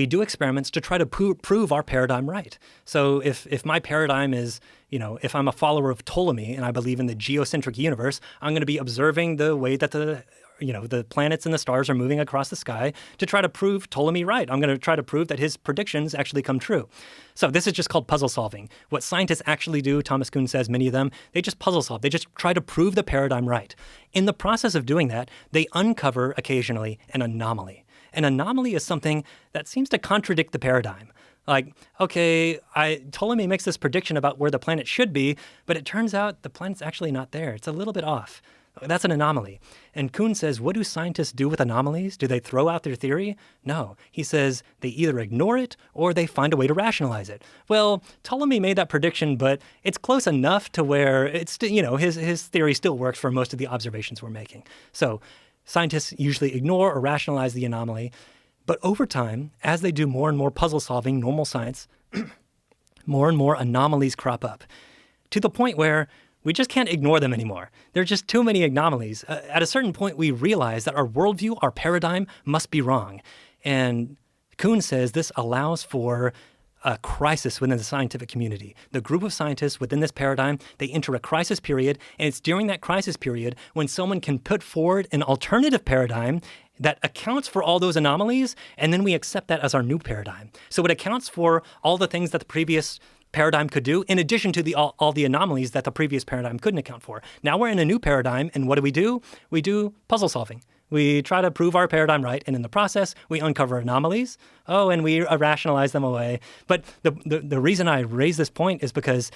[SPEAKER 5] do experiments to try to prove our paradigm right. So if my paradigm is, if I'm a follower of Ptolemy and I believe in the geocentric universe, I'm going to be observing the way that the planets and the stars are moving across the sky to try to prove Ptolemy right. I'm going to try to prove that his predictions actually come true. So this is just called puzzle solving. What scientists actually do, Thomas Kuhn says, many of them, they just puzzle solve. They just try to prove the paradigm right. In the process of doing that, they uncover occasionally an anomaly. An anomaly is something that seems to contradict the paradigm. Like, okay, Ptolemy makes this prediction about where the planet should be, but it turns out the planet's actually not there. It's a little bit off. That's an anomaly. And Kuhn says, what do scientists do with anomalies? Do they throw out their theory? No. He says they either ignore it or they find a way to rationalize it. Well, Ptolemy made that prediction, but it's close enough to where it's, his theory still works for most of the observations we're making. So scientists usually ignore or rationalize the anomaly. But over time, as they do more and more puzzle solving, normal science, more and more anomalies crop up to the point where we just can't ignore them anymore. There are just too many anomalies. At a certain point, we realize that our worldview, our paradigm, must be wrong. And Kuhn says this allows for a crisis within the scientific community. The group of scientists within this paradigm, they enter a crisis period, and it's during that crisis period when someone can put forward an alternative paradigm that accounts for all those anomalies, and then we accept that as our new paradigm. So it accounts for all the things that the previous paradigm could do, in addition to all the anomalies that the previous paradigm couldn't account for. Now we're in a new paradigm, and what do? We do puzzle solving. We try to prove our paradigm right, and in the process, we uncover anomalies, and we rationalize them away. But the reason I raise this point is because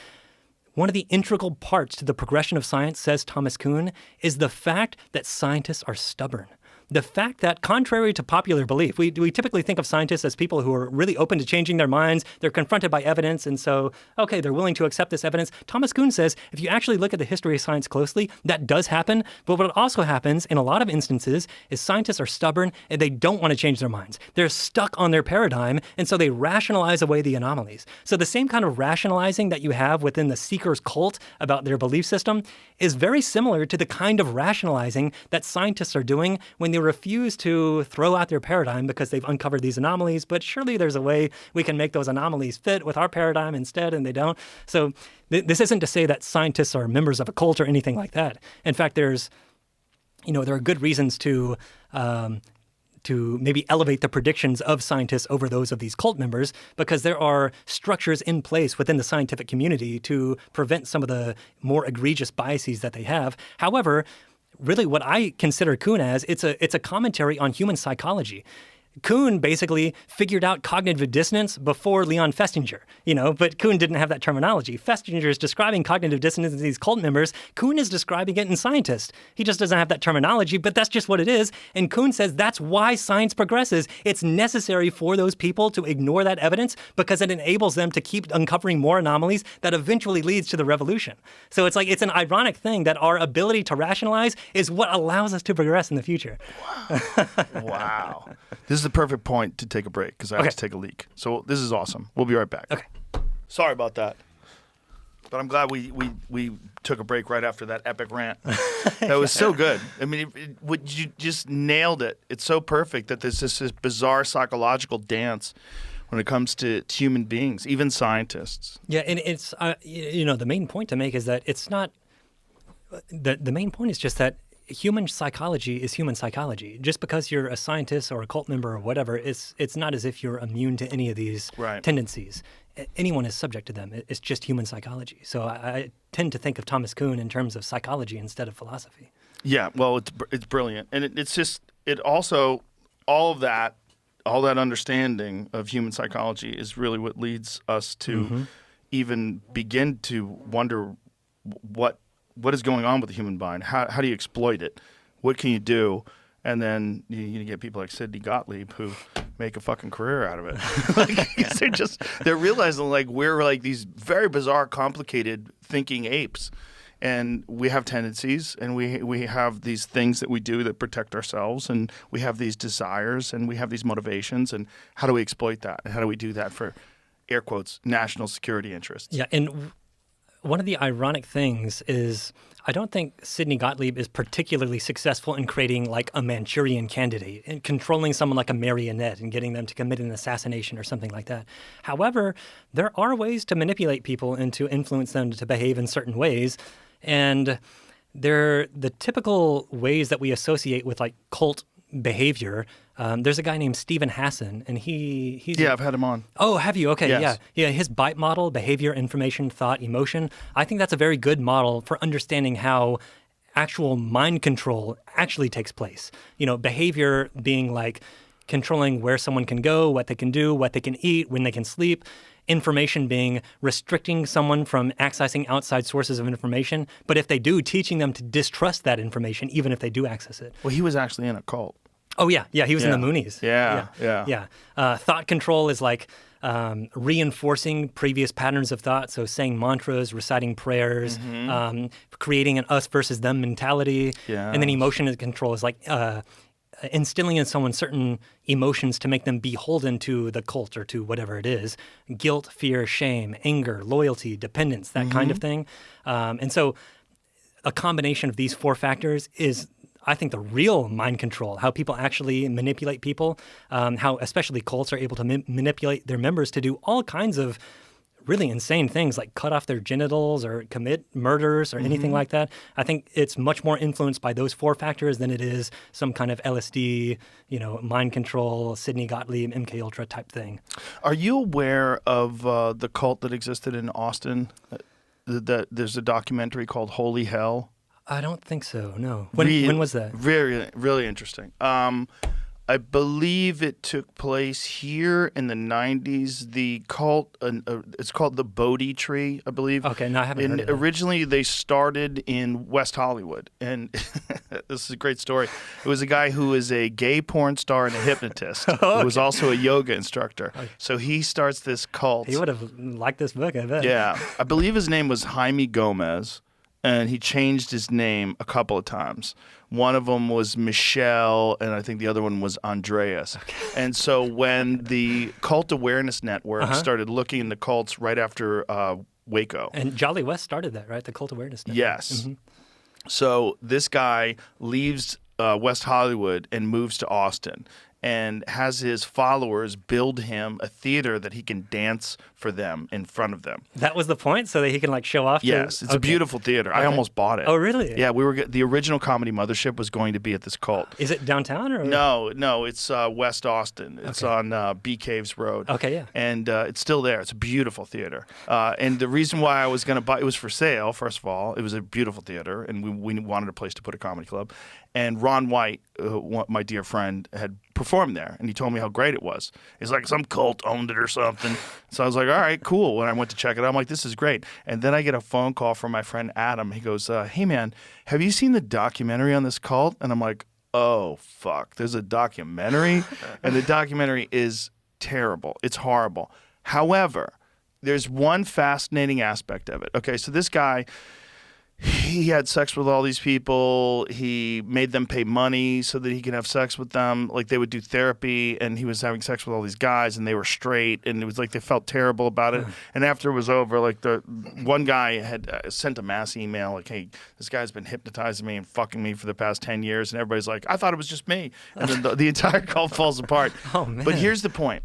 [SPEAKER 5] one of the integral parts to the progression of science, says Thomas Kuhn, is the fact that scientists are stubborn. The fact that, contrary to popular belief, we typically think of scientists as people who are really open to changing their minds. They're confronted by evidence, and so, okay, they're willing to accept this evidence. Thomas Kuhn says, if you actually look at the history of science closely, that does happen. But what also happens in a lot of instances is scientists are stubborn and they don't want to change their minds. They're stuck on their paradigm, and so they rationalize away the anomalies. So the same kind of rationalizing that you have within the seeker's cult about their belief system is very similar to the kind of rationalizing that scientists are doing when they refuse to throw out their paradigm because they've uncovered these anomalies, but surely there's a way we can make those anomalies fit with our paradigm instead, and they don't. So this isn't to say that scientists are members of a cult or anything like that. In fact, there are good reasons to maybe elevate the predictions of scientists over those of these cult members, because there are structures in place within the scientific community to prevent some of the more egregious biases that they have. However, really what I consider Kuhn as, it's a commentary on human psychology. Kuhn basically figured out cognitive dissonance before Leon Festinger, but Kuhn didn't have that terminology. Festinger is describing cognitive dissonance in these cult members. Kuhn is describing it in scientists. He just doesn't have that terminology, but that's just what it is. And Kuhn says that's why science progresses. It's necessary for those people to ignore that evidence because it enables them to keep uncovering more anomalies that eventually leads to the revolution. So it's an ironic thing that our ability to rationalize is what allows us to progress in the future.
[SPEAKER 4] Wow. This is the perfect point to take a break because I have to take a leak. So this is awesome. We'll be right back.
[SPEAKER 5] Okay.
[SPEAKER 4] Sorry about that. But I'm glad we took a break right after that epic rant. That was so good. I mean, you just nailed it. It's so perfect that there's this bizarre psychological dance when it comes to human beings, even scientists.
[SPEAKER 5] Yeah, and it's, the main point to make is that it's not, the main point is just that human psychology is human psychology. Just because you're a scientist or a cult member or whatever, it's not as if you're immune to any of these tendencies. Anyone is subject to them. It's just human psychology. So I tend to think of Thomas Kuhn in terms of psychology instead of philosophy.
[SPEAKER 4] Yeah, well, it's brilliant. And it also, all that understanding of human psychology is really what leads us to even begin to wonder what is going on with the human mind? How do you exploit it? What can you do? And then you get people like Sidney Gottlieb who make a fucking career out of it. They're realizing we're like these very bizarre, complicated thinking apes. And we have tendencies and we have these things that we do that protect ourselves, and we have these desires and we have these motivations, and how do we exploit that? And how do we do that for, air quotes, national security interests?
[SPEAKER 5] Yeah, and one of the ironic things is I don't think Sidney Gottlieb is particularly successful in creating like a Manchurian candidate and controlling someone like a marionette and getting them to commit an assassination or something like that. However, there are ways to manipulate people and to influence them to behave in certain ways. And they're the typical ways that we associate with like cult behavior. There's a guy named Stephen Hassan, and he's
[SPEAKER 4] I've had him on.
[SPEAKER 5] Oh, have you? Okay,
[SPEAKER 4] yes.
[SPEAKER 5] Yeah. His BITE model, behavior, information, thought, emotion. I think that's a very good model for understanding how actual mind control actually takes place. Behavior being like controlling where someone can go, what they can do, what they can eat, when they can sleep. Information being restricting someone from accessing outside sources of information, but if they do, teaching them to distrust that information, even if they do access it.
[SPEAKER 4] Well, he was actually in a cult.
[SPEAKER 5] Oh, yeah. He was in the Moonies.
[SPEAKER 4] Yeah.
[SPEAKER 5] Thought control is like reinforcing previous patterns of thought, so saying mantras, reciting prayers, creating an us versus them mentality.
[SPEAKER 4] Yeah.
[SPEAKER 5] And then emotion control is like instilling in someone certain emotions to make them beholden to the cult or to whatever it is. Guilt, fear, shame, anger, loyalty, dependence, that kind of thing. And so a combination of these four factors is I think, the real mind control, how people actually manipulate people, how especially cults are able to manipulate their members to do all kinds of really insane things like cut off their genitals or commit murders or anything like that. I think it's much more influenced by those 4 factors than it is some kind of LSD, mind control, Sidney Gottlieb, MKUltra type thing.
[SPEAKER 4] Are you aware of the cult that existed in Austin? There's a documentary called Holy Hell.
[SPEAKER 5] I don't think so, no. When was that?
[SPEAKER 4] Very, really interesting. I believe it took place here in the 90s. The cult, it's called the Bodhi Tree, I believe.
[SPEAKER 5] Okay, no, I haven't heard of that.
[SPEAKER 4] Originally, they started in West Hollywood, and this is a great story. It was a guy who was a gay porn star and a hypnotist. Who was also a yoga instructor. So he starts this cult.
[SPEAKER 5] He would have liked this book, I bet.
[SPEAKER 4] Yeah. I believe his name was Jaime Gomez, and he changed his name a couple of times. One of them was Michelle, and I think the other one was Andreas. Okay. And so when the Cult Awareness Network started looking into cults right after Waco.
[SPEAKER 5] And Jolly West started that, right? The Cult Awareness Network.
[SPEAKER 4] Yes. So this guy leaves West Hollywood and moves to Austin and has his followers build him a theater that he can dance for them in front of them.
[SPEAKER 5] That was the point, so that he can show off?
[SPEAKER 4] Yes, it's a beautiful theater. I almost bought it.
[SPEAKER 5] Oh, really?
[SPEAKER 4] Yeah, the original Comedy Mothership was going to be at this cult.
[SPEAKER 5] Is it downtown? Or?
[SPEAKER 4] No, it's West Austin. It's on Bee Caves Road.
[SPEAKER 5] Okay, yeah.
[SPEAKER 4] And it's still there. It's a beautiful theater. And the reason why I was going to buy it was for sale, first of all. It was a beautiful theater, and we wanted a place to put a comedy club. And Ron White, my dear friend, had performed there, and he told me how great it was. He's like, some cult owned it or something. So I was like, all right, cool. When I went to check it out, I'm like, this is great. And then I get a phone call from my friend Adam. He goes, hey, man, have you seen the documentary on this cult? And I'm like, oh, fuck, there's a documentary? And the documentary is terrible. It's horrible. However, there's one fascinating aspect of it. Okay, so this guy, he had sex with all these people. He made them pay money so that he could have sex with them. Like, they would do therapy, and he was having sex with all these guys, and they were straight, and it was like they felt terrible about it. And after it was over, like, the one guy had sent a mass email like, hey, this guy's been hypnotizing me and fucking me for the past 10 years. And everybody's like, I thought it was just me. And then the entire cult falls apart.
[SPEAKER 5] Oh, man.
[SPEAKER 4] But here's the point.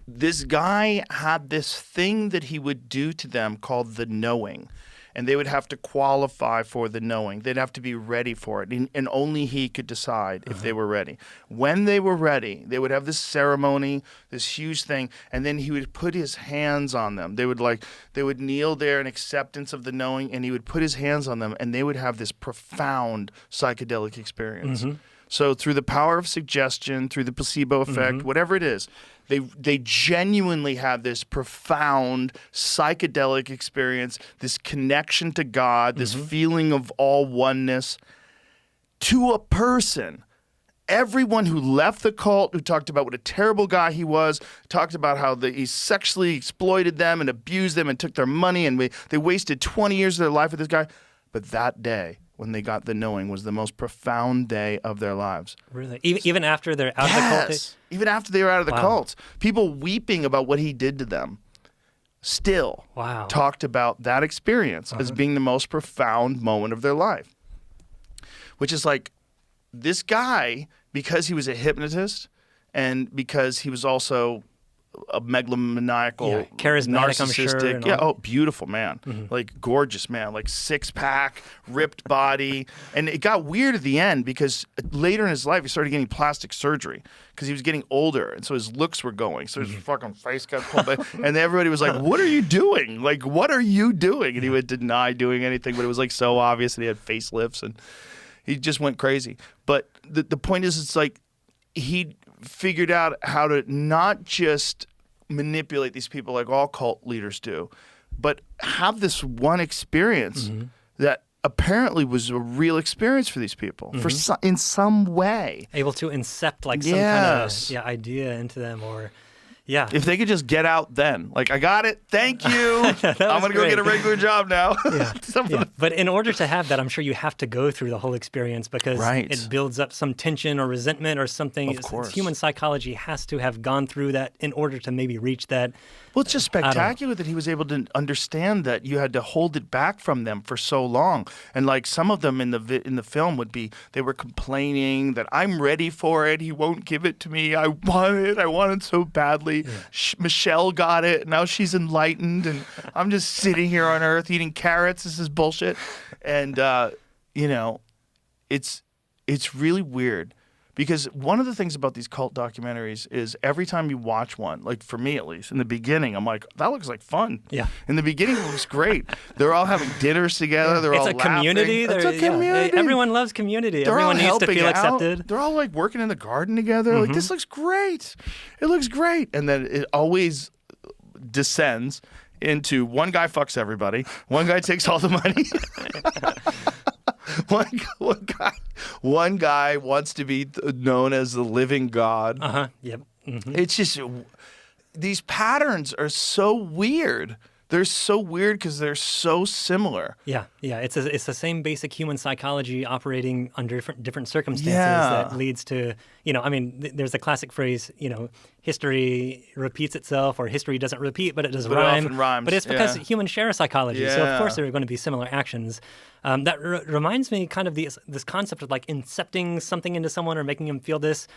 [SPEAKER 4] This guy had this thing that he would do to them called the knowing. And they would have to qualify for the knowing. They'd have to be ready for it. And only he could decide if they were ready. When they were ready, they would have this ceremony, this huge thing, and then he would put his hands on them. They would kneel there in acceptance of the knowing, and he would put his hands on them, and they would have this profound psychedelic experience. So through the power of suggestion, through the placebo effect, whatever it is, they genuinely have this profound psychedelic experience, this connection to God, this feeling of all oneness to a person. Everyone who left the cult, who talked about what a terrible guy he was, talked about how he sexually exploited them and abused them and took their money, and they wasted 20 years of their life with this guy. But that day, when they got the knowing, was the most profound day of their lives.
[SPEAKER 5] Really? Even after they're out of the cult?
[SPEAKER 4] Even after they were out of the cult. People weeping about what he did to them still talked about that experience as being the most profound moment of their life. Which is like, this guy, because he was a hypnotist and because he was also a megalomaniacal,
[SPEAKER 5] charismatic, I'm
[SPEAKER 4] narcissistic,
[SPEAKER 5] sure.
[SPEAKER 4] Beautiful man, like gorgeous man, like 6-pack, ripped body. And it got weird at the end because later in his life he started getting plastic surgery because he was getting older, and so his looks were going. So his fucking face got pulled back, and everybody was like, "What are you doing? Like, what are you doing?" And he would deny doing anything, but it was like so obvious, and he had facelifts, and he just went crazy. But the point is, it's like he figured out how to not just manipulate these people like all cult leaders do, but have this one experience that apparently was a real experience for these people in some way.
[SPEAKER 5] Able to incept like some kind of idea into them, or Yeah.
[SPEAKER 4] If they could just get out then. Like, I got it. Thank you. I'm going to go get a regular job now.
[SPEAKER 5] Yeah. Yeah. But in order to have that, I'm sure you have to go through the whole experience because it builds up some tension or resentment or something.
[SPEAKER 4] Of course.
[SPEAKER 5] Human psychology has to have gone through that in order to maybe reach that.
[SPEAKER 4] Well, it's just spectacular that he was able to understand that you had to hold it back from them for so long. And like some of them in the film would be, they were complaining that I'm ready for it. He won't give it to me. I want it. I want it so badly. Yeah. Michelle got it. Now she's enlightened. And I'm just sitting here on Earth eating carrots. This is bullshit. And, you know, it's really weird. Because one of the things about these cult documentaries is every time you watch one, like for me at least, in the beginning, I'm like, that looks like fun.
[SPEAKER 5] Yeah.
[SPEAKER 4] In the beginning, it looks great. They're all having dinners together. They're all laughing.
[SPEAKER 5] Community.
[SPEAKER 4] It's a community.
[SPEAKER 5] Everyone loves community.
[SPEAKER 4] They're
[SPEAKER 5] Everyone
[SPEAKER 4] all
[SPEAKER 5] needs to feel
[SPEAKER 4] out.
[SPEAKER 5] accepted.
[SPEAKER 4] They're all like working in the garden together. Like, this looks great. It looks great. And then it always descends into one guy fucks everybody. One guy takes all the money. One guy wants to be known as the living God.
[SPEAKER 5] Yep. Mm-hmm.
[SPEAKER 4] It's just, these patterns are so weird. They're so weird because they're so similar.
[SPEAKER 5] Yeah. It's the same basic human psychology operating under different circumstances that leads to, there's a classic phrase, history repeats itself or history doesn't repeat, but it does rhyme.
[SPEAKER 4] It often rhymes.
[SPEAKER 5] But it's because humans share a psychology. So, of course, there are going to be similar actions. That reminds me kind of this concept of like incepting something into someone or making them feel this.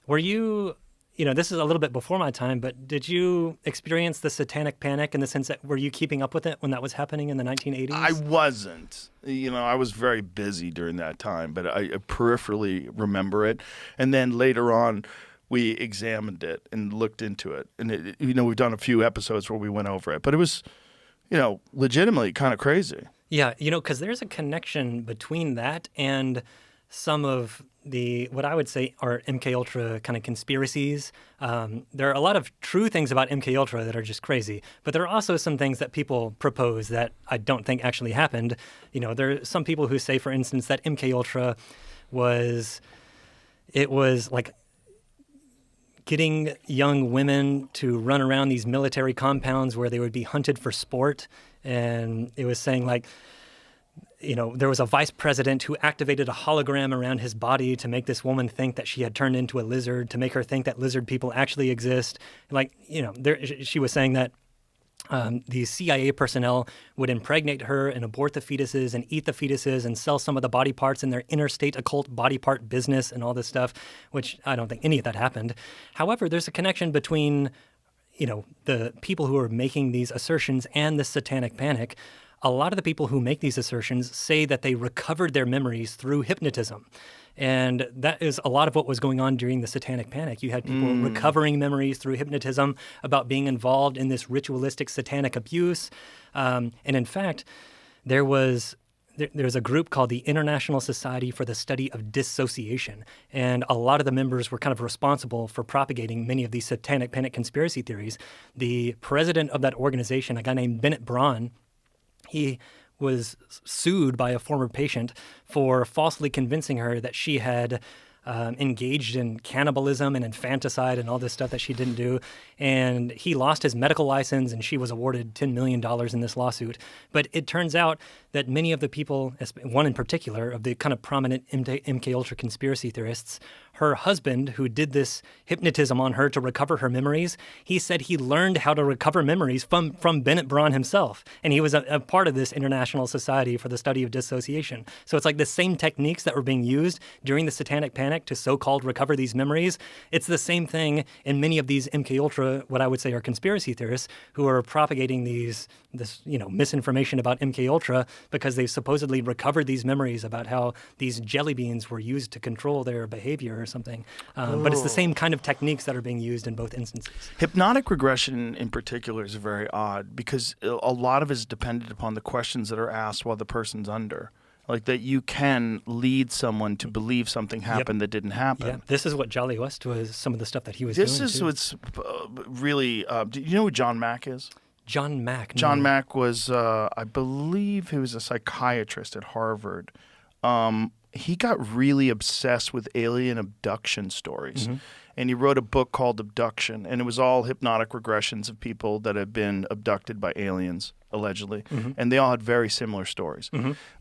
[SPEAKER 5] Were you... this is a little bit before my time, but did you experience the Satanic Panic in the sense that were you keeping up with it when that was happening in the 1980s?
[SPEAKER 4] I wasn't. I was very busy during that time, but I peripherally remember it. And then later on, we examined it and looked into it. And, we've done a few episodes where we went over it. But it was, legitimately kind of crazy. Yeah,
[SPEAKER 5] because there's a connection between that and some of what I would say are MKUltra kind of conspiracies. There are a lot of true things about MKUltra that are just crazy, but there are also some things that people propose that I don't think actually happened. There are some people who say, for instance, that MKUltra was like getting young women to run around these military compounds where they would be hunted for sport, and it was saying like, there was a vice president who activated a hologram around his body to make this woman think that she had turned into a lizard, to make her think that lizard people actually exist. Like, she was saying that these CIA personnel would impregnate her and abort the fetuses and eat the fetuses and sell some of the body parts in their interstate occult body part business and all this stuff, which I don't think any of that happened. However, there's a connection between, the people who are making these assertions and the Satanic Panic. A lot of the people who make these assertions say that they recovered their memories through hypnotism. And that is a lot of what was going on during the Satanic Panic. You had people recovering memories through hypnotism about being involved in this ritualistic satanic abuse. And in fact, there's a group called the International Society for the Study of Dissociation. And a lot of the members were kind of responsible for propagating many of these Satanic Panic conspiracy theories. The president of that organization, a guy named Bennett Braun, he was sued by a former patient for falsely convincing her that she had engaged in cannibalism and infanticide and all this stuff that she didn't do. And he lost his medical license, and she was awarded $10 million in this lawsuit. But it turns out that many of the people, one in particular, of the kind of prominent MKUltra conspiracy theorists, her husband, who did this hypnotism on her to recover her memories, he said he learned how to recover memories from Bennett Braun himself. And he was a part of this International Society for the Study of Dissociation. So it's like the same techniques that were being used during the Satanic Panic to so-called recover these memories. It's the same thing in many of these MKUltra, what I would say are conspiracy theorists, who are propagating this misinformation about MKUltra because they've supposedly recovered these memories about how these jelly beans were used to control their behavior or something. But it's the same kind of techniques that are being used in both instances.
[SPEAKER 4] Hypnotic regression in particular is very odd because a lot of it is dependent upon the questions that are asked while the person's under. Like that you can lead someone to believe something happened that didn't happen.
[SPEAKER 5] Yeah. This is what Jolly West was, some of the stuff that he was
[SPEAKER 4] doing.
[SPEAKER 5] This is
[SPEAKER 4] what's really, do you know who John Mack is?
[SPEAKER 5] John Mack.
[SPEAKER 4] John Mack was, I believe he was a psychiatrist at Harvard. He got really obsessed with alien abduction stories. and he wrote a book called Abduction, and it was all hypnotic regressions of people that had been abducted by aliens, allegedly, and they all had very similar stories.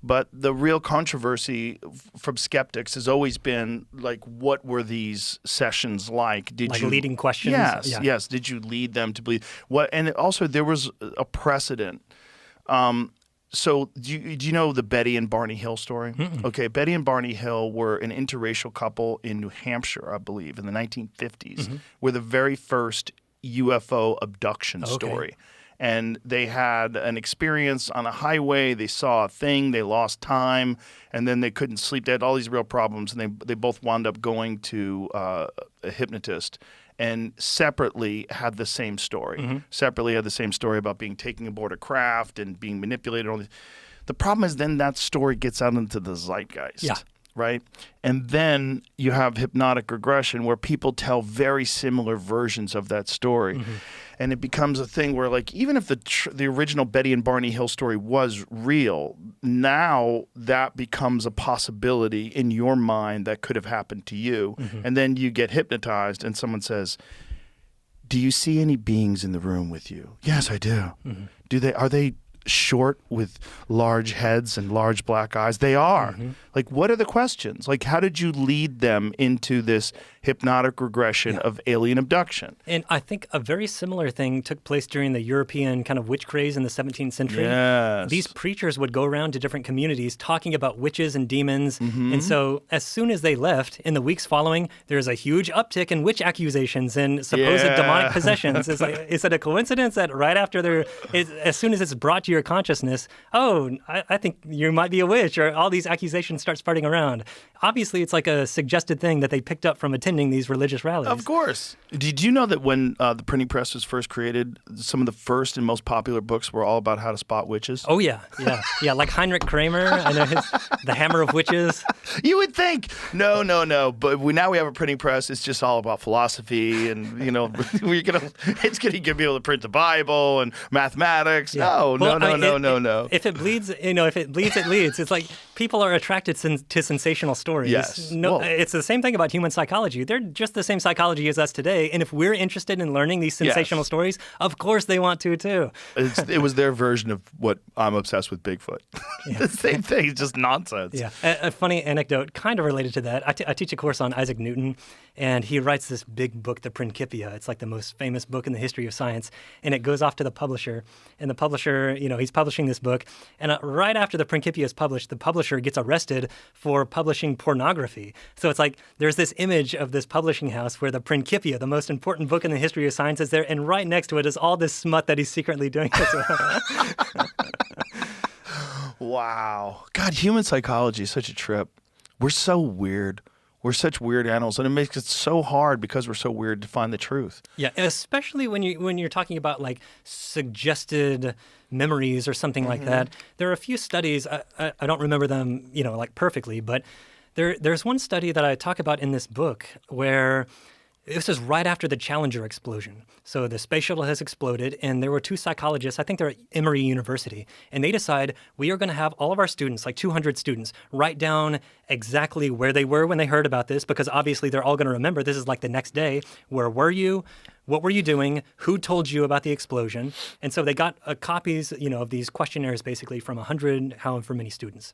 [SPEAKER 4] But the real controversy from skeptics has always been, like, what were these sessions like? Did
[SPEAKER 5] Like
[SPEAKER 4] you
[SPEAKER 5] leading questions?
[SPEAKER 4] Yes,
[SPEAKER 5] Yeah.
[SPEAKER 4] yes. Did you lead them to believe what? And also, there was a precedent. So do you know the Betty and Barney Hill story? Okay, Betty and Barney Hill were an interracial couple in New Hampshire, I believe, in the 1950s, were the very first UFO abduction story. And they had an experience on a highway. They saw a thing. They lost time, and then they couldn't sleep. They had all these real problems, and they both wound up going to a hypnotist, and separately had the same story. Separately had the same story about being taken aboard a craft and being manipulated. All these. The problem is then that story gets out into the zeitgeist.
[SPEAKER 5] Yeah.
[SPEAKER 4] Right? And then you have hypnotic regression where people tell very similar versions of that story. And it becomes a thing where, like, even if the original Betty and Barney Hill story was real, now that becomes a possibility in your mind that could have happened to you. And then you get hypnotized and someone says, "Do you see any beings in the room with you?" "Yes, I do." Are they short with large heads and large black eyes? They are. Like, what are the questions? Like, how did you lead them into this hypnotic regression of alien abduction?
[SPEAKER 5] And I think a very similar thing took place during the European kind of witch craze in the 17th century.
[SPEAKER 4] Yes.
[SPEAKER 5] These preachers would go around to different communities talking about witches and demons. And so as soon as they left, in the weeks following, there's a huge uptick in witch accusations and supposed demonic possessions. It's like, is it a coincidence that right after as soon as it's brought to your consciousness, I think you might be a witch, or all these accusations start spreading around? Obviously, it's like a suggested thing that they picked up from attending these religious rallies.
[SPEAKER 4] Of course. Did you know that when the printing press was first created, some of the first and most popular books were all about how to spot witches?
[SPEAKER 5] Oh, yeah. Like Heinrich Kramer, I know The Hammer of Witches.
[SPEAKER 4] You would think, no. But now we have a printing press. It's just all about philosophy, and it's going to get people to print the Bible and mathematics.
[SPEAKER 5] Yeah.
[SPEAKER 4] No.
[SPEAKER 5] If it bleeds, it leads. It's like people are attracted to sensational stories.
[SPEAKER 4] Yes.
[SPEAKER 5] It's the same thing about human psychology. They're just the same psychology as us today. And if we're interested in learning these sensational stories, of course they want to too.
[SPEAKER 4] It was their version of what I'm obsessed with Bigfoot. The same thing. It's just nonsense.
[SPEAKER 5] Yeah. A funny anecdote kind of related to that. I teach a course on Isaac Newton, and he writes this big book, The Principia. It's like the most famous book in the history of science. And it goes off to the publisher. And the publisher, he's publishing this book. And right after The Principia is published, the publisher gets arrested for publishing pornography. So it's like there's this image of this publishing house where The Principia, the most important book in the history of science, is there. And right next to it is all this smut that he's secretly doing as well.
[SPEAKER 4] Wow. God, human psychology is such a trip. We're so weird. We're such weird animals, and it makes it so hard because we're so weird to find the truth.
[SPEAKER 5] Yeah, especially when you're talking about like suggested memories or something like that. There are a few studies. I don't remember them, like perfectly, but there's one study that I talk about in this book where this is right after the Challenger explosion. So the space shuttle has exploded, and there were two psychologists, I think they're at Emory University, and they decide we are going to have all of our students, like 200 students, write down exactly where they were when they heard about this, because obviously they're all going to remember this is like the next day. Where were you? What were you doing? Who told you about the explosion? And so they got copies, of these questionnaires basically from 100, however many students.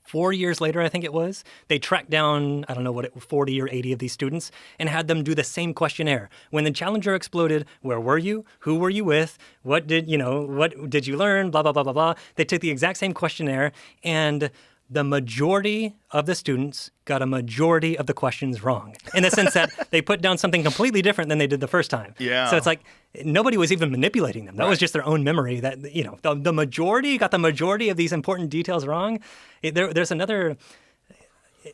[SPEAKER 5] 4 years later, I think it was, they tracked down, 40 or 80 of these students and had them do the same questionnaire. When the Challenger exploded, where were you? Who were you with? What did you learn? Blah, blah, blah, blah, blah. They took the exact same questionnaire, and the majority of the students got a majority of the questions wrong, in the sense that they put down something completely different than they did the first time.
[SPEAKER 4] Yeah.
[SPEAKER 5] So it's like nobody was even manipulating them. That was just their own memory that, the majority got the majority of these important details wrong. There's another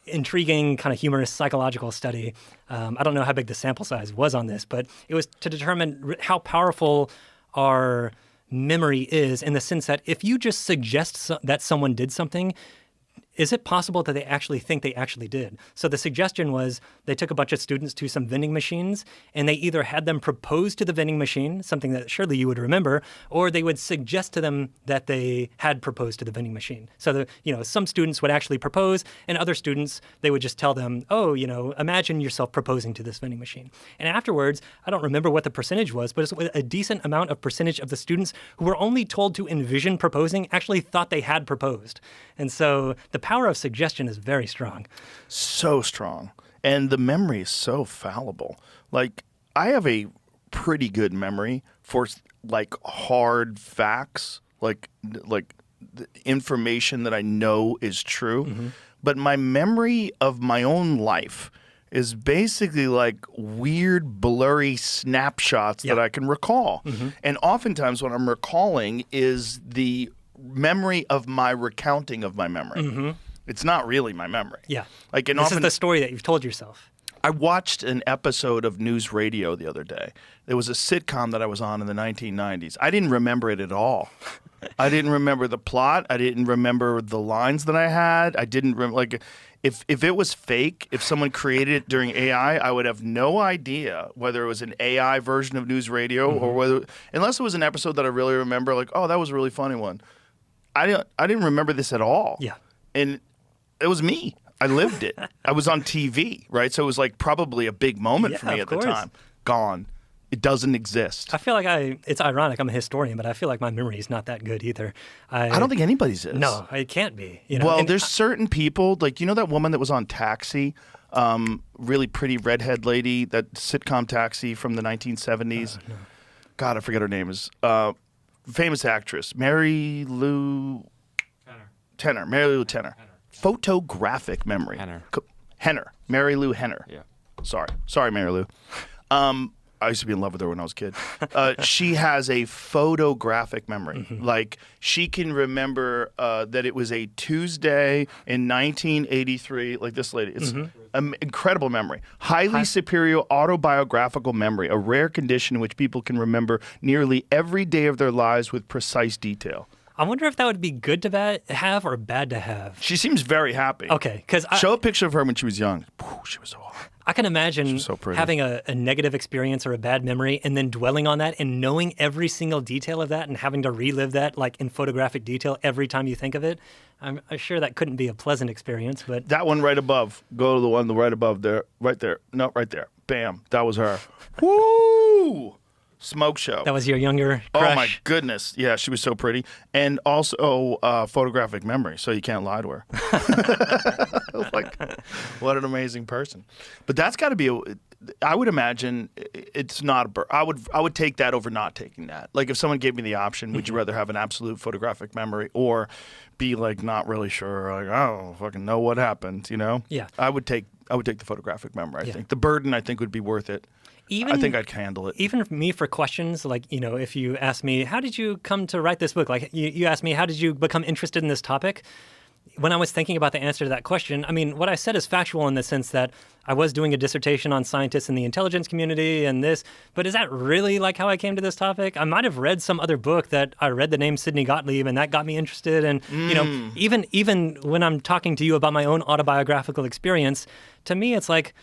[SPEAKER 5] intriguing kind of humorous psychological study. I don't know how big the sample size was on this, but it was to determine how powerful our memory is, in the sense that if you just suggest that someone did something, is it possible that they actually think they actually did? So the suggestion was they took a bunch of students to some vending machines, and they either had them propose to the vending machine, something that surely you would remember, or they would suggest to them that they had proposed to the vending machine. So some students would actually propose, and other students, they would just tell them, imagine yourself proposing to this vending machine. And afterwards, I don't remember what the percentage was, but it's a decent amount of percentage of the students who were only told to envision proposing actually thought they had proposed. And so the power of suggestion is very strong.
[SPEAKER 4] So strong. And the memory is so fallible. Like, I have a pretty good memory for like hard facts, like the information that I know is true. Mm-hmm. But my memory of my own life is basically like weird, blurry snapshots that I can recall. Mm-hmm. And oftentimes what I'm recalling is the memory of my recounting of my memory. Mm-hmm. It's not really my memory.
[SPEAKER 5] Yeah. This is the story that you've told yourself.
[SPEAKER 4] I watched an episode of News Radio the other day. There was a sitcom that I was on in the 1990s. I didn't remember it at all. I didn't remember the plot. I didn't remember the lines that I had. I didn't remember, if it was fake, if someone created it during AI, I would have no idea whether it was an AI version of News Radio or whether, unless it was an episode that I really remember, like, oh, that was a really funny one. I didn't remember this at all.
[SPEAKER 5] Yeah.
[SPEAKER 4] And it was me. I lived it. I was on TV, right? So it was like probably a big moment for me at the time. Gone. It doesn't exist.
[SPEAKER 5] I feel like it's ironic. I'm a historian, but I feel like my memory is not that good either.
[SPEAKER 4] I don't think anybody's is.
[SPEAKER 5] No, it can't be.
[SPEAKER 4] Well, there's certain people, like, that woman that was on Taxi, really pretty redhead lady, that sitcom Taxi from the 1970s. No. God, I forget her name is. Famous actress, Mary Lou Tenner. Mary Lou Tenner. Photographic memory. Henner. Mary Lou Henner.
[SPEAKER 6] Yeah.
[SPEAKER 4] Sorry, Mary Lou. I used to be in love with her when I was a kid. She has a photographic memory. Mm-hmm. Like, she can remember that it was a Tuesday in 1983, like this lady. It's an incredible memory. Highly superior autobiographical memory, a rare condition in which people can remember nearly every day of their lives with precise detail.
[SPEAKER 5] I wonder if that would be good to have or bad to have.
[SPEAKER 4] She seems very happy.
[SPEAKER 5] Okay, because
[SPEAKER 4] show a picture of her when she was young. She was so hot.
[SPEAKER 5] I can imagine
[SPEAKER 4] so
[SPEAKER 5] having a negative experience or a bad memory and then dwelling on that and knowing every single detail of that and having to relive that like in photographic detail every time you think of it. I'm sure that couldn't be a pleasant experience, but...
[SPEAKER 4] That one right above. Go to the one right above there. Right there. No, right there. Bam. That was her. Woo! Smoke show.
[SPEAKER 5] That was your younger crush?
[SPEAKER 4] Oh, my goodness. Yeah, she was so pretty. And also photographic memory, so you can't lie to her. Like, what an amazing person. But that's got to be I would imagine it's not I would take that over not taking that. Like, if someone gave me the option, would you rather have an absolute photographic memory or be like not really sure, like, I don't fucking know what happened,
[SPEAKER 5] Yeah.
[SPEAKER 4] I would take the photographic memory, I think. The burden, I think, would be worth it. I think I'd handle it.
[SPEAKER 5] Even for me, for questions, like, if you ask me, how did you come to write this book? Like, you asked me, how did you become interested in this topic? When I was thinking about the answer to that question, I mean, what I said is factual in the sense that I was doing a dissertation on scientists in the intelligence community and this, but is that really like how I came to this topic? I might have read some other book that I read the name Sidney Gottlieb and that got me interested. And, even when I'm talking to you about my own autobiographical experience, to me, it's like,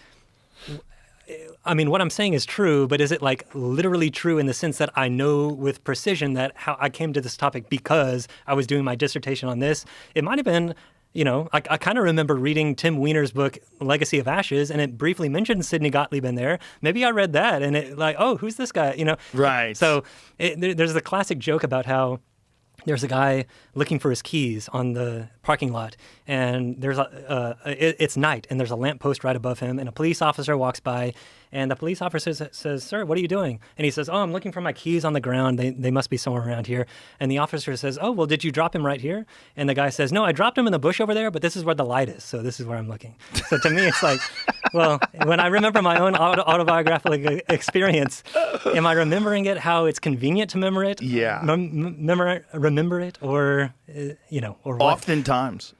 [SPEAKER 5] I mean, what I'm saying is true, but is it like literally true in the sense that I know with precision that how I came to this topic because I was doing my dissertation on this? It might have been, I kind of remember reading Tim Weiner's book, Legacy of Ashes, and it briefly mentioned Sidney Gottlieb in there. Maybe I read that and it like, oh, who's this guy?
[SPEAKER 4] Right.
[SPEAKER 5] So there's the classic joke about how there's a guy looking for his keys on the parking lot, and there's it's night, and there's a lamppost right above him, and a police officer walks by, and the police officer says, "Sir, what are you doing?" And he says, "Oh, I'm looking for my keys on the ground. They must be somewhere around here." And the officer says, "Oh, well, did you drop him right here?" And the guy says, "No, I dropped him in the bush over there, but this is where the light is, so this is where I'm looking." So to me, it's like, well, when I remember my own autobiographical experience, am I remembering it how it's convenient to remember it?
[SPEAKER 4] Yeah.
[SPEAKER 5] Remember it, or or what?
[SPEAKER 4] Oftentimes.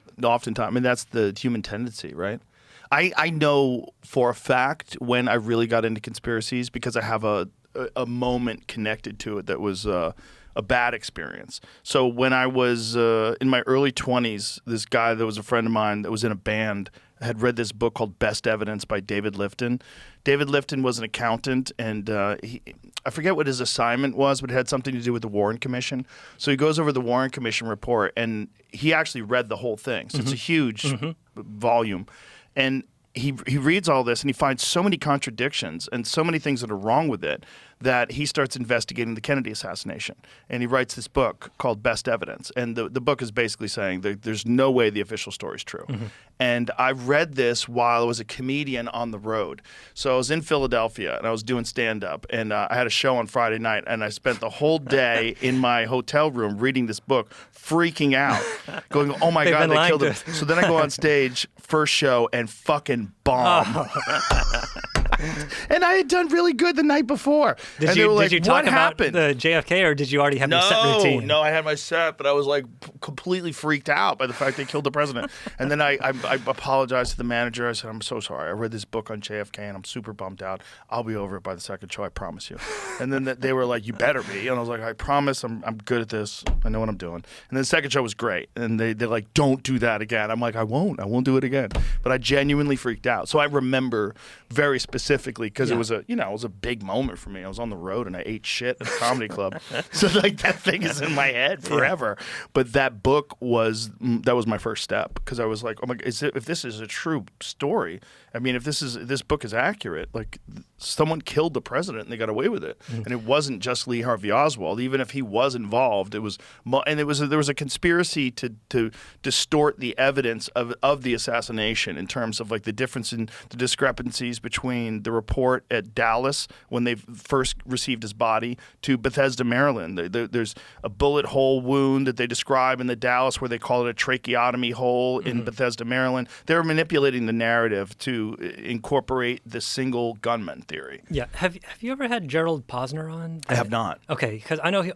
[SPEAKER 4] I mean, that's the human tendency, right? I know for a fact when I really got into conspiracies because I have a moment connected to it that was a bad experience. So when I was in my early 20s, this guy that was a friend of mine that was in a band had read this book called Best Evidence by David Lifton. David Lifton was an accountant, and I forget what his assignment was, but it had something to do with the Warren Commission. So he goes over the Warren Commission report, and he actually read the whole thing. So it's a huge volume. And he reads all this, and he finds so many contradictions and so many things that are wrong with it that he starts investigating the Kennedy assassination. And he writes this book called Best Evidence. And the book is basically saying that there's no way the official story is true. And I read this while I was a comedian on the road. So I was in Philadelphia, and I was doing stand-up. And I had a show on Friday night, and I spent the whole day in my hotel room reading this book, freaking out, going, oh my God, they killed him. So then I go on stage, first show, and fucking bomb. And I had done really good the night before.
[SPEAKER 5] Did you talk about the JFK, or did you already have your set routine?
[SPEAKER 4] No, I had my set, but I was like completely freaked out by the fact they killed the president. And then I apologized to the manager. I said, I'm so sorry. I read this book on JFK, and I'm super bummed out. I'll be over it by the second show, I promise you. And then they were like, you better be. And I was like, I promise, I'm good at this. I know what I'm doing. And then the second show was great. And they're like, don't do that again. I'm like, I won't do it again. But I genuinely freaked out. So I remember very specifically, because it was a big moment for me. I was on the road and I ate shit at a comedy club. So like that thing is in my head forever. But that book was my first step, because I was like, oh my God, if this is a true story, I mean, if this book is accurate, like someone killed the president and they got away with it. And it wasn't just Lee Harvey Oswald. Even if he was involved, there was a conspiracy to distort the evidence of the assassination in terms of like the difference in the discrepancies between the report at Dallas when they first received his body to Bethesda, Maryland. There's a bullet hole wound that they describe in the Dallas where they call it a tracheotomy hole in Bethesda, Maryland. They were manipulating the narrative to incorporate the single gunman theory.
[SPEAKER 5] Yeah. Have you ever had Gerald Posner on?
[SPEAKER 4] I have not.
[SPEAKER 5] Okay, because I know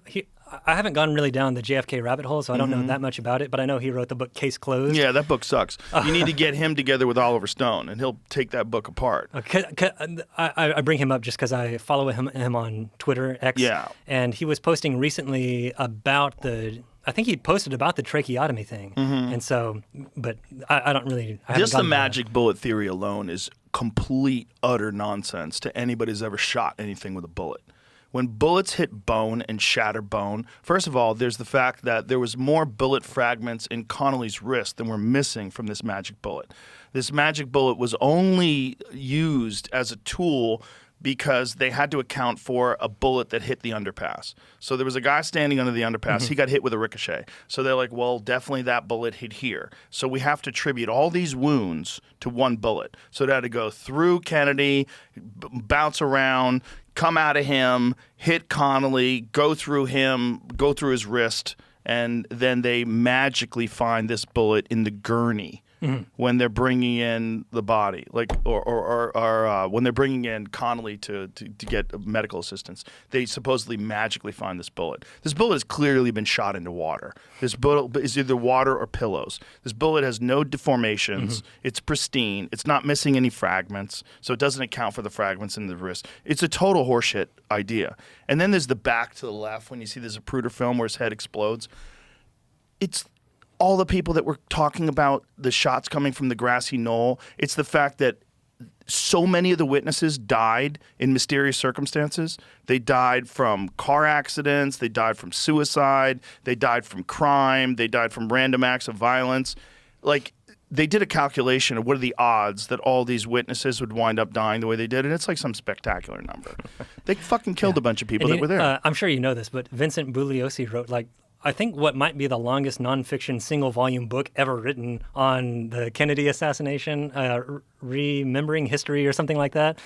[SPEAKER 5] I haven't gone really down the JFK rabbit hole, so I don't know that much about it, but I know he wrote the book Case Closed.
[SPEAKER 4] Yeah, that book sucks. You need to get him together with Oliver Stone, and he'll take that book apart.
[SPEAKER 5] I bring him up just because I follow him on Twitter, X.
[SPEAKER 4] Yeah.
[SPEAKER 5] And he was posting recently about I think he posted about the tracheotomy thing. And so, but I don't really.
[SPEAKER 4] Just the magic bullet theory alone is complete, utter nonsense to anybody who's ever shot anything with a bullet. When bullets hit bone and shatter bone, first of all, there's the fact that there was more bullet fragments in Connolly's wrist than were missing from this magic bullet. This magic bullet was only used as a tool because they had to account for a bullet that hit the underpass. So there was a guy standing under the underpass. He got hit with a ricochet. So they're like, well, definitely that bullet hit here. So we have to attribute all these wounds to one bullet. So it had to go through Kennedy, bounce around, come out of him, hit Connolly, go through him, go through his wrist, and then they magically find this bullet in the gurney when they're bringing in the body, like or when they're bringing in Connolly to get medical assistance. They supposedly magically find this bullet. This bullet has clearly been shot into water. This bullet is either water or pillows. This bullet has no deformations. It's pristine. It's not missing any fragments, so it doesn't account for the fragments in the wrist. It's a total horseshit idea. And then there's the back to the left when you see the Zapruder film where his head explodes. It's all the people that were talking about the shots coming from the grassy knoll. It's the fact that so many of the witnesses died in mysterious circumstances. They died from car accidents. They died from suicide. They died from crime. They died from random acts of violence. Like, they did a calculation of what are the odds that all these witnesses would wind up dying the way they did, and it's like some spectacular number. They fucking killed a bunch of people that were there.
[SPEAKER 5] I'm sure you know this, but Vincent Bugliosi wrote, I think what might be the longest nonfiction single-volume book ever written on the Kennedy assassination, Remembering History or something like that.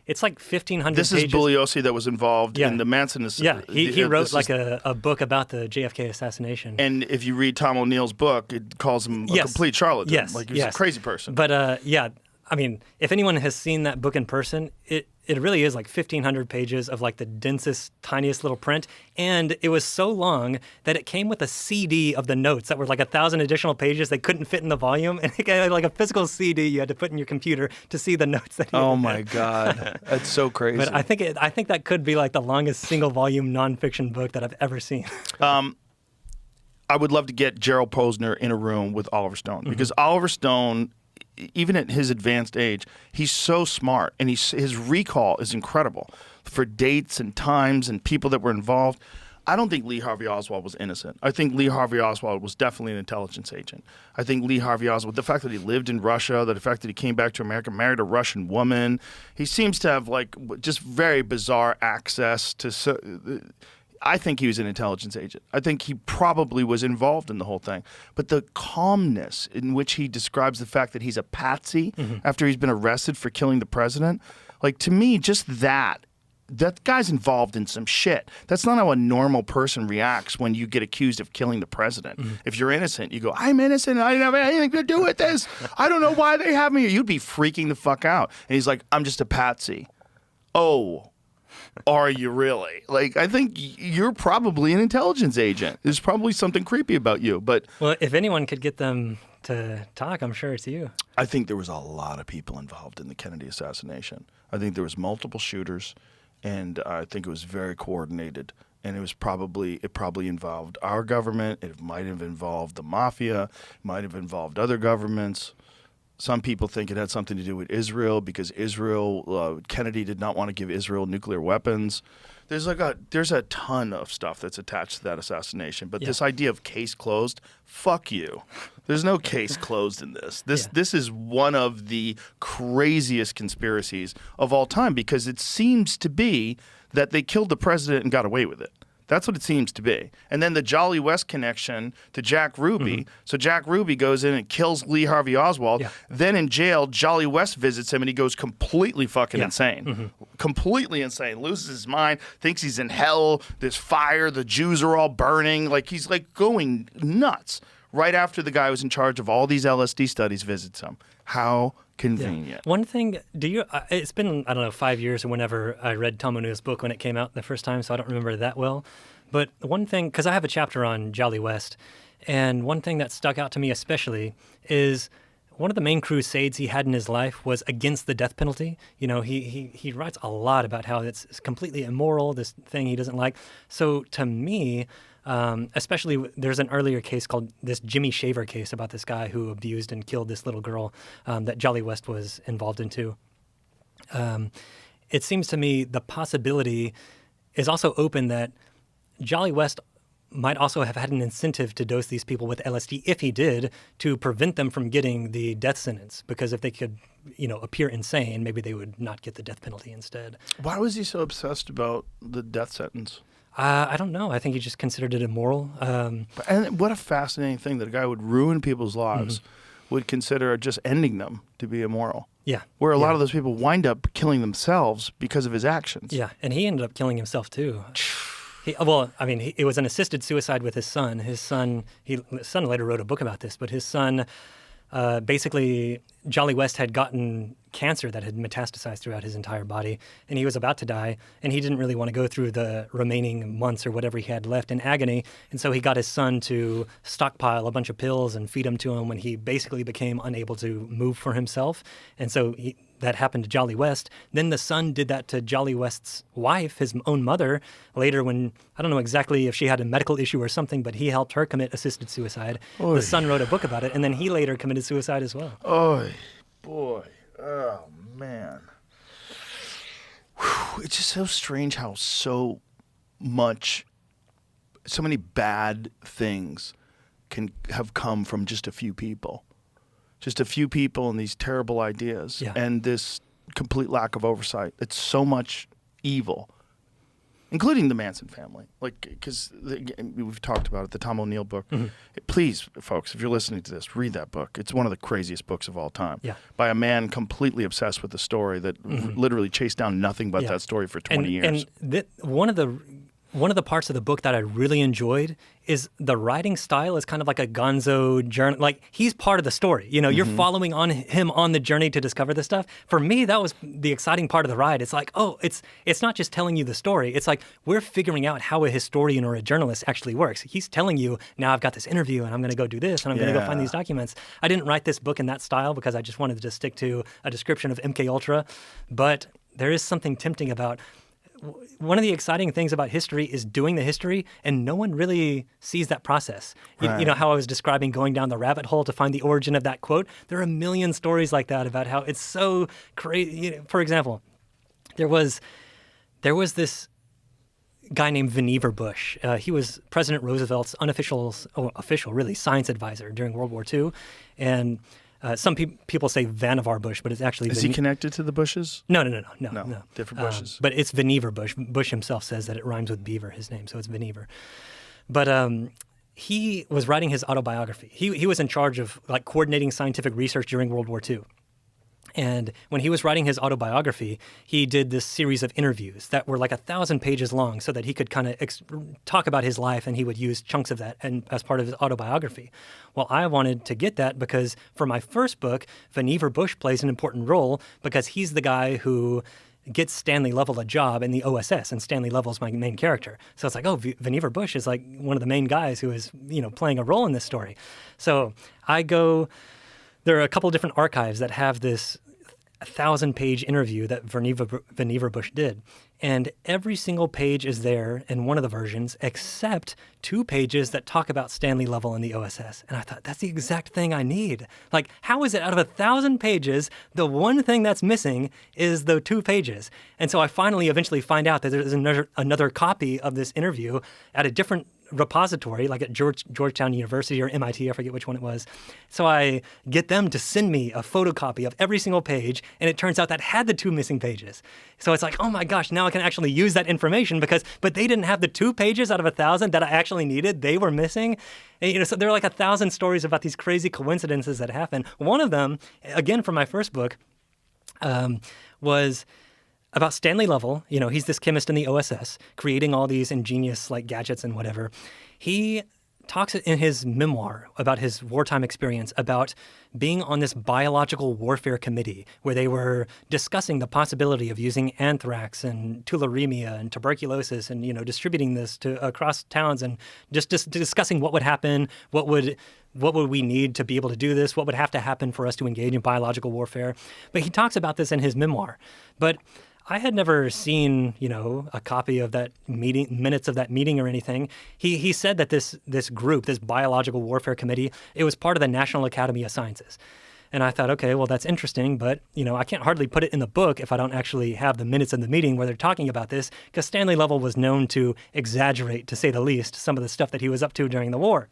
[SPEAKER 5] It's like 1,500 pages.
[SPEAKER 4] This is Bugliosi that was involved in the Manson assassination.
[SPEAKER 5] Yeah, he wrote a book about the JFK assassination.
[SPEAKER 4] And if you read Tom O'Neill's book, it calls him a complete charlatan.
[SPEAKER 5] Yes,
[SPEAKER 4] like he's a crazy person.
[SPEAKER 5] But I mean, if anyone has seen that book in person, it really is like 1,500 pages of like the densest, tiniest little print. And it was so long that it came with a CD of the notes that were like 1,000 additional pages. They couldn't fit in the volume. And it got like a physical CD you had to put in your computer to see the notes that he
[SPEAKER 4] Oh
[SPEAKER 5] had.
[SPEAKER 4] my God. That's so crazy.
[SPEAKER 5] But I think that could be like the longest single volume nonfiction book that I've ever seen.
[SPEAKER 4] I would love to get Gerald Posner in a room with Oliver Stone because Oliver Stone, even at his advanced age, he's so smart and his recall is incredible for dates and times and people that were involved. I don't think Lee Harvey Oswald was innocent. I think Lee Harvey Oswald was definitely an intelligence agent. I think Lee Harvey Oswald, the fact that he lived in Russia, the fact that he came back to America, married a Russian woman, he seems to have like just very bizarre access to. I think he was an intelligence agent. I think he probably was involved in the whole thing. But the calmness in which he describes the fact that he's a patsy after he's been arrested for killing the president, like to me, just that guy's involved in some shit. That's not how a normal person reacts when you get accused of killing the president. If you're innocent, you go, I'm innocent. I didn't have anything to do with this. I don't know why they have me here. You'd be freaking the fuck out. And he's like, I'm just a patsy. Oh. Are you really? Like, I think you're probably an intelligence agent. There's probably something creepy about you. But
[SPEAKER 5] Well, if anyone could get them to talk, I'm sure it's you.
[SPEAKER 4] I think there was a lot of people involved in the Kennedy assassination. I think there was multiple shooters, and I think it was very coordinated. And it probably involved our government. It might have involved the mafia. It might have involved other governments. Some people think it had something to do with Israel because Kennedy did not want to give Israel nuclear weapons. There's a ton of stuff that's attached to that assassination. But this idea of case closed, fuck you. There's no case closed in this. This is one of the craziest conspiracies of all time because it seems to be that they killed the president and got away with it. That's what it seems to be. And then the Jolly West connection to Jack Ruby. So Jack Ruby goes in and kills Lee Harvey Oswald.
[SPEAKER 5] Yeah.
[SPEAKER 4] Then in jail, Jolly West visits him and he goes completely fucking insane. Completely insane. Loses his mind. Thinks he's in hell. There's fire. The Jews are all burning. Like he's like going nuts right after the guy who's in charge of all these LSD studies visits him. How convenient.
[SPEAKER 5] Yeah. One thing, it's been, I don't know, 5 years or whenever I read Tom O'Neill's book when it came out the first time, so I don't remember that well. But one thing, because I have a chapter on Jolly West, and one thing that stuck out to me especially is one of the main crusades he had in his life was against the death penalty. You know, he writes a lot about how it's completely immoral, this thing he doesn't like. So to me, especially there's an earlier case called this Jimmy Shaver case about this guy who abused and killed this little girl that Jolly West was involved in too. It seems to me the possibility is also open that Jolly West might also have had an incentive to dose these people with LSD, if he did, to prevent them from getting the death sentence. Because if they could, appear insane, maybe they would not get the death penalty instead.
[SPEAKER 4] Why was he so obsessed about the death sentence?
[SPEAKER 5] I don't know. I think he just considered it immoral.
[SPEAKER 4] And what a fascinating thing that a guy would ruin people's lives would consider just ending them to be immoral.
[SPEAKER 5] Yeah.
[SPEAKER 4] Where a lot of those people wind up killing themselves because of his actions.
[SPEAKER 5] Yeah, and he ended up killing himself too. It was an assisted suicide with his son. His son later wrote a book about this, but his son, basically, Jolly West had gotten cancer that had metastasized throughout his entire body, and he was about to die, and he didn't really want to go through the remaining months or whatever he had left in agony, and so he got his son to stockpile a bunch of pills and feed them to him when he basically became unable to move for himself, and so that happened to Jolly West. Then the son did that to Jolly West's wife, his own mother, later when, I don't know exactly if she had a medical issue or something, but he helped her commit assisted suicide.
[SPEAKER 4] Oy.
[SPEAKER 5] The son wrote a book about it, and then he later committed suicide as well.
[SPEAKER 4] Oh, boy. Oh, man. Whew. It's just so strange how so many bad things can have come from just a few people. Just a few people and these terrible ideas and this complete lack of oversight. It's so much evil, including the Manson family. Like, because we've talked about it, the Tom O'Neill book. Please, folks, if you're listening to this, read that book. It's one of the craziest books of all time. Yeah. By a man completely obsessed with the story that literally chased down nothing but that story for 20 years.
[SPEAKER 5] And one of the one of the parts of the book that I really enjoyed is the writing style is kind of like a gonzo journey. Like, he's part of the story. You know, you're following on him on the journey to discover this stuff. For me, that was the exciting part of the ride. It's like, oh, it's not just telling you the story. It's like we're figuring out how a historian or a journalist actually works. He's telling you, now I've got this interview and I'm going to go do this and I'm going to go find these documents. I didn't write this book in that style because I just wanted to stick to a description of MKUltra. But there is something tempting about one of the exciting things about history is doing the history, and no one really sees that process. You know how I was describing going down the rabbit hole to find the origin of that quote? There are a million stories like that about how it's so crazy. You know, for example, there was this guy named Vannevar Bush. He was President Roosevelt's official science advisor during World War II, and some people say Vannevar Bush, but it's actually...
[SPEAKER 4] Is he connected to the Bushes?
[SPEAKER 5] No.
[SPEAKER 4] Different Bushes.
[SPEAKER 5] But it's Vannevar Bush. Bush himself says that it rhymes with beaver, his name, so it's Vannevar. But he was writing his autobiography. He was in charge of like coordinating scientific research during World War II. And when he was writing his autobiography, he did this series of interviews that were like 1,000 pages long so that he could kind of talk about his life, and he would use chunks of that and as part of his autobiography. Well, I wanted to get that because for my first book, Vannevar Bush plays an important role because he's the guy who gets Stanley Lovell a job in the OSS, and Stanley Lovell's my main character. So it's like, oh, Vannevar Bush is like one of the main guys who is, you know, playing a role in this story. So there are a couple of different archives that have this 1,000-page interview that Vannevar Bush did. And every single page is there in one of the versions, except 2 pages that talk about Stanley Lovell and the OSS. And I thought, that's the exact thing I need. Like, how is it out of 1,000 pages, the one thing that's missing is the 2 pages? And so I eventually find out that there's another copy of this interview at a different repository, like at Georgetown University or MIT, I forget which one it was. So I get them to send me a photocopy of every single page, and it turns out that had the 2 missing pages. So it's like, oh my gosh, now I can actually use that information but they didn't have the 2 pages out of 1,000 that I actually needed. They were missing. And, you know, so there are like 1,000 stories about these crazy coincidences that happen. One of them, again, from my first book, was about Stanley Lovell. You know, he's this chemist in the OSS creating all these ingenious like gadgets and whatever. He talks in his memoir about his wartime experience about being on this biological warfare committee where they were discussing the possibility of using anthrax and tularemia and tuberculosis and, you know, distributing this across towns and just discussing what would happen, what would we need to be able to do this, what would have to happen for us to engage in biological warfare. But he talks about this in his memoir. But I had never seen, you know, a copy of that meeting, minutes of that meeting or anything. He said that this group, this biological warfare committee, it was part of the National Academy of Sciences. And I thought, okay, well, that's interesting, but, you know, I can't hardly put it in the book if I don't actually have the minutes of the meeting where they're talking about this, because Stanley Lovell was known to exaggerate, to say the least, some of the stuff that he was up to during the war.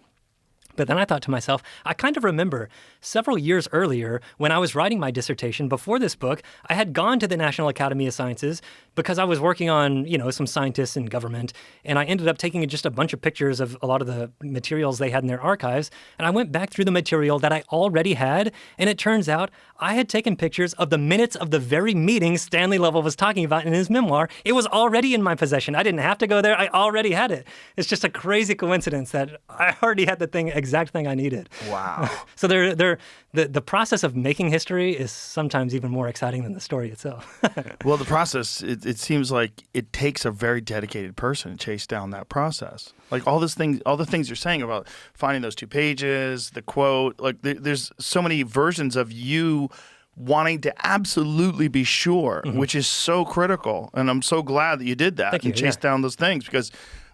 [SPEAKER 5] But then I thought to myself, I kind of remember several years earlier when I was writing my dissertation before this book, I had gone to the National Academy of Sciences because I was working on, you know, some scientists in government, and I ended up taking just a bunch of pictures of a lot of the materials they had in their archives, and I went back through the material that I already had, and it turns out I had taken pictures of the minutes of the very meeting Stanley Lovell was talking about in his memoir. It was already in my possession. I didn't have to go there. I already had it. It's just a crazy coincidence that I already had the exact thing I needed.
[SPEAKER 4] Wow.
[SPEAKER 5] So the process of making history is sometimes even more exciting than the story itself.
[SPEAKER 4] Well, the process, it seems like it takes a very dedicated person to chase down that process. Like all the things you're saying about finding those 2 pages, the quote, like there's so many versions of you wanting to absolutely be sure, which is so critical. And I'm so glad that you did that and chased down those things, because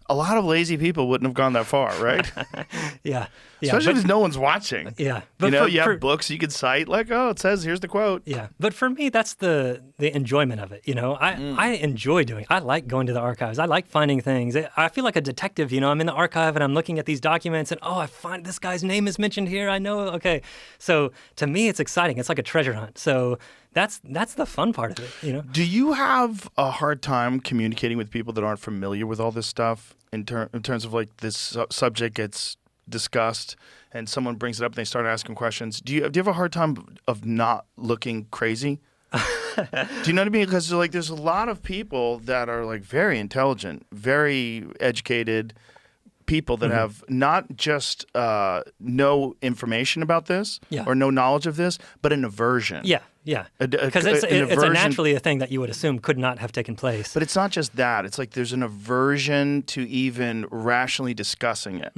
[SPEAKER 4] a lot of lazy people wouldn't have gone that far, right?
[SPEAKER 5] Yeah.
[SPEAKER 4] Especially if no one's watching.
[SPEAKER 5] Yeah.
[SPEAKER 4] But you have books you could cite, like, oh, it says, here's the quote.
[SPEAKER 5] Yeah. But for me, that's the enjoyment of it. You know, I enjoy doing it. I like going to the archives. I like finding things. I feel like a detective, you know, I'm in the archive and I'm looking at these documents and, oh, I find this guy's name is mentioned here. I know. Okay. So to me, it's exciting. It's like a treasure hunt. So that's the fun part of it, you know.
[SPEAKER 4] Do you have a hard time communicating with people that aren't familiar with all this stuff in terms of like this subject gets discussed and someone brings it up and they start asking questions? Do you have a hard time of not looking crazy? Do you know what I mean? Because like, there's a lot of people that are like very intelligent, very educated people that have not just no information about this or no knowledge of this, but an aversion.
[SPEAKER 5] Yeah. Because it's naturally a thing that you would assume could not have taken place.
[SPEAKER 4] But it's not just that. It's like there's an aversion to even rationally discussing it.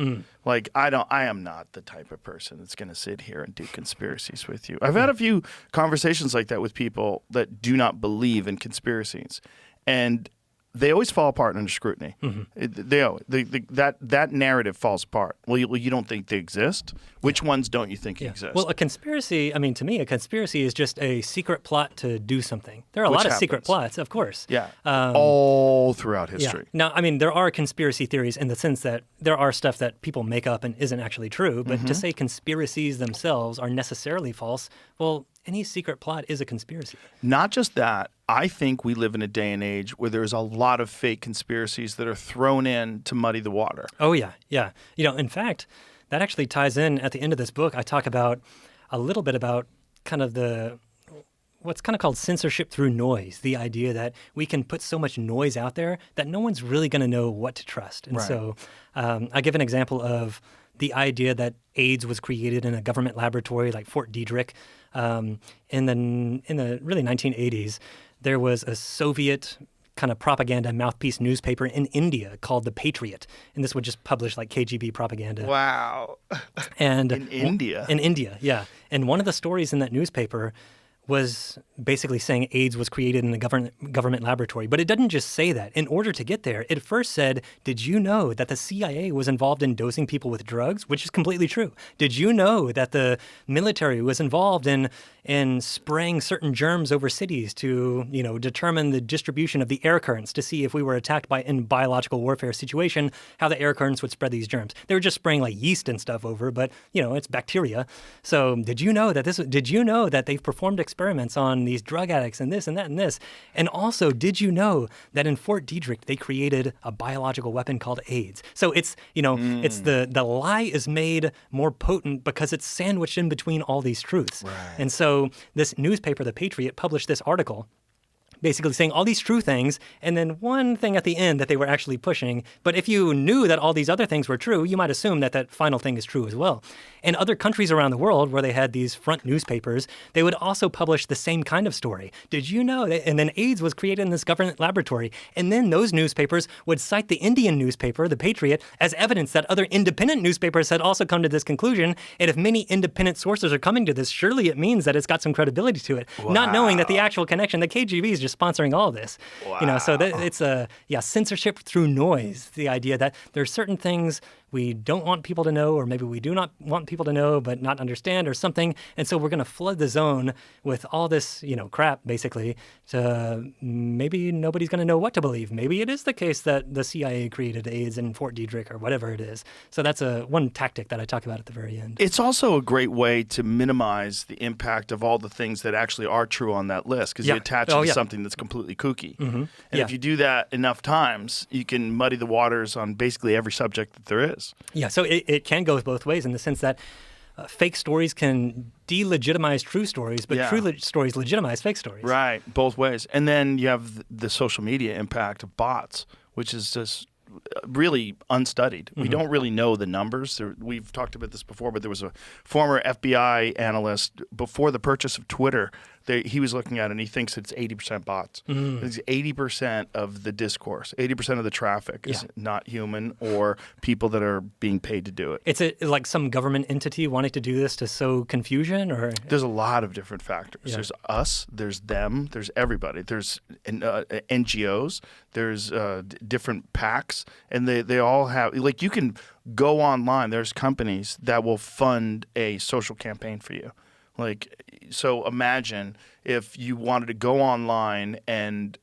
[SPEAKER 4] Like I am not the type of person that's going to sit here and do conspiracies with you. I've had a few conversations like that with people that do not believe in conspiracies, and they always fall apart under scrutiny. That narrative falls apart. Well, you don't think they exist? Which ones don't you think exist?
[SPEAKER 5] Well, a conspiracy, to me, a conspiracy is just a secret plot to do something. There are a lot of secret plots, of course.
[SPEAKER 4] Yeah, all throughout history.
[SPEAKER 5] Yeah. Now, there are conspiracy theories in the sense that there are stuff that people make up and isn't actually true, but to say conspiracies themselves are necessarily false, well, any secret plot is a conspiracy.
[SPEAKER 4] Not just that. I think we live in a day and age where there's a lot of fake conspiracies that are thrown in to muddy the water.
[SPEAKER 5] Oh, yeah. In fact, that actually ties in at the end of this book. I talk about a little bit about kind of what's kind of called censorship through noise, the idea that we can put so much noise out there that no one's really going to know what to trust. And so I give an example of the idea that AIDS was created in a government laboratory like Fort Detrick in the really 1980s. There was a Soviet kind of propaganda mouthpiece newspaper in India called The Patriot, and this would just publish like KGB propaganda.
[SPEAKER 4] Wow.
[SPEAKER 5] And
[SPEAKER 4] in India?
[SPEAKER 5] In India, yeah. And one of the stories in that newspaper was basically saying AIDS was created in a government laboratory. But it doesn't just say that. In order to get there, it first said, did you know that the CIA was involved in dosing people with drugs? Which is completely true. Did you know that the military was involved in spraying certain germs over cities to, determine the distribution of the air currents to see if we were attacked in biological warfare situation, how the air currents would spread these germs? They were just spraying like yeast and stuff over, but, it's bacteria. So did you know that they've performed experiments on these drug addicts and this and that and this? And also, did you know that in Fort Detrick, they created a biological weapon called AIDS? So it's, it's the lie is made more potent because it's sandwiched in between all these truths.
[SPEAKER 4] Right.
[SPEAKER 5] And so this newspaper, The Patriot, published this article basically saying all these true things and then one thing at the end that they were actually pushing. But if you knew that all these other things were true, you might assume that that final thing is true as well. In other countries around the world where they had these front newspapers, they would also publish the same kind of story. Did you know that? And then AIDS was created in this government laboratory. And then those newspapers would cite the Indian newspaper, The Patriot, as evidence that other independent newspapers had also come to this conclusion. And if many independent sources are coming to this, surely it means that it's got some credibility to it.
[SPEAKER 4] Wow.
[SPEAKER 5] Not knowing that the actual connection, the KGB is just sponsoring all of this.
[SPEAKER 4] Wow.
[SPEAKER 5] So it's censorship through noise. The idea that there's certain things we don't want people to know, or maybe we do not want people to know but not understand or something. And so we're going to flood the zone with all this, crap, basically, to maybe nobody's going to know what to believe. Maybe it is the case that the CIA created AIDS in Fort Detrick or whatever it is. So that's one tactic that I talk about at the very end.
[SPEAKER 4] It's also a great way to minimize the impact of all the things that actually are true on that list, because you attach it to something that's completely kooky. And if you do that enough times, you can muddy the waters on basically every subject that there is.
[SPEAKER 5] Yeah, so it can go both ways in the sense that fake stories can delegitimize true stories, but true stories legitimize fake stories.
[SPEAKER 4] Right, both ways. And then you have the social media impact of bots, which is just really unstudied. We don't really know the numbers. We've talked about this before, but there was a former FBI analyst before the purchase of Twitter. He was looking at it, and he thinks it's 80% bots. It's 80% of the discourse, 80% of the traffic is not human or people that are being paid to do it.
[SPEAKER 5] It's like some government entity wanting to do this to sow confusion, or
[SPEAKER 4] there's a lot of different factors. Yeah. There's us, there's them, there's everybody. There's NGOs, there's different PACs, and they all have, like, you can go online. There's companies that will fund a social campaign for you. Like, so imagine if you wanted to go online and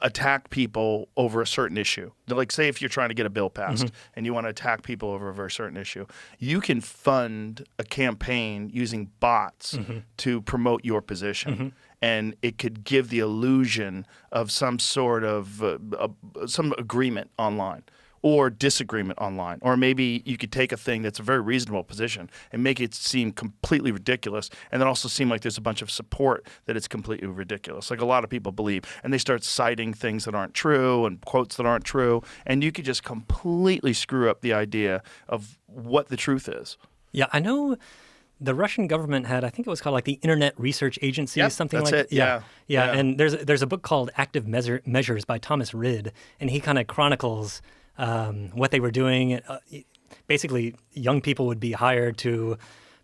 [SPEAKER 4] attack people over a certain issue. Like, say if you're trying to get a bill passed and you want to attack people over a very certain issue, you can fund a campaign using bots to promote your position. And it could give the illusion of some sort of some agreement online. or disagreement online. Or maybe you could take a thing that's a very reasonable position and make it seem completely ridiculous, and then also seem like there's a bunch of support that it's completely ridiculous, like a lot of people believe. And they start citing things that aren't true and quotes that aren't true, and you could just completely screw up the idea of what the truth is.
[SPEAKER 5] Yeah, I know the Russian government had, I think it was called like the Internet Research Agency,
[SPEAKER 4] Yep,
[SPEAKER 5] something
[SPEAKER 4] that's
[SPEAKER 5] like
[SPEAKER 4] it.
[SPEAKER 5] that.
[SPEAKER 4] Yeah.
[SPEAKER 5] And there's a book called Active Measures by Thomas Rid, and he kind of chronicles what they were doing. Basically, young people would be hired to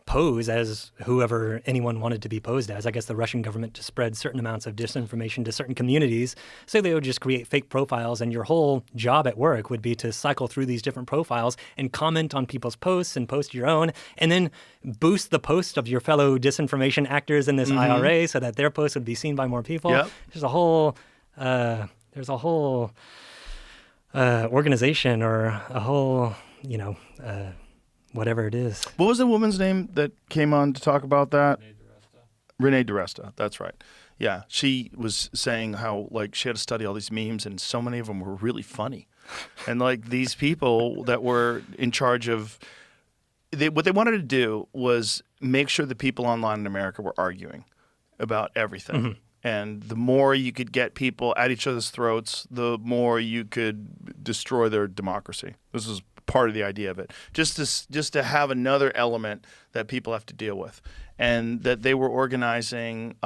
[SPEAKER 5] pose as whoever anyone wanted to be posed as. I guess the Russian government to spread certain amounts of disinformation to certain communities. So they would just create fake profiles, and your whole job at work would be to cycle through these different profiles and comment on people's posts and post your own, and then boost the post of your fellow disinformation actors in this IRA so that their posts would be seen by more people.
[SPEAKER 4] Yep.
[SPEAKER 5] There's a whole organization, or a whole, whatever it is.
[SPEAKER 4] What was the woman's name that came on to talk about that? Renee DiResta. That's right. Yeah, she was saying how like she had to study all these memes, and so many of them were really funny. And like these people that were in charge of what they wanted to do was make sure the people online in America were arguing about everything. And the more you could get people at each other's throats, the more you could destroy their democracy. This was part of the idea of it, just to have another element that people have to deal with. And that they were organizing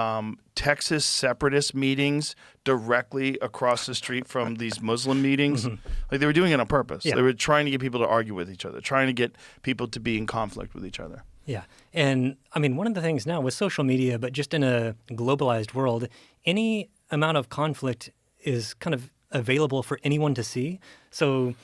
[SPEAKER 4] Texas separatist meetings directly across the street from these Muslim meetings. Like they were doing it on purpose.
[SPEAKER 5] Yeah.
[SPEAKER 4] They were trying to get people to argue with each other, trying to get people to be in conflict with each other.
[SPEAKER 5] Yeah. And I mean, one of the things now with social media, but just in a globalized world, any amount of conflict is kind of available for anyone to see. So,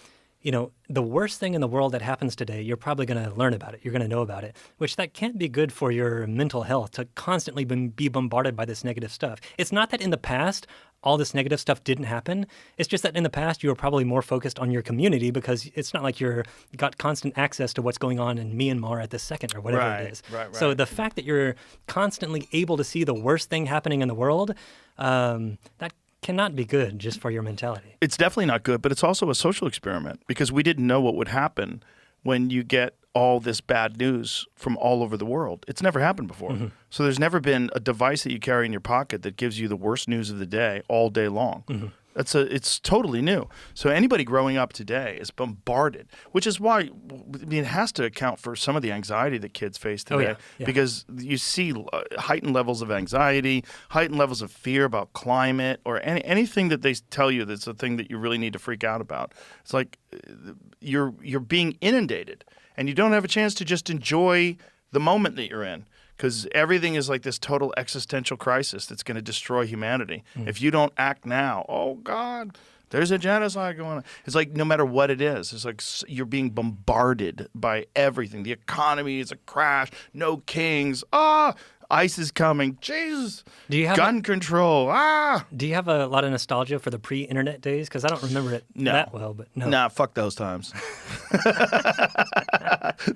[SPEAKER 5] the worst thing in the world that happens today, you're probably going to learn about it. You're going to know about it, which that can't be good for your mental health to constantly be bombarded by this negative stuff. It's not that in the past, all this negative stuff didn't happen. It's just that in the past, you were probably more focused on your community because it's not like you got constant access to what's going on in Myanmar at this second or whatever it is.
[SPEAKER 4] Right.
[SPEAKER 5] So the fact that you're constantly able to see the worst thing happening in the world, that cannot be good just for your mentality.
[SPEAKER 4] It's definitely not good, but it's also a social experiment because we didn't know what would happen when you get all this bad news from all over the world. It's never happened before. So there's never been a device that you carry in your pocket that gives you the worst news of the day all day long. It's totally new. So anybody growing up today is bombarded, which is why it has to account for some of the anxiety that kids face today.
[SPEAKER 5] Yeah.
[SPEAKER 4] Because you see heightened levels of anxiety, heightened levels of fear about climate, or anything that they tell you that's a thing that you really need to freak out about. It's like you're being inundated, and you don't have a chance to just enjoy the moment that you're in. Because everything is like this total existential crisis that's going to destroy humanity. If you don't act now, oh God, there's a genocide going on. It's like no matter what it is, it's like you're being bombarded by everything. The economy is a crash. No kings. ICE is coming. Jesus.
[SPEAKER 5] Do you have
[SPEAKER 4] gun control?
[SPEAKER 5] Do you have a lot of nostalgia for the pre-internet days? Because I don't remember it that well, but no.
[SPEAKER 4] Nah, fuck those times.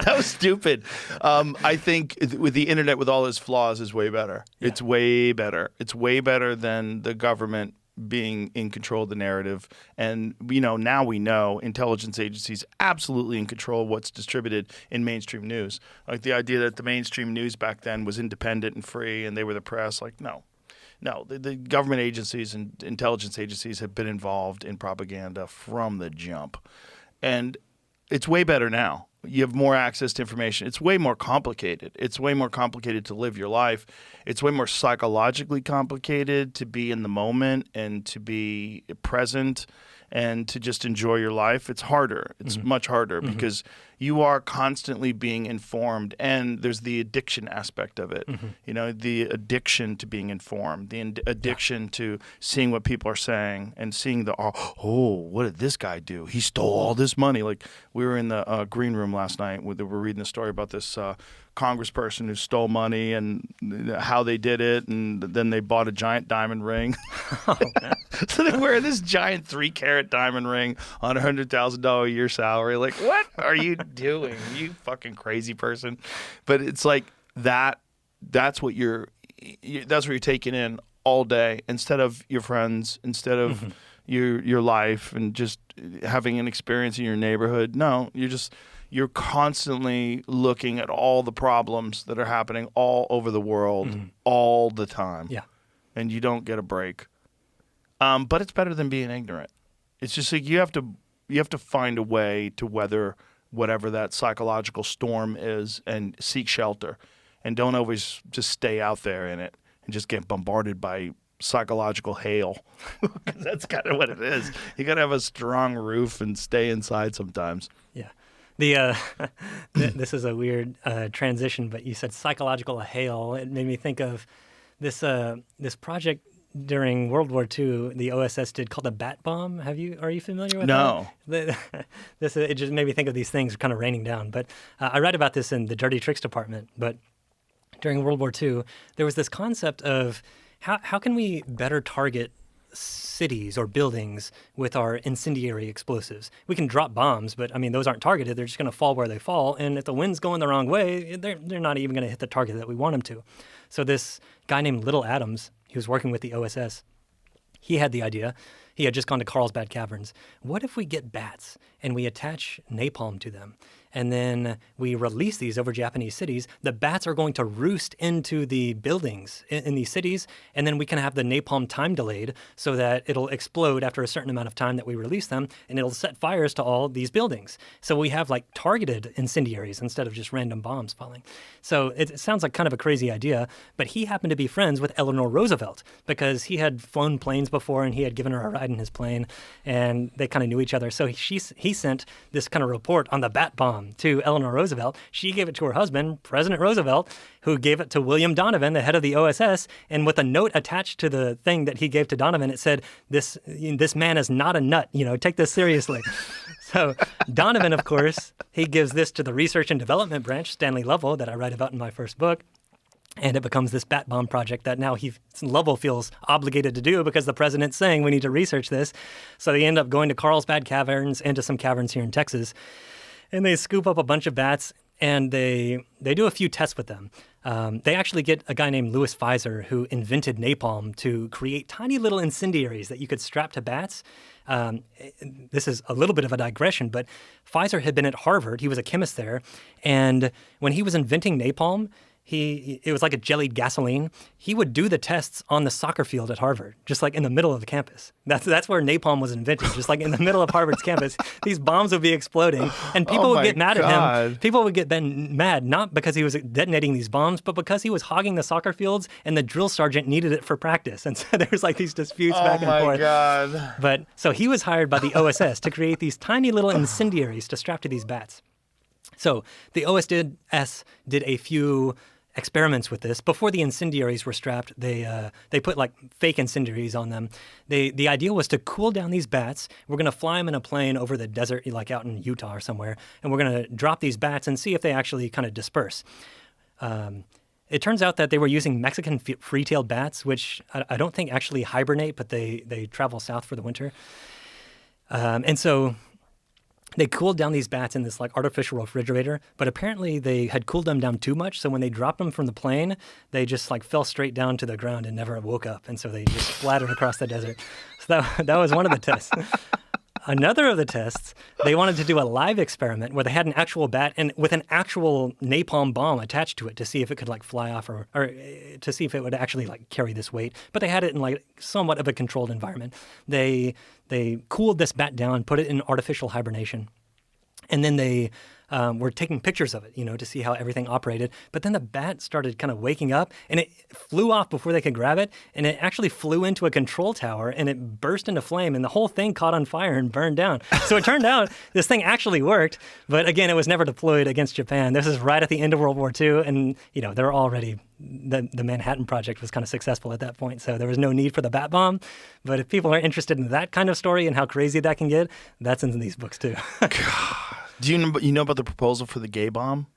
[SPEAKER 4] That was stupid. I think with the internet, with all its flaws, is way better.
[SPEAKER 5] Yeah.
[SPEAKER 4] It's way better. It's way better than the government being in control of the narrative. And now we know intelligence agencies absolutely in control of what's distributed in mainstream news. Like the idea that the mainstream news back then was independent and free and they were the press, like no, the government agencies and intelligence agencies have been involved in propaganda from the jump. And it's way better now. You have more access to information. It's way more complicated. It's way more complicated to live your life. It's way more psychologically complicated to be in the moment and to be present and to just enjoy your life. It's harder. It's much harder because you are constantly being informed, and there's the addiction aspect of it. The addiction to being informed, the addiction to seeing what people are saying and seeing what did this guy do? He stole all this money. Like we were in the green room last night. We were reading a story about this congressperson who stole money and how they did it, and then they bought a giant diamond ring. So they wear this giant 3-carat diamond ring on a $100,000 a year salary. Like, what are you doing, you fucking crazy person? But it's like that's what you're taking in all day, instead of your friends, instead of your life and just having an experience in your neighborhood. No, you're constantly looking at all the problems that are happening all over the world all the time.
[SPEAKER 5] Yeah.
[SPEAKER 4] And you don't get a break. But it's better than being ignorant. It's just like you have to find a way to weather whatever that psychological storm is and seek shelter. And don't always just stay out there in it and just get bombarded by psychological hail. That's kind of what it is. You got to have a strong roof and stay inside sometimes.
[SPEAKER 5] Yeah. This is a weird transition, but you said psychological hail. It made me think of this project during World War II. The OSS did called the Bat Bomb. Are you familiar with
[SPEAKER 4] No.
[SPEAKER 5] that? It just made me think of these things kind of raining down. But I read about this in the Dirty Tricks department. But during World War II, there was this concept of how can we better target cities or buildings with our incendiary explosives. We can drop bombs, but I mean, those aren't targeted. They're just going to fall where they fall. And if the wind's going the wrong way, they're not even going to hit the target that we want them to. So this guy named Little Adams, he was working with the OSS. He had the idea. He had just gone to Carlsbad Caverns. What if we get bats and we attach napalm to them? And then we release these over Japanese cities. The bats are going to roost into the buildings in these cities, and then we can have the napalm time delayed so that it'll explode after a certain amount of time that we release them, and it'll set fires to all these buildings. So we have like targeted incendiaries instead of just random bombs falling. So it sounds like kind of a crazy idea, but he happened to be friends with Eleanor Roosevelt because he had flown planes before and he had given her a ride in his plane, and they kind of knew each other. So he sent this kind of report on the bat bomb to Eleanor Roosevelt. She gave it to her husband, President Roosevelt, who gave it to William Donovan, the head of the OSS. And with a note attached to the thing that he gave to Donovan, it said, this man is not a nut, take this seriously. So Donovan, of course, he gives this to the research and development branch, Stanley Lovell, that I write about in my first book. And it becomes this bat bomb project that now Lovell feels obligated to do because the president's saying we need to research this. So they end up going to Carlsbad Caverns and to some caverns here in Texas. And they scoop up a bunch of bats, and they do a few tests with them. They actually get a guy named Louis Pfizer who invented napalm to create tiny little incendiaries that you could strap to bats. This is a little bit of a digression, but Pfizer had been at Harvard. He was a chemist there. And when he was inventing napalm, it was like a jellied gasoline. He would do the tests on the soccer field at Harvard, just like in the middle of the campus. That's where napalm was invented, just like in the middle of Harvard's campus. These bombs would be exploding, and people would get mad at him. People would get mad, not because he was detonating these bombs, but because he was hogging the soccer fields, and the drill sergeant needed it for practice. And so there was like these disputes back and forth.
[SPEAKER 4] Oh, my God.
[SPEAKER 5] But so he was hired by the OSS to create these tiny little incendiaries to strap to these bats. So the OSS did a few experiments with this. Before the incendiaries were strapped, they put like fake incendiaries on them. The idea was to cool down these bats. We're going to fly them in a plane over the desert, like out in Utah or somewhere, and we're going to drop these bats and see if they actually kind of disperse. It turns out that they were using Mexican free-tailed bats, which I don't think actually hibernate, but they travel south for the winter. And so they cooled down these bats in this like artificial refrigerator, but apparently they had cooled them down too much. So when they dropped them from the plane, they just like fell straight down to the ground and never woke up. And so they just splattered across the desert. So that was one of the tests. Another of the tests, they wanted to do a live experiment where they had an actual bat and with an actual napalm bomb attached to it to see if it could like fly off or to see if it would actually like carry this weight. But they had it in like somewhat of a controlled environment. They cooled this bat down, put it in artificial hibernation, and then they were taking pictures of it, to see how everything operated. But then the bat started kind of waking up, and it flew off before they could grab it, and it actually flew into a control tower, and it burst into flame, and the whole thing caught on fire and burned down. So it turned out this thing actually worked, but again, it was never deployed against Japan. This is right at the end of World War II, and they're already the Manhattan Project was kind of successful at that point, so there was no need for the bat bomb. But if people are interested in that kind of story and how crazy that can get, that's in these books too.
[SPEAKER 4] Do you know about the proposal for the gay bomb?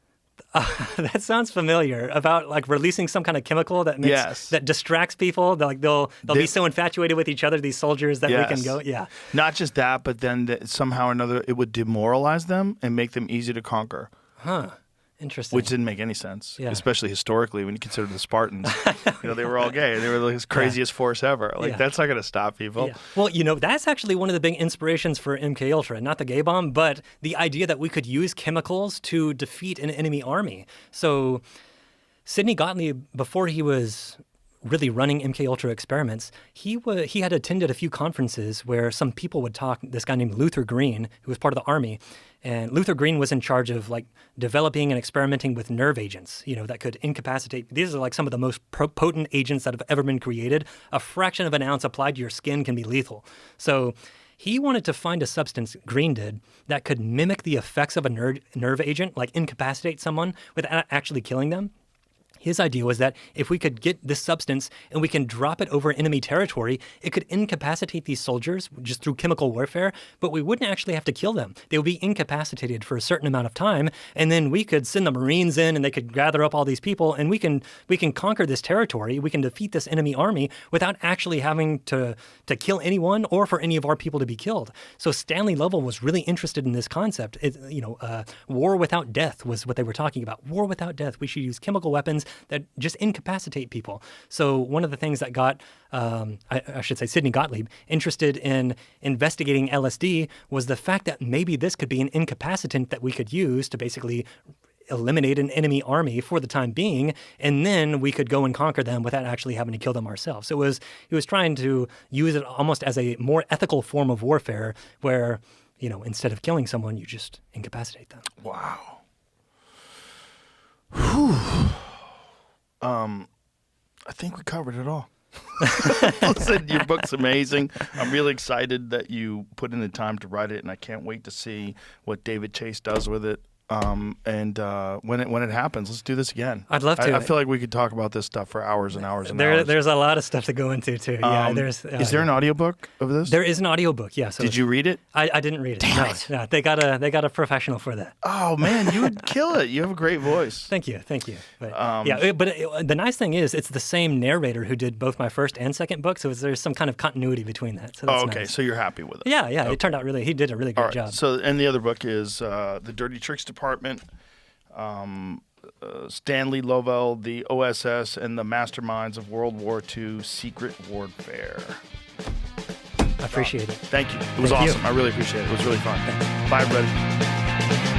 [SPEAKER 5] That sounds familiar. About like releasing some kind of chemical that makes that distracts people. They'll be so infatuated with each other, these soldiers, that we can go. Yeah.
[SPEAKER 4] Not just that, but then somehow or another it would demoralize them and make them easy to conquer.
[SPEAKER 5] Huh. Interesting.
[SPEAKER 4] Which didn't make any sense,
[SPEAKER 5] Yeah.
[SPEAKER 4] especially historically when you consider the Spartans. They were all gay. They were the craziest force ever. That's not going to stop people.
[SPEAKER 5] Yeah. Well, that's actually one of the big inspirations for MKUltra, not the gay bomb, but the idea that we could use chemicals to defeat an enemy army. So Sidney Gottlieb, before he was really running MKUltra experiments, he had attended a few conferences where some people would talk. This guy named Luther Green, who was part of the army, and Luther Green was in charge of developing and experimenting with nerve agents, that could incapacitate. These are some of the most potent agents that have ever been created. A fraction of an ounce applied to your skin can be lethal. So he wanted to find a substance, Green did, that could mimic the effects of a nerve agent, like incapacitate someone without actually killing them. His idea was that if we could get this substance and we can drop it over enemy territory, it could incapacitate these soldiers just through chemical warfare, but we wouldn't actually have to kill them. They would be incapacitated for a certain amount of time, and then we could send the Marines in and they could gather up all these people, and we can conquer this territory, we can defeat this enemy army without actually having to kill anyone or for any of our people to be killed. So Stanley Lovell was really interested in this concept. War without death was what they were talking about. War without death. We should use chemical weapons that just incapacitate people. So one of the things that got, I should say, Sidney Gottlieb interested in investigating LSD was the fact that maybe this could be an incapacitant that we could use to basically eliminate an enemy army for the time being, and then we could go and conquer them without actually having to kill them ourselves. So he was trying to use it almost as a more ethical form of warfare where, instead of killing someone, you just incapacitate them.
[SPEAKER 4] Wow. Whew. I think we covered it all. Listen, your book's amazing. I'm really excited that you put in the time to write it, and I can't wait to see what David Chase does with it. And when it happens, let's do this again.
[SPEAKER 5] I'd love to.
[SPEAKER 4] I feel like we could talk about this stuff for hours and hours and hours.
[SPEAKER 5] There's a lot of stuff to go into too. Yeah,
[SPEAKER 4] is there an audiobook of this?
[SPEAKER 5] There is an audiobook. Yeah. So
[SPEAKER 4] did you read it?
[SPEAKER 5] I didn't read it.
[SPEAKER 4] Damn
[SPEAKER 5] no,
[SPEAKER 4] it.
[SPEAKER 5] No, they got a professional for that.
[SPEAKER 4] Oh man, you would kill it. You have a great voice.
[SPEAKER 5] Thank you. But, the nice thing is it's the same narrator who did both my first and second book, so there's some kind of continuity between that. So that's
[SPEAKER 4] okay.
[SPEAKER 5] nice.
[SPEAKER 4] So you're happy with it?
[SPEAKER 5] Yeah.
[SPEAKER 4] Okay.
[SPEAKER 5] It turned out he did a really great job.
[SPEAKER 4] So and the other book is The Dirty Tricks Department. Stanley Lovell, the OSS, and the Masterminds of World War II Secret Warfare.
[SPEAKER 5] I appreciate it.
[SPEAKER 4] Thank you. It was
[SPEAKER 5] Thank you.
[SPEAKER 4] awesome. I really appreciate it. It was really fun. Bye, everybody.